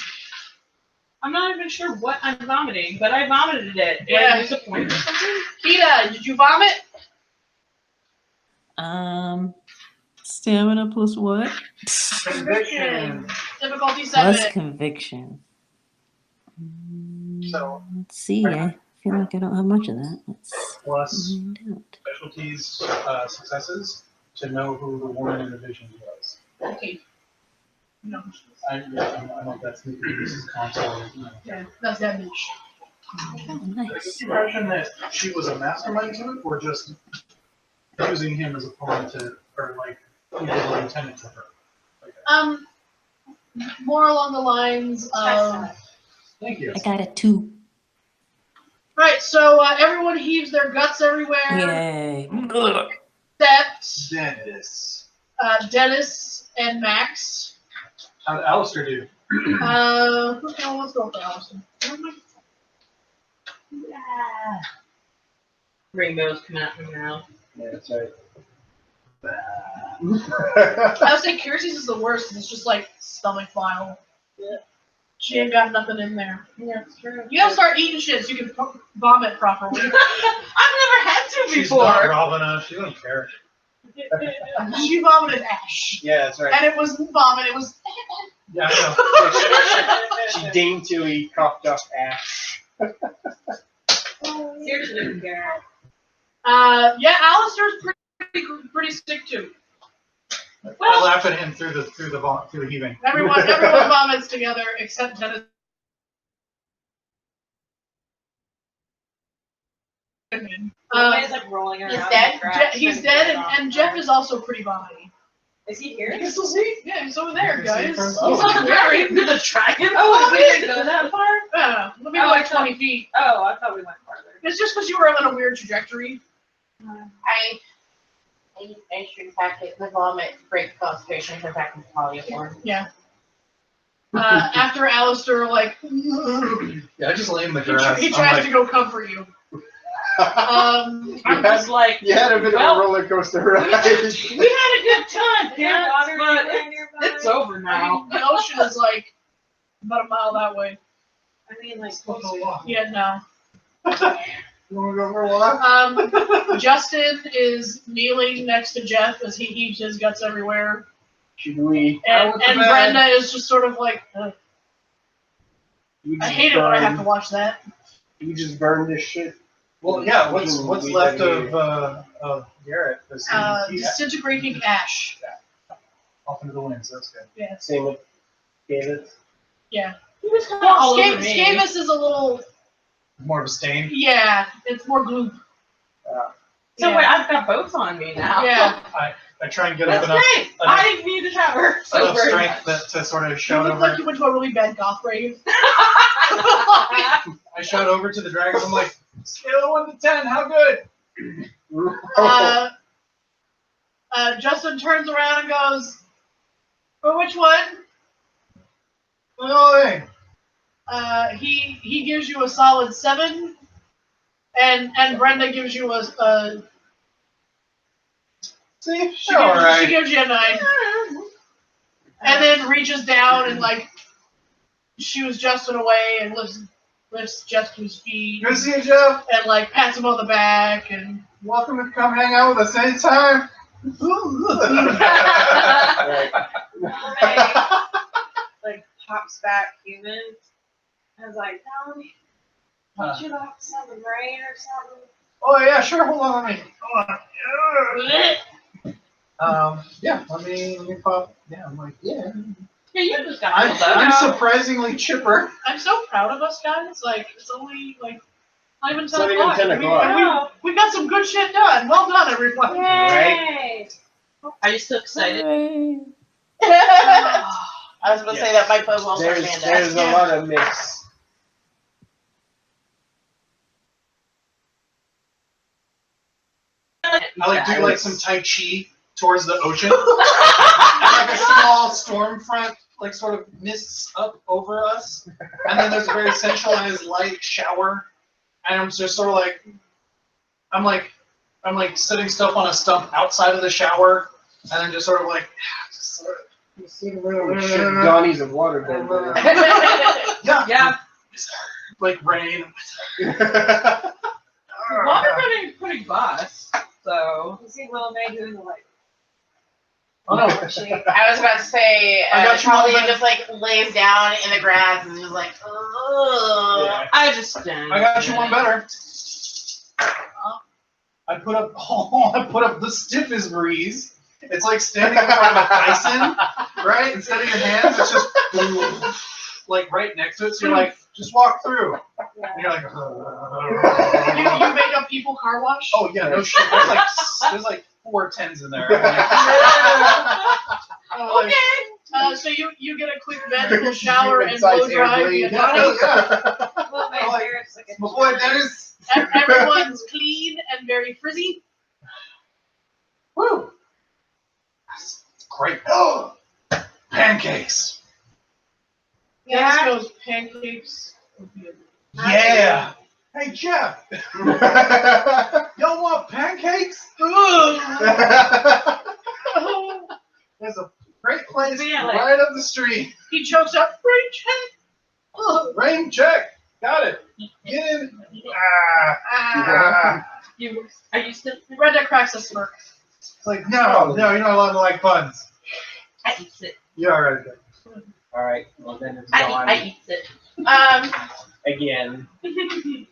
I'm not even sure what I'm vomiting, but I vomited it. Do
Yeah.
I lose a point or something?
Kita, did you vomit?
Stamina plus what?
Conviction.
Difficulty
Plus
7.
conviction.
So-
Let's see. I feel like I don't have much of that. Let's
Plus
find out.
specialties, successes to know who the woman in the vision was.
Okay. No,
I know that's the this is console.
yeah, that's damage.
Oh, nice.
Impression that she was a mastermind to it, or just using him as a pawn to, or like evil intended to her.
More along the lines of
Thank you.
I got a 2.
Right, so everyone heaves their guts everywhere.
Yay.
Except
Dennis.
Dennis and Max.
How'd Alistair do?
Let's go for Alistair.
Rainbows come out from now.
Yeah, that's right.
I would say Kiersey's is the worst. It's just like stomach bile.
Yeah.
She ain't got nothing in there.
Yeah, it's true.
You gotta start eating shit so you can vomit properly.
I've never had to
She's
before.
not Robin enough. She don't care.
She vomited ash.
Yeah, that's right.
And it wasn't vomit, it was.
Yeah, I
She deigned to eat coughed up ash.
Seriously, Garrett.
Yeah, Alistair's pretty sick too.
know. I laugh at him through the heaving.
Everyone vomits together except Dennis.
Everybody's like rolling around.
he's
in
dead?
the grass,
He's
trying to
dead,
get off
and
the
Jeff
ground.
is also pretty vomity.
Is he here?
You can still see? Yeah, he's over there,
You can see
guys.
from-
He's
oh,
over there.
Into the dragon.
Oh, we didn't go that far?
Maybe
Oh,
like
I thought-
20 feet.
Oh, I thought we went farther.
It's just because you were on a weird trajectory.
I should back it. The vomit break concentration for back in polyform.
Yeah. After Alistair, like,
Yeah, I just lay in the
he
grass. I'm
tries
like,
to go comfort you.
I'm just like,
You had a bit of a roller coaster ride.
we had a good time,
Is there
yeah,
water
but
anywhere nearby?
it's over
I
now.
mean, the ocean is like about a mile that way.
I mean, like,
Let's go walk.
Yeah, no.
You want to go for a walk?
Justin is kneeling next to Jeff as he heaves his guts everywhere.
Should we?
And,
went to
and
bed.
Brenda is just sort of like, ugh.
We
I
just
hate it when I have to
burn-
watch that.
We just burn this shit.
Well, yeah. What's
We
left
did
of Garrett? He's
Disintegrating ash.
off into the wind, so that's good.
Yeah.
Same with David.
Yeah.
He was kind of all over
Scamus
me.
Scamus is a little,
More of a stain.
yeah, it's more gloop.
So
Yeah.
wait, I've got both on me now.
Yeah.
I try and get up
That's
enough
great. I need a shower. So
enough
very
strength
much.
to sort of
You
shout
look
over.
like you went to a really bad goth rave.
I shout over to the dragon. I'm like, scale of 1 to 10, how good?
Justin turns around and goes, "For which one?"
Oh, hey.
He gives you a solid 7, and Brenda gives you a
See,
she
all
gives
right.
you a 9, and then reaches down and like shoos Justin away and lifts Jeff to his feet
Good to see you, Jeff.
and like pats him on the back and
Welcome to come hang out with us anytime.
like, pops back human. I was like, tell me, don't you like some rain or something?
Oh yeah, sure. Hold on, let me. Yeah, let me pop. Yeah, I'm like, yeah.
Yeah, you just got
I'm surprisingly chipper.
I'm so proud of us guys. Like it's only like not even 10
It's not even
o'clock.
10 o'clock.
We got some good shit done. Well done, everyone.
Yay!
Are you still excited?
I was gonna say that my phone won't
There's
understand that.
a lot of mix.
I like do like some Tai Chi towards the ocean. And like a small storm front like sort of mists up over us. And then there's a very centralized light shower. And I'm just sort of like I'm like setting stuff on a stump outside of the shower and then just sort of like just sort of
Holy shit, Donnie's a waterbed.
yeah. Like rain.
Waterbending is pretty boss, so.
You see Little May doing the like.
Oh no.
I was about to say,
I got you
Charlie
one better.
just like lays down in the grass and just like, ugh.
Yeah.
I just stand.
I got you one better. I put up the stiffest breeze. It's like standing in front of a bison, right? Instead of your hands, it's just like right next to it. So you're like, just walk through. And you're like,
You make a people car wash?
oh yeah, no shit. There's like 4 10s in there. I'm like,
Okay. So you get a quick medical shower and
Human-sized
blow dry.
airblade.
Yeah.
yeah.
Little May
I like-
Garrett's like a
My boy Dennis.
Everyone's clean and very frizzy.
Woo! That's great. Oh, pancakes.
Yeah, those pancakes. would be a-
Yeah. Hey Jeff, y'all want pancakes? There's a great place
Really?
right up the street.
He chokes up, "Great check."
Rain check. Got it. Get in. Ah.
Are you still?
Brenda cracks a smirk.
It's like, no, you're not allowed to like puns.
I eat it.
You're all right then.
Alright, well then it's gone
I eat it.
again. You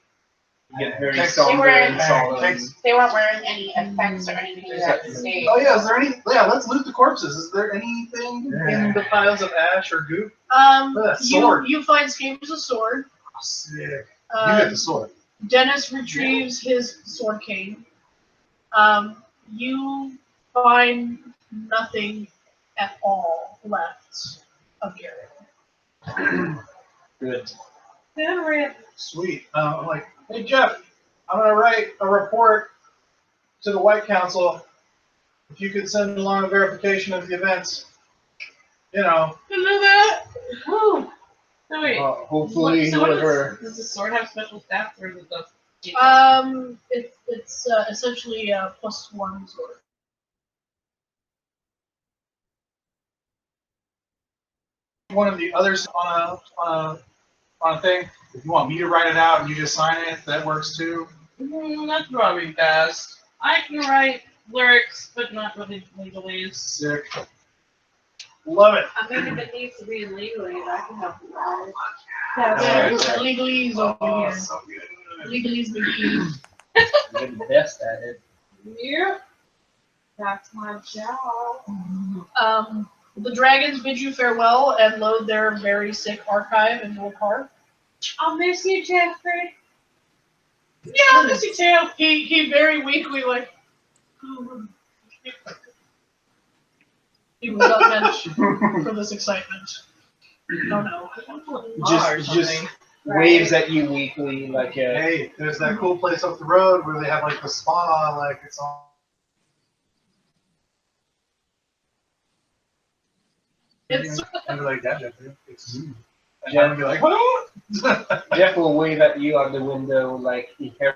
get very
Text-
somber and
Hey,
solemn.
text-
They weren't wearing any effects or anything to that state.
Oh yeah, is there any? Yeah, let's loot the corpses. Is there anything in the piles of ash or goop? That sword.
You find Scamper's sword.
Oh, sick. You get the sword.
Dennis retrieves his sword cane. You find nothing at all left of Garrett.
Good.
Sweet. I'm like, hey Jeff, I'm gonna write a report to the White Council. If you could send along a verification of the events, you know.
Can do that. Woo. So wait.
Hopefully,
so what
whoever.
does the sword have special stats or is it just?
It's essentially a +1 sword.
One of the others on a thing. If you want me to write it out and you just sign it, that works too.
That's probably best. I can write lyrics, but not really legalese.
Sick. Love it.
I mean, if it needs to be in legalese, I can help you out.
There's legalese over
Oh,
here.
so good.
Legalese McGee.
You're the best at it.
Yeah. That's my job.
The dragons bid you farewell and load their very sick archive into a car.
I'll miss you, Jeffrey.
Yeah, I'll miss you too. He very weakly like. He was not meant for this excitement. Oh no.
Just waves at you weakly like a.
Hey, there's that cool place up the road where they have like the spa, like it's on.
It's
And be like that, Jeffrey. It's you. And
Jeff-
I'd be like, what?
Jeff will wave at you out the window like he has.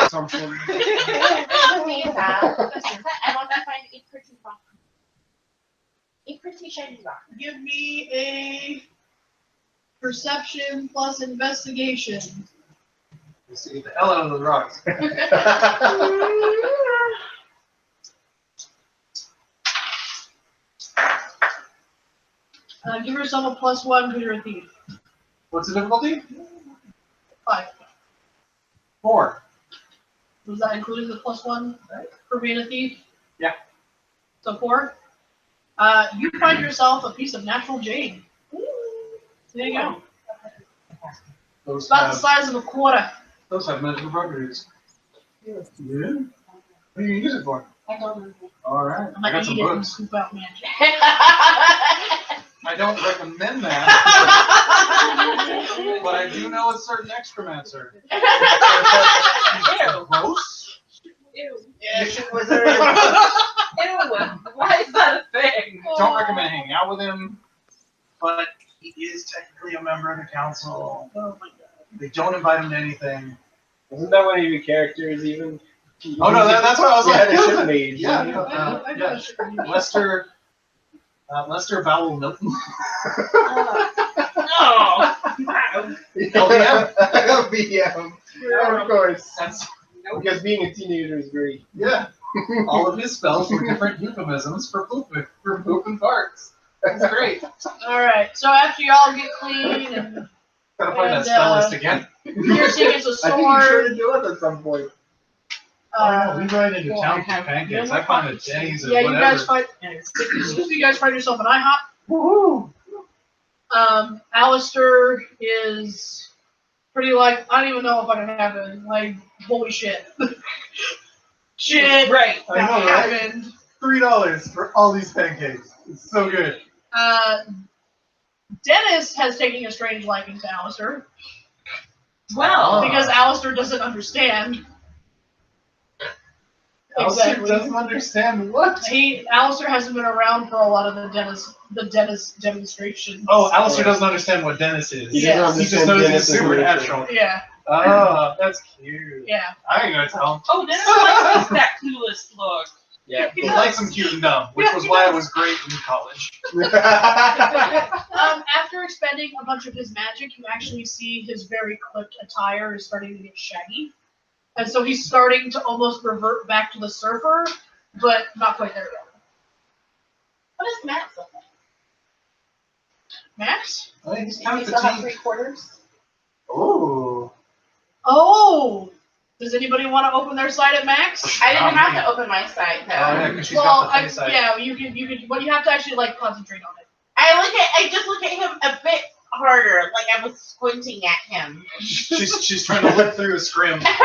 Something.
I want to find a pretty rock. A pretty shiny rock.
give me a perception plus investigation.
You see the hell out of those rocks.
Give yourself a +1 because you're a thief.
What's the difficulty?
5.
4.
Was that including the +1 for being a thief?
Yeah.
So 4. You find yourself a piece of natural jade. There you go.
Those
About the
have,
size of a quarter.
those have medical properties. Yeah. What do you use it for?
I don't know.
All right.
I'm
I
gonna
got some
eat it and
books.
scoop out magic.
I don't recommend that, but I do know a certain excromancer.
Ew.
Gross.
Ew.
Yeah,
shit was there.
Ew. Why is that a thing?
Don't recommend hanging out with him, but he is technically a member of the council.
Oh my god.
They don't invite him to anything.
Isn't that one of your characters even?
Oh no, that's what I was
Yeah,
like.
they should have made.
Yeah,
I know
yeah.
it should be.
Lester Bowell Milton.
Oh.
LBM.
LBM. Of course.
That's,
Because being a teenager is great.
yeah. All of his spells were different euphemisms for poop and farts. That's great.
Alright, so after y'all get clean and
Gotta find that
And,
spell list again.
piercing is a
I think you
sword.
should do it at some point.
We ride into
well,
town
I
for
have-
pancakes. I find the Denny's or
Yeah, you
whatever.
guys find you guys find yourself an IHOP.
Woohoo!
Alistair is pretty like, I don't even know if I can happen. Like, holy shit. Shit
Right.
I know, right?
happened.
$3 for all these pancakes. It's so good.
Dennis has taken a strange liking to Alistair
Well,
because Alistair doesn't understand.
Alistair
Exactly.
doesn't understand what?
Alistair hasn't been around for a lot of the Dennis demonstrations.
Oh, Alistair doesn't understand what Dennis is.
He
Yeah.
doesn't
He just
understand
knows he's
Dennis is
supernatural.
Yeah,
Oh, that's cute.
yeah.
I ain't gonna tell him.
oh, Dennis likes that clueless look.
Yeah.
He likes him cute and dumb, which was why I was great in college.
After expending a bunch of his magic, you actually see his very clipped attire is starting to get shaggy. And so he's starting to almost revert back to the surfer, but not quite there yet.
What does Max look like?
Max?
I think he's
Does
kind
he
of
still have
fatigued.
3/4?
Ooh.
Oh! Does anybody want to open their side at Max?
I didn't have to open my side though.
Oh, yeah, because she's
Well,
got the face side.
yeah, you can, but you have to actually like concentrate on it.
I just look at him a bit harder, like I was squinting at him.
She's trying to look through a scrim.
He just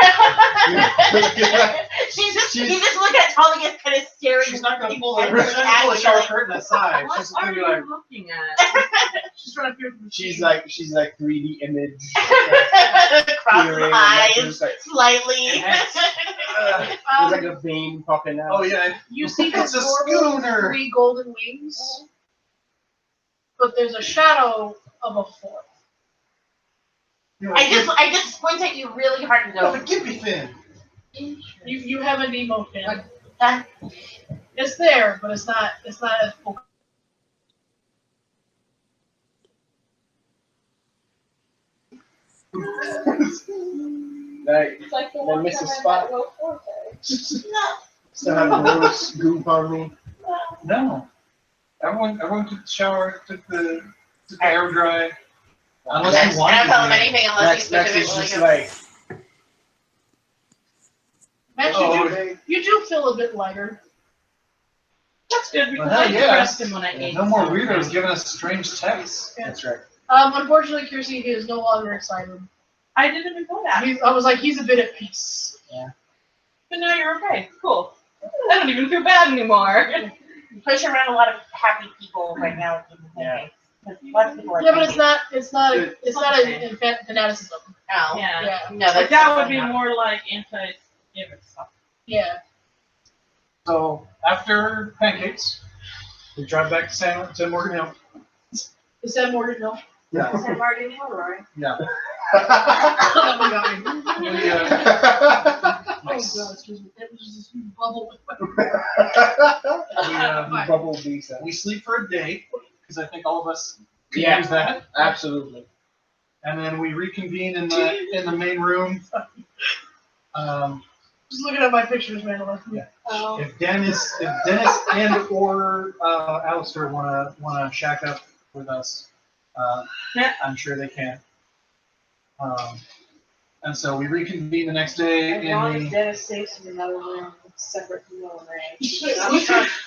look at Tolly and kind of staring.
She's not gonna pull
at
the
me,
shower
like,
curtain aside.
What
She's
are
gonna be
you
like,
looking at?
She's trying to feel from the
She's
scene.
like 3D image.
Cross
peering,
the
and
eyes
just like,
slightly.
there's like a vein popping out.
oh yeah,
You see
it's
his
a
normal
schooner.
3 golden wings, but there's a shadow of a 4th.
I just squint at you really hard and
No,
go.
the Gippy fin.
You have a Nemo fin.
That-
It's there, but it's not as full.
Like,
It's like the
Did I
one
miss
time
a
I
spot?
met Will Forte.
still have gross goop on me.
No. Everyone took the shower, took the air dry. Unless
I
you wanted
don't tell him
to.
anything unless
Max
he
is
specifically
just like,
Max,
Oh,
you do feel a bit lighter.
That's good because
Well,
I
hell yeah.
depressed him when I ate.
No more
something.
weirdos giving us strange texts.
that's right.
Unfortunately, Kiersey, he is no longer excited.
I didn't even know that.
I was like, he's a bit at peace.
But now you're okay. Cool. I don't even feel bad anymore.
You push around a lot of happy people right now.
Yeah.
A lot of people are
Yeah, but
thinking,
it's not a fanaticism.
oh,
Yeah.
Yeah,
no,
Like
that's
that would be
not-
more like anti-giving stuff.
yeah.
So after pancakes, we drive back to Morgan Hill.
Is that Morganville?
Yeah.
San Martin Hilroy.
Yeah.
Oh my god.
We,
Oh god, excuse me. It was just this huge bubble. Fine.
Bubble visa.
we sleep for a day because I think all of us can
Yeah.
use that.
Absolutely.
And then we reconvene in the main room.
Just looking at my pictures, man.
Oh.
If Dennis and or Alistair wanna shack up with us, I'm sure they can. And so we reconvene the next day
As long as
in the.
Dennis stays in another room separate from the one range.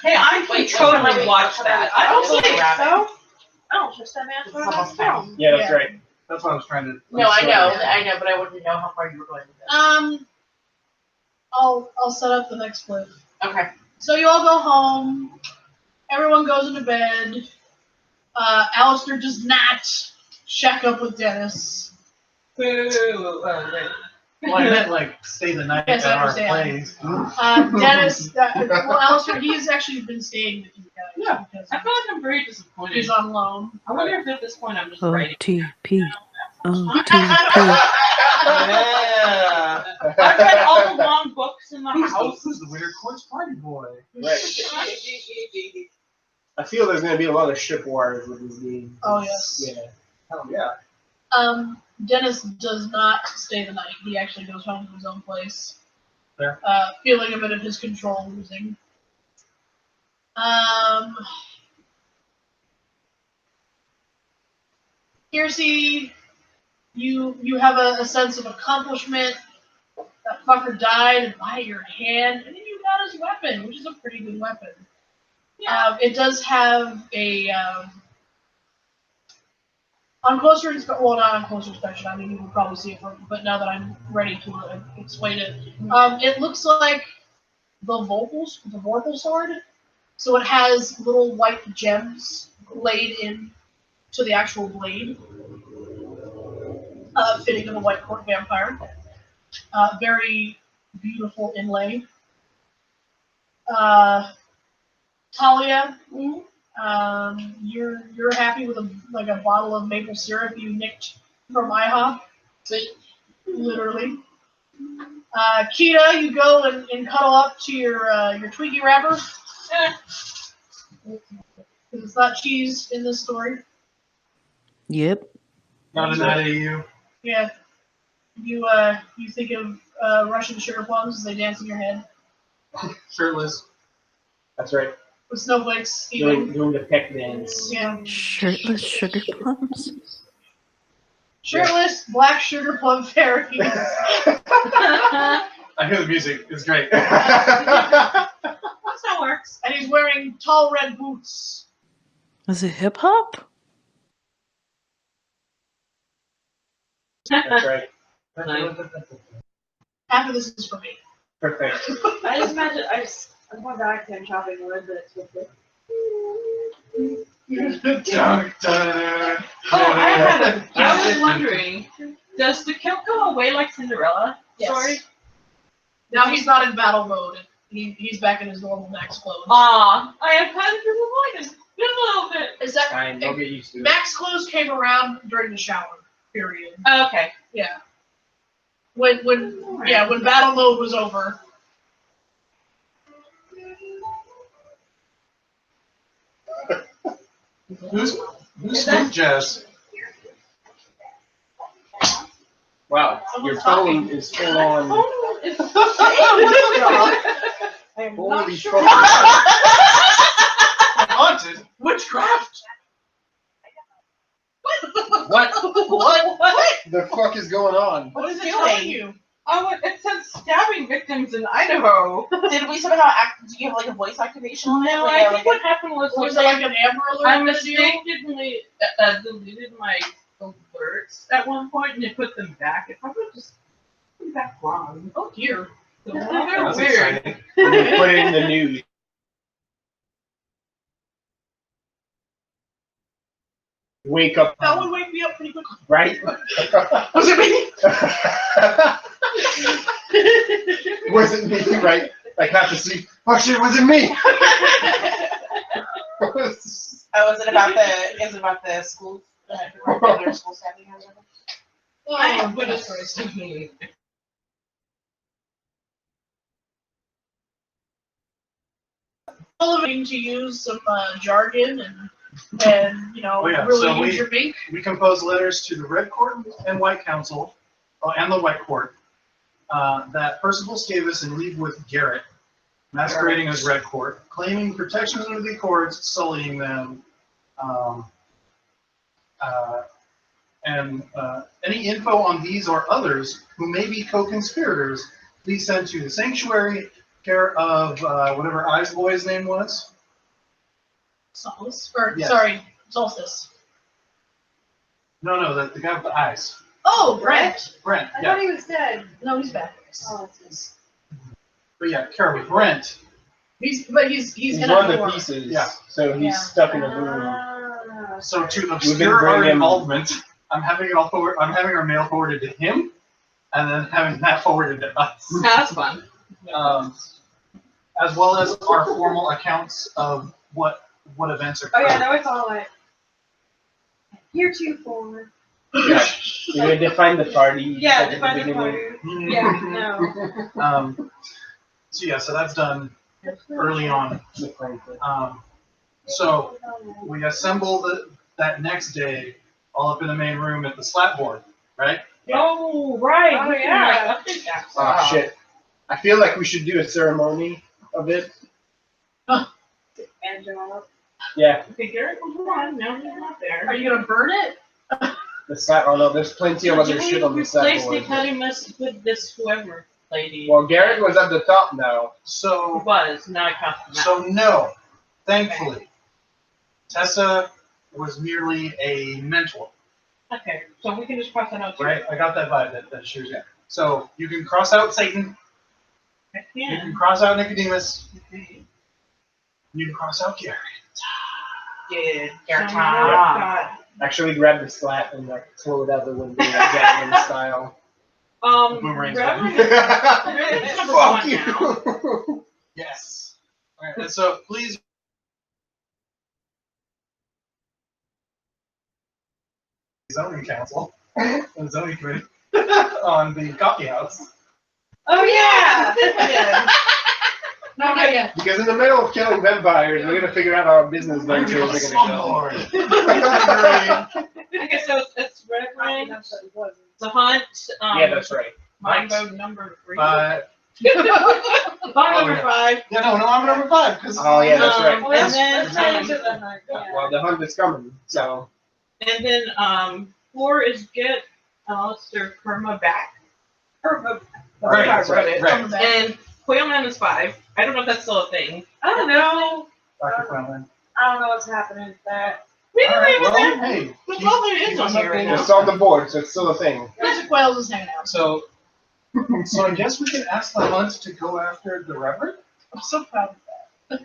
Hey, I would totally watch that. I don't
Like a
think
rabbit.
So, I don't trust that man for
Almost
his phone.
Yeah, that's
Yeah.
right.
That's what I was trying to.
No, I know, but I wouldn't know how far you were going with this.
I'll set up the next clip.
Okay.
So you all go home. Everyone goes into bed. Alistair does not shack up with Dennis.
Boo.
Well, I meant like stay the night
Yes, I
at our
understand.
place.
Dennis, well, Alistair, he's actually been staying with you guys
Yeah.
because
I feel like I'm very disappointed.
he's on loan.
I wonder if at this point I'm just writing.
OTP. OTP.
Yeah.
I've read all the long books in the
Who's
house.
the Winter Courts Party Boy?
Right. I feel there's gonna be a lot of ship wars with this game.
Oh, yes.
Yeah.
Hell yeah.
Dennis does not stay the night. He actually goes home to his own place.
Fair.
Feeling a bit of his control losing. Kiersey, you have a sense of accomplishment. That fucker died by your hand, and then you got his weapon, which is a pretty good weapon. It does have a on closer inspection. Well, not on closer inspection. I mean, you will probably see it, but now that I'm ready to explain it, it looks like the Vorpal sword. So it has little white gems laid in to the actual blade, fitting of a white court vampire. Very beautiful inlay. Talia, you're happy with a bottle of maple syrup you nicked from IHOP?
Sweet.
Literally. Kita, you go and cuddle up to your Twiggy wrapper. Because it's not cheese in this story.
Yep.
Not an AU.
Yeah. You think of Russian sugar plums as they dance in your head.
Shirtless.
That's right.
With snowflakes even.
Doing the peck dance.
Yeah.
Shirtless sugar plums.
Shirtless black sugar plum fairies.
I hear the music. It's great.
That works.
And he's wearing tall red boots.
Is it hip hop?
That's right.
Half of this is for me.
Perfect.
I just imagine, I'm going back to chopping wood, but it's with it.
I was wondering, does the kilt go away like Cinderella
Yes.
story?
Now he's not in battle mode. He's back in his normal max clothes.
Aw, I am kind of disappointed. Just a little bit.
Is that
Fine, don't get used to it.
max clothes came around during the shower period?
Okay.
Yeah. When battle mode was over.
Who's Scoop Jazz?
Wow, your phone is full on.
I am
Holy
not sure.
fucking
Haunted? Witchcraft?
What
What?
the fuck is going on?
What is it
Doing?
telling you?
Oh, it said stabbing victims in Idaho.
Did we somehow do you have like a voice activation on it?
No,
Like,
I think what happened was
Was it like an Amber Alert?
I
kind of deal?
mistakenly deleted my alerts at one point and it put them back. It probably just put back wrong.
Oh dear.
So they're
That's
weird.
exciting.
When you put it in the news. Wake up,
That would wake me up pretty quickly.
right?
Was it me?
Wasn't me, right? Like half asleep. Oh shit, it wasn't me.
oh, is it about the school? Their school stabbing or whatever?
Oh goodness gracious. Looking to use some jargon and really
so
use your mink.
we composed letters to the Red Court and White Council, and the White Court, that Percival Scavis and leave with Garrett, masquerading as Red Court, claiming protection under the Accords, sullying them, and any info on these or others who may be co-conspirators, please send to the Sanctuary, care of whatever Eyes Boy's name was.
Solace, or
Yes.
sorry, Solstice.
No, the guy with the eyes.
Oh, Brent.
Brent,
I
yeah.
thought he was dead.
No, he's back.
Oh, it's
But yeah, Carol, Brent.
He's
He's
in
one
a
of the
door.
pieces,
Yeah.
so he's
Yeah.
stuck in a room.
So to
been
obscure our
bringing-
involvement, I'm having our mail forwarded to him, and then having that forwarded to us.
That's fun.
As well as our formal accounts of what events are.
Oh yeah, no, it's all like heretofore.
Yeah. You would define the party.
Yeah,
at
define the
beginning.
party. Yeah, no.
So yeah, so that's done early on. So we assemble that next day, all up in the main room at the slat board, right?
Oh, right.
Oh, yeah.
Oh shit. I feel like we should do a ceremony of it.
And job.
Yeah.
Okay, Garrett, come on. Now he's not there.
Are you gonna burn it?
The slat, oh no, there's plenty of other shit on the slat
Replace the
board.
Academist with this whoever lady.
Well, Garrett was at the top now.
So
was, now I crossed the map.
So no, thankfully, Tessa was merely a mentor,
Okay, so we can just cross that out too.
right? I got that vibe that she was. So you can cross out Satan,
I
you
can.
can cross out Nicodemus,
Okay.
you can cross out Gary.
Dude,
Yeah.
Garrett.
Actually, grab the slat and like throw it out the window, like Gatling style.
Boomerang's
Reverend
done.
is number
Fuck
1 now.
you!
Yes. All right. And so please. Zoning council and zoning committee on the coffee house.
Oh yeah.
No, not yet.
Because in the middle of killing vampires, we're gonna figure out how our business ventures are gonna go.
Okay, so it's Reverend,
That's what it was.
the hunt,
Yeah, that's right.
Mambo number 3.
But
Mambo number 5.
yeah, no, I'm number 5 because.
Oh yeah, that's right.
Oh,
And
that's
then,
into the hunt, yeah.
Well, the hunt is coming, so.
and then 4 is get Alistair Perma back.
Perma.
Right,
that's
right.
And Quailman is 5. I don't know if that's still a thing.
I don't know.
Dr. Quinlan.
I don't know what's happening with that.
We
All
don't
right,
even
well,
have
hey.
the
keep-
problem is
keep
on
us
here right
updated.
now.
It's on the board, so it's still a thing.
Mr. Quails is hanging out.
So I guess we can ask the hunt to go after the Reverend.
I'm so proud of that.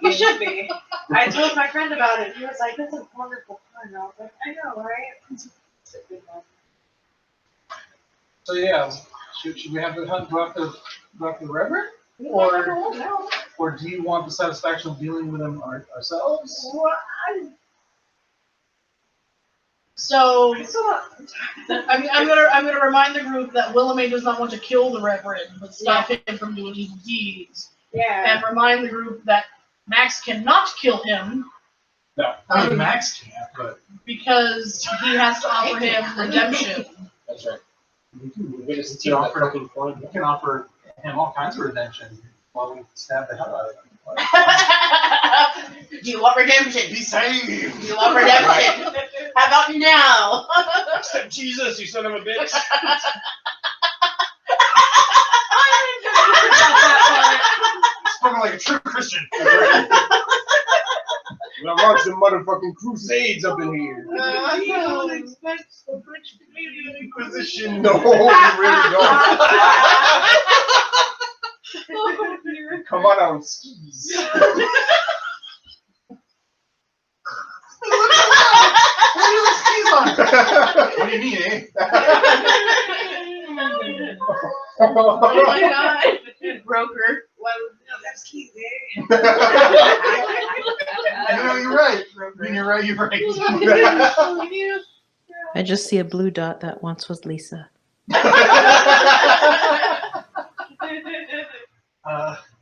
You should be. I told my friend about it. He was like, "That's a wonderful fun." I was like, "I know, right?" It's a good one.
So yeah, should we have the hunt go after the Reverend? Or do you want the satisfaction of dealing with him ourselves?
So I'm gonna remind the group that Willamay does not want to kill the Reverend, but stop him from doing evil deeds.
Yeah.
And remind the group that Max cannot kill him
I mean, Max can't, but
because he has to offer him redemption.
That's right.
we just can offer him all kinds of redemption while we stab the hell out of him.
Do you want redemption?
Be saved!
Do you want redemption? How about now?
Accept Jesus, you son of a bitch!
Spoken like a true Christian.
We launched some motherfucking crusades up in here.
We don't
expect so much Canadian Inquisition.
No, we really don't. Come on out, skis.
What do you mean, eh?
Oh my god.
Broker.
Why would that's key there?
You're right. You're right.
I just see a blue dot that once was Lisa.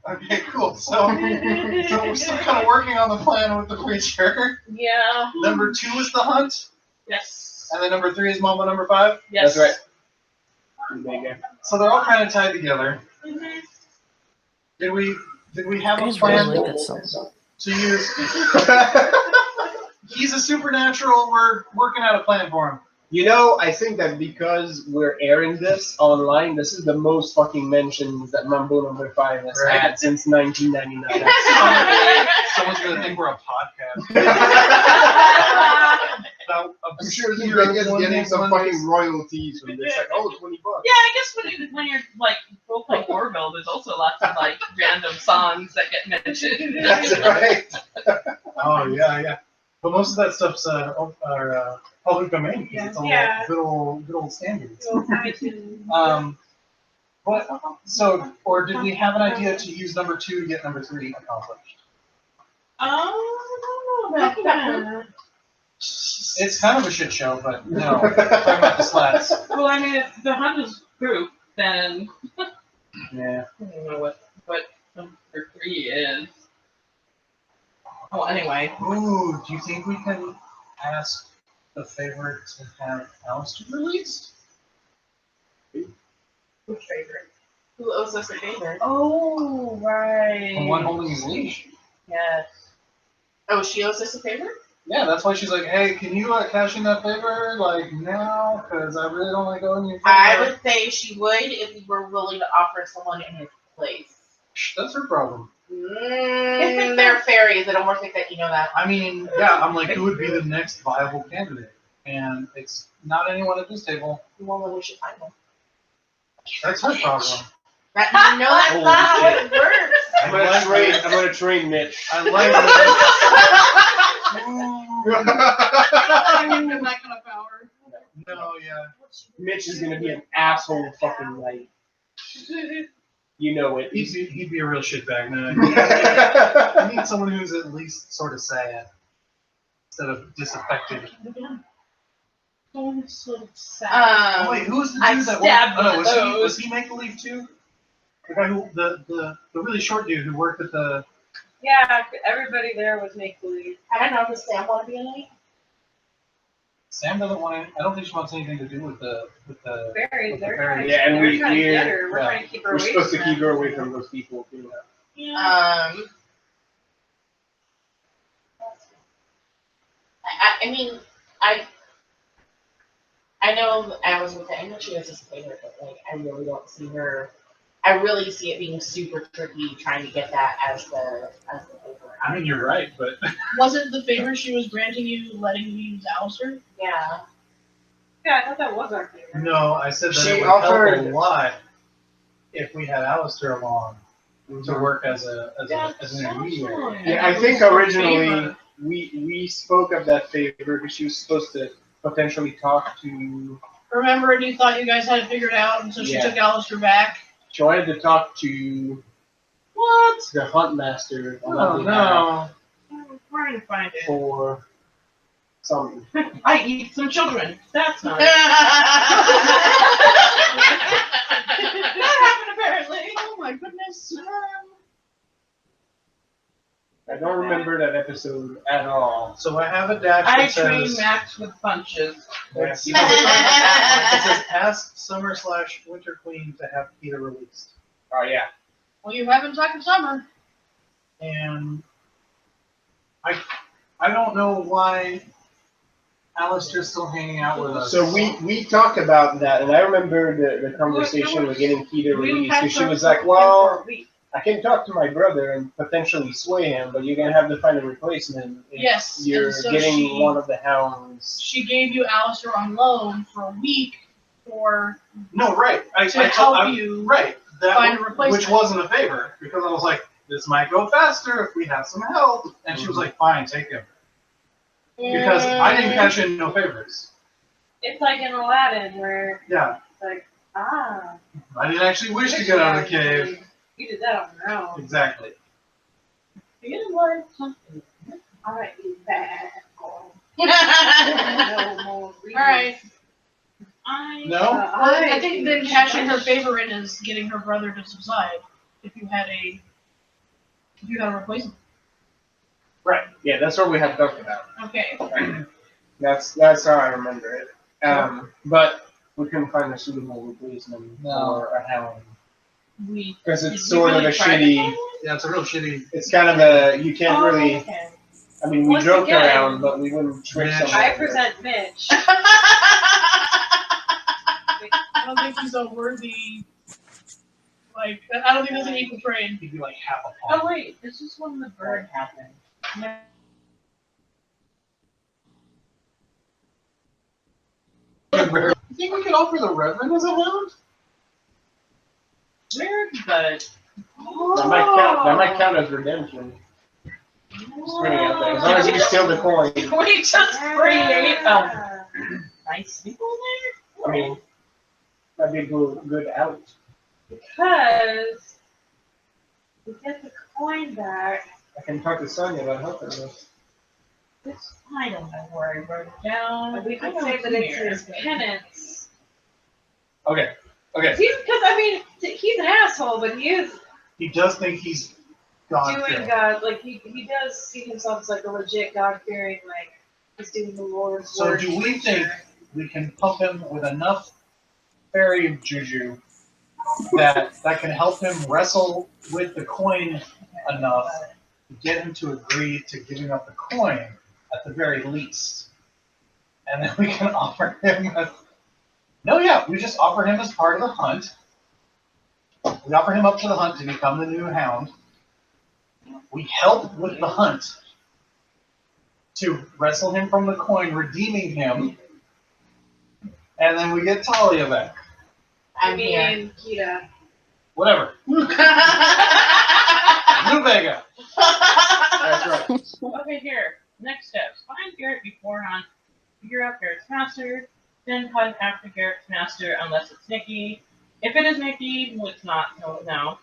Okay, cool. So we're still kind of working on the plan with the creature.
Yeah.
Number 2 is the hunt,
Yes.
and then number 3 is Mambo number 5.
Yes.
That's right.
So they're all kind of tied together.
Mhm.
Did we have
I
a
just really
plan
like that song.
to use? He's a supernatural. We're working out a plan for him.
You know, I think that because we're airing this online, this is the most fucking mentions that Mambo number 5 has
Right.
had since 1999.
Someone's gonna think we're a podcast.
I'm sure this is getting some fucking royalties from this. Like, oh, $20.
Yeah, I guess when you're like role-playing Orville, there's also lots of like random songs that get mentioned.
That's right.
Oh yeah. But most of that stuff's public domain. 'Cause it's all
Yeah.
good old standards.
So iTunes.
Or did we have an idea to use number 2 to get number 3 accomplished?
I don't know about that.
It's kind of a shit show, but no. Talking about the slats.
Well, I mean, if the hunt is group, then
Yeah.
I don't know what number 3 is. Oh, anyway.
Ooh, do you think we can ask the favorite to have Alistair released?
Who's favorite? Who owes us a favor?
Oh, right.
The one holding his leash.
Yes.
Oh, she owes us a favor?
Yeah, that's why she's like, hey, can you cash in that favor, like, now? Because I really don't want to go in your favor.
I would say she would if we were willing to offer someone in his place.
That's her problem.
They're fairies. They don't work like that. You know that.
I mean, yeah, I'm like, who would be the next viable candidate? And it's not anyone at this table.
Well, then we should find one.
That's her problem.
That, you know that's
Holy
not how
shit.
it works.
I'm gonna train Mitch.
I like
Giving him that kind of power.
No, yeah.
Mitch is gonna be an asshole fucking night. You know it.
He'd be a real shitbag, man. I need someone who's at least sort of sad instead of disaffected.
So sad.
Wait, who's the
I
dude that
stabbed
worked?
one of
Was he Make Believe too? The guy who the really short dude who worked at the.
Yeah, everybody there was make believe.
I don't know, does Sam want to be in it?
Sam doesn't want to. I don't think she wants anything to do with the
Fairies, they're
Fairies.
trying,
Yeah, and
they're trying to get
we're
her. We're
yeah.
trying to keep her
we're
away
supposed to
from
keep
them.
her away from those people. You know.
Yeah.
I mean, I know I was with her, I know she was his favorite, but like I really don't see her. I really see it being super tricky trying to get that as the favor.
I mean, you're right, but
Wasn't the favor she was granting you letting you use Alistair?
Yeah.
Yeah, I thought that was our favorite.
no, I said that
She
it would help a
offered-
lot if we had Alistair along
Mm-hmm.
to work as an intermediary.
Yeah, I think originally we spoke of that favor because she was supposed to potentially talk to.
Remember, and you thought you guys had it figured out, and so she
Yeah.
took Alistair back.
She wanted to talk to
What?
the hunt master on
Oh
our behalf
no!
I'm trying to find it.
for something.
I eat some children. That's not.
That
happened apparently.
Oh my goodness.
I don't remember that episode at all.
So I have a dash
I
that
train
says.
Max with punches.
That's-
It says ask Summer/Winter Queen to have Peter released.
Oh yeah.
Well, you haven't talked to Summer.
And I don't know why Alistair's still hanging out with us.
So we talked about that, and I remember the conversation with getting Peter released, because she was like, "Well, I can talk to my brother and potentially sway him, but you're gonna have to find a replacement if
Yes, and
you're
so
getting
she-
one of the hounds."
She gave you Alistair on loan for a week for
No, right.
to help you
Right. That
find a replacement.
which wasn't a favor because I was like, this might go faster if we have some help. And she was like, fine, take him. Because I didn't cash in no favors.
It's like in Aladdin where
Yeah.
it's like,
I didn't actually wish to get out of the cave.
You did that on your own.
Exactly.
You learn something.
All right, you bad girl.
All
No more reasons.
right.
No?
Well, I think then cashing her favor in is getting her brother to subside. If you had a replacement.
Right. Yeah, that's what we had talked about.
Okay.
That's how I remember it. But we couldn't find a suitable replacement for a hound because it's sort of a shitty.
Yeah, it's a real shitty.
It's kind of a you can't really.
Okay.
I mean, we
Once
joked
again,
around, but we wouldn't trick
Mitch.
someone.
I present Mitch.
I don't think he's a worthy. Like, I don't think there's an equal trade.
He'd be like half a
Oh
pawn.
wait, this is when the bird happened.
You think we could offer the Reverend as a hound?
Weird, but
That might count as redemption. Just putting it out there. As long as you steal the coin.
we just create a nice people there.
I mean, that'd be a good out.
Because we get the coin back.
I can talk to Sonya about helping us.
It's I don't know where I wrote it down.
And we
I
could
know
say
it's
that it's
here,
his
but-
penance.
Okay. Okay.
Because I mean, he's an asshole, but he is
He does think he's God.
doing God. Like he does see himself as like a legit God-fearing, like he's doing the Lord's
So
work.
do we think we can pump him with enough fairy juju that can help him wrestle with the coin enough to get him to agree to giving up the coin at the very least? And then we can offer him we just offer him as part of the hunt. We offer him up to the hunt to become the new hound. We help with the hunt to wrestle him from the coin, redeeming him. And then we get Talia back.
I mean, Kita.
Whatever. New Vega.
That's right.
Okay, here. Next steps. Find Garrett before hunt. Figure out Garrett's master. Then hunt after Garrett's master unless it's Nikki. If it is Nikki, well, it's not. No.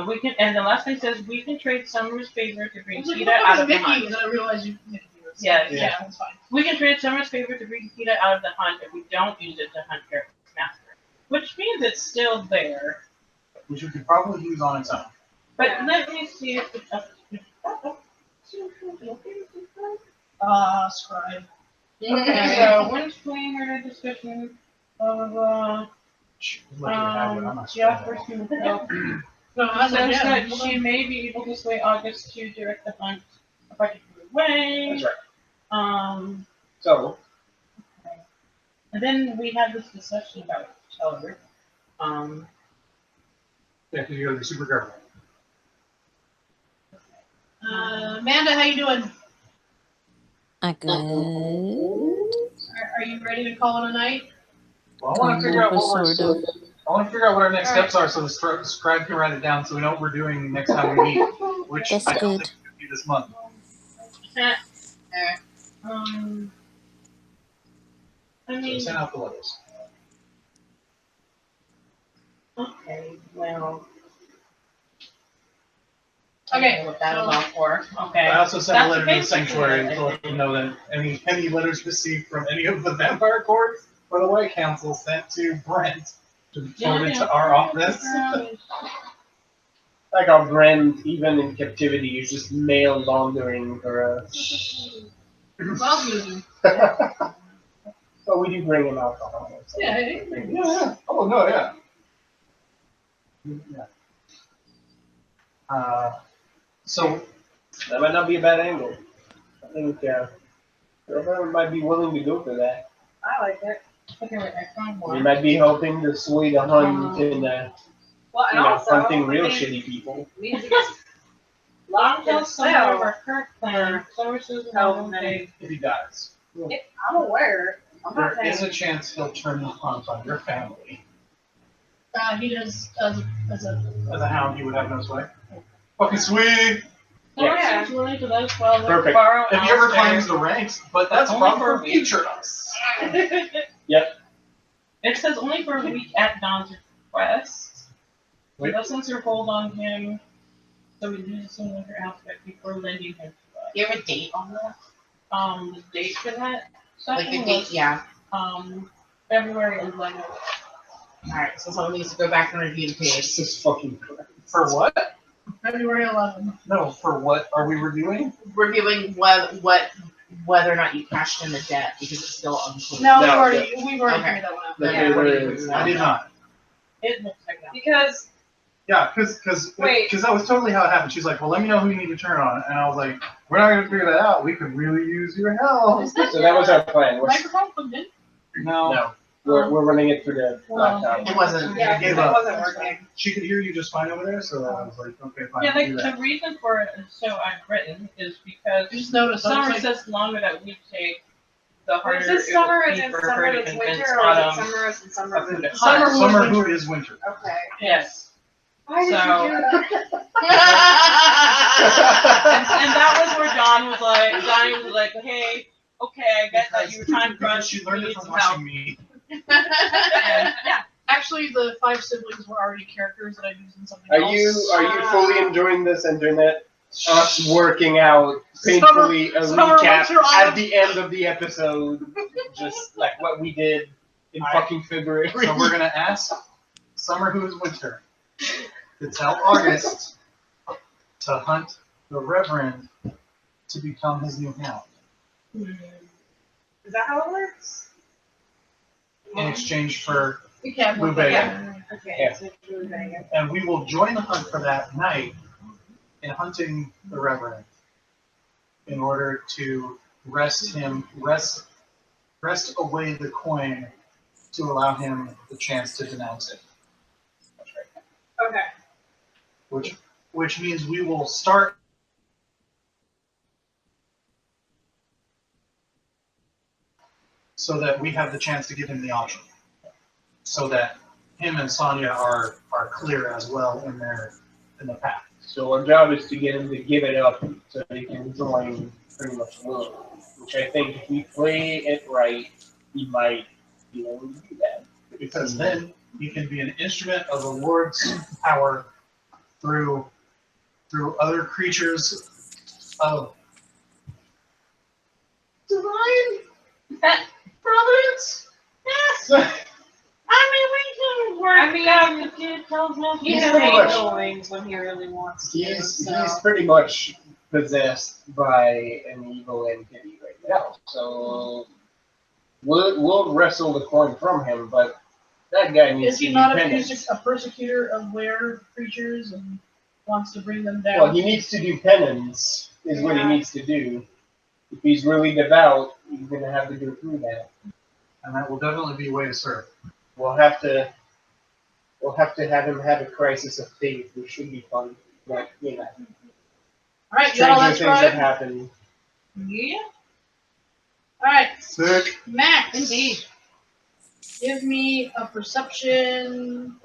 We can, and the last thing says we can trade Summer's favor to bring Kita out of the hunt.
And I realized you Nikki was.
Yeah.
That's fine.
We can trade Summer's favor to bring Kita out of the hunt if we don't use it to hunt Garrett's master. Which means it's still there.
Which we could probably use on its own.
But let me see if it's up.
Scribe.
Okay, so when explaining her discussion, blah blah blah. Yeah, first we will.
No, I
Says
said,
that she may be able to sway August to direct the hunt a particular way.
That's right. So,
And then we had this discussion about Teller.
Yeah, because you gotta be super careful.
Amanda, how you doing?
Good.
Are you ready to call it a night?
Well, I want to figure out what
Sort of.
I want to figure out what our next steps are, so the scribe can write it down, so we know what we're doing next time we meet. Which
That's
I don't
good.
think could be this month.
I
So
mean,
send out the letters.
okay, well.
Okay,
What that
so-
was all for. Okay.
I also sent a
That's
letter to the
basically
sanctuary
it.
to let them know that any letters received from any of the vampire courts or the White Council sent to Brent to be forwarded to our office.
like our Brent, even in captivity, is just mail laundering for us.
Well, moving.
But we do bring him alcohol. So.
Yeah,
Yeah. Oh no, yeah. Yeah. So
That might not be a bad angle. I think Trevor might be willing to go for that.
I like it.
Okay, wait, I found
We
one.
might be helping to sway the hunt and
Well, and also,
hunting real
I mean,
shitty people.
means it gets locked
Tell
in
someone of
cell.
our current plan. Services
How
will
many?
if he dies,
I'm aware. I'm not
there is
saying.
a chance he'll turn the hunt on your family.
he does as a
As a hound, he would have no sway. Fucking sweet!
Someone
Yeah.
seems willing to let us borrow
Perfect.
borrow
If he ever
Alistair.
climbs the ranks, but that's a
Only
problem
for
for
a week.
future us.
It says only for a week at Don's request.
Wait.
It doesn't hold on him, so we lose some winter aspect before lending him to us.
You have a date on that?
The date for that
Like
session
the date,
was
yeah.
February 11th.
Alright, so someone needs to go back and review the page.
This is fucking correct.
For what?
February 11th.
No, for what are we reviewing?
Reviewing whether or not you cashed in the debt because it's still unclear.
No,
No,
we've already
Okay.
figured that one out.
The
Yeah.
favor is-
I did not.
It looks like that.
Because
Yeah, because
Wait.
that was totally how it happened. She's like, well, let me know who you need to turn on. And I was like, we're not going to figure that out. We could really use your help.
So that was our plan.
Microphone plugged in?
No,
No, we're running it through the
Well,
laptop.
It wasn't.
yeah,
I gave
because it
up.
wasn't working.
she could hear you just fine over there, so I was like, okay, fine.
Yeah,
do
like
that.
the reason for it, so I've written, is because
I just noticed.
summer
Like,
says longer that we take, the harder
Is
it
this summer
will
as
be
in
for
summer
her to
that's
convince
winter, or is it
autumn.
summer as in summer
of who to
Summer
hunt.
was
Summer
winter.
hood is winter.
Okay.
Yes.
Why did
So-
you do that?
And that was where Johnny was like, hey, okay, I get that you were trying to
Because
crush,
she
you
learned it
need
from
some help.
watching me.
And, yeah.
Actually, the 5 siblings were already characters that I used in something
Are
else.
you fully enjoying this internet? Us working out painfully a
Summer
recap
winter,
at
autumn.
the end of the episode, just like what we did in
Alright.
fucking February.
So we're going to ask Summer who is winter to tell August to hunt the Reverend to become his new hound
Is that how it works?
in exchange for
We can't
Blue
move that.
Bacon.
Okay.
Yeah.
So it's really bad.
And we will join the hunt for that night in hunting the Reverend in order to wrest away the coin to allow him the chance to denounce it.
Okay.
Which means we will start so that we have the chance to give him the option. So that him and Sonya are clear as well in the path.
So our job is to get him to give it up so he can join pretty much Will. Which I think if we play it right, he might be able to do that.
Because then he can be an instrument of the Lord's power through other creatures of divine providence.
Yes. I mean, we can work.
I mean, the kid tells me
He's
he's
pretty much-
wings when he really wants to.
He's
so.
pretty much possessed by an evil entity right now. So we'll wrestle the coin from him, but that guy needs
Is
to
he
be
not
penance.
a persecutor of were creatures and wants to bring them down?
Well, he needs to do penance, is what he needs to do. If he's really devout, he's gonna have to go through that.
And that will definitely be a way to serve.
We'll have to have him have a crisis of faith, which should be fun. But you know,
All right, y'all,
stranger
that's
things have
right.
happened.
Yeah. All right,
Sick.
Max.
Indeed.
Give me a perception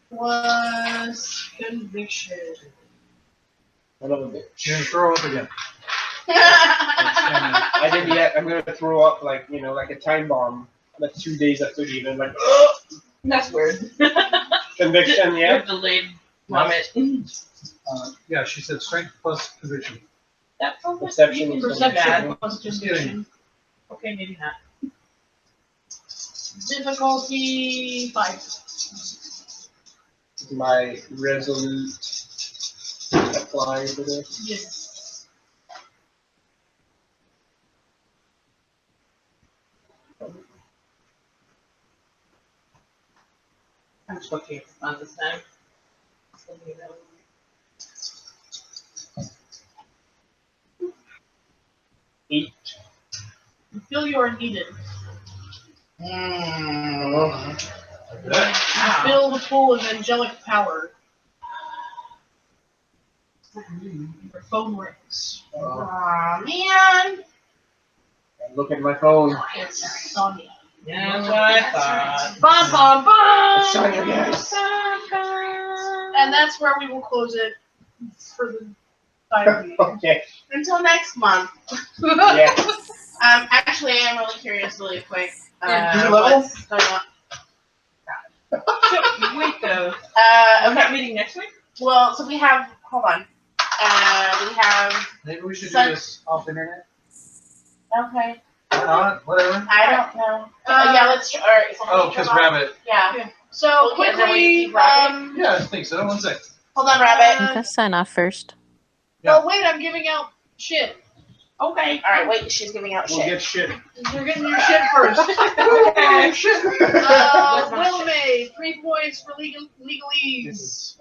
plus conviction.
Son of a bitch.
You're gonna throw up again.
I didn't yet. I'm gonna throw up like a time bomb. Like 2 days after the event, like
That's weird.
conviction.
You
Yeah.
have delayed vomit.
Yeah, she said strength plus conviction.
That sounds like
Perception
you
is
can
something
Perception
bad.
plus
Just
conviction.
Okay, maybe not.
Difficulty 5.
My resolute apply for this.
Yes.
I'm just looking on this time. So, you know.
Eight.
You feel you are needed.
Oh.
You feel the pull of angelic power. Your phone rings.
Aw, man.
Look at my phone.
It's Sonya.
Yeah, that's what I thought.
Bum, bum, bum!
It's Sonya, yes.
And that's where we will close it for the time being.
Okay.
Until next month.
Yeah.
Actually, I am really curious, really quick.
Yeah, level?
What's going on?
So, wait though.
Okay.
I'm not meeting next week?
Well, so we have. Hold on. We have.
Maybe we should do
Sun-
this off internet.
Okay.
Why not? Whatever.
I don't know. Yeah, let's. All right. So
Oh, because Rabbit.
Yeah.
So
Okay, and then we
quickly,
keep Rabbit.
Yeah, I think so. 1 sec.
Hold on, Rabbit.
I'm gonna sign off first.
Yeah.
Oh wait, I'm giving out shit.
Okay. All right. Wait. She's giving out
We'll
shit.
get shit.
You're getting your shit first.
Okay.
Will May, 3 points for legalese.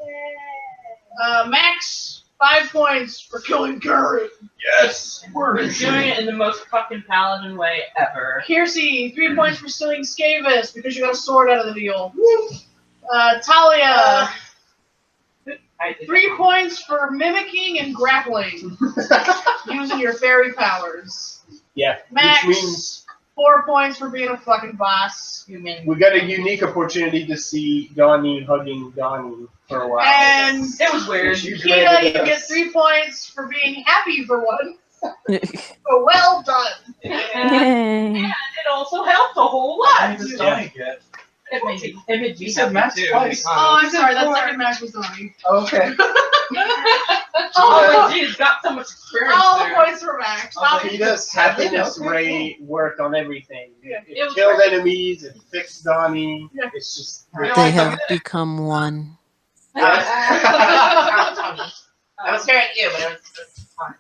Max, 5 points for killing Curry.
Yes!
He's doing it in the most fucking paladin way ever.
Kiersey, 3 points for stealing Skavis because you got a sword out of the deal. Talia,
I did
3
that.
points for mimicking and grappling using your fairy powers.
Yeah.
Max,
Which means
4 points for being a fucking boss.
You mean
we got a unique opportunity to see Donnie hugging Donnie for a while.
And
it was weird.
She's
Kita,
ready
you
to-
get 3 points for being happy for once. So well done.
Yay.
It also helped a whole
How
lot.
many does Donnie get?
It made me
You said
happy
Max
too,
twice.
to be
Oh, I'm
honest.
sorry, that second match was Donnie.
Okay.
Oh, geez, got so much experience
All the
there.
points for Max.
Peter's happiness ray worked on everything.
Yeah.
It
It was
killed
great.
enemies, it fixed Donnie.
Yeah.
It's just
They have become one.
I was staring at you, but it was fun.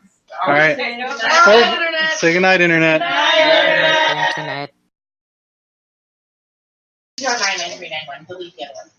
All
right.
All right, Internet.
Say goodnight, Internet.
Bye, Internet.
Internet.
Zero 99391. Delete the other one.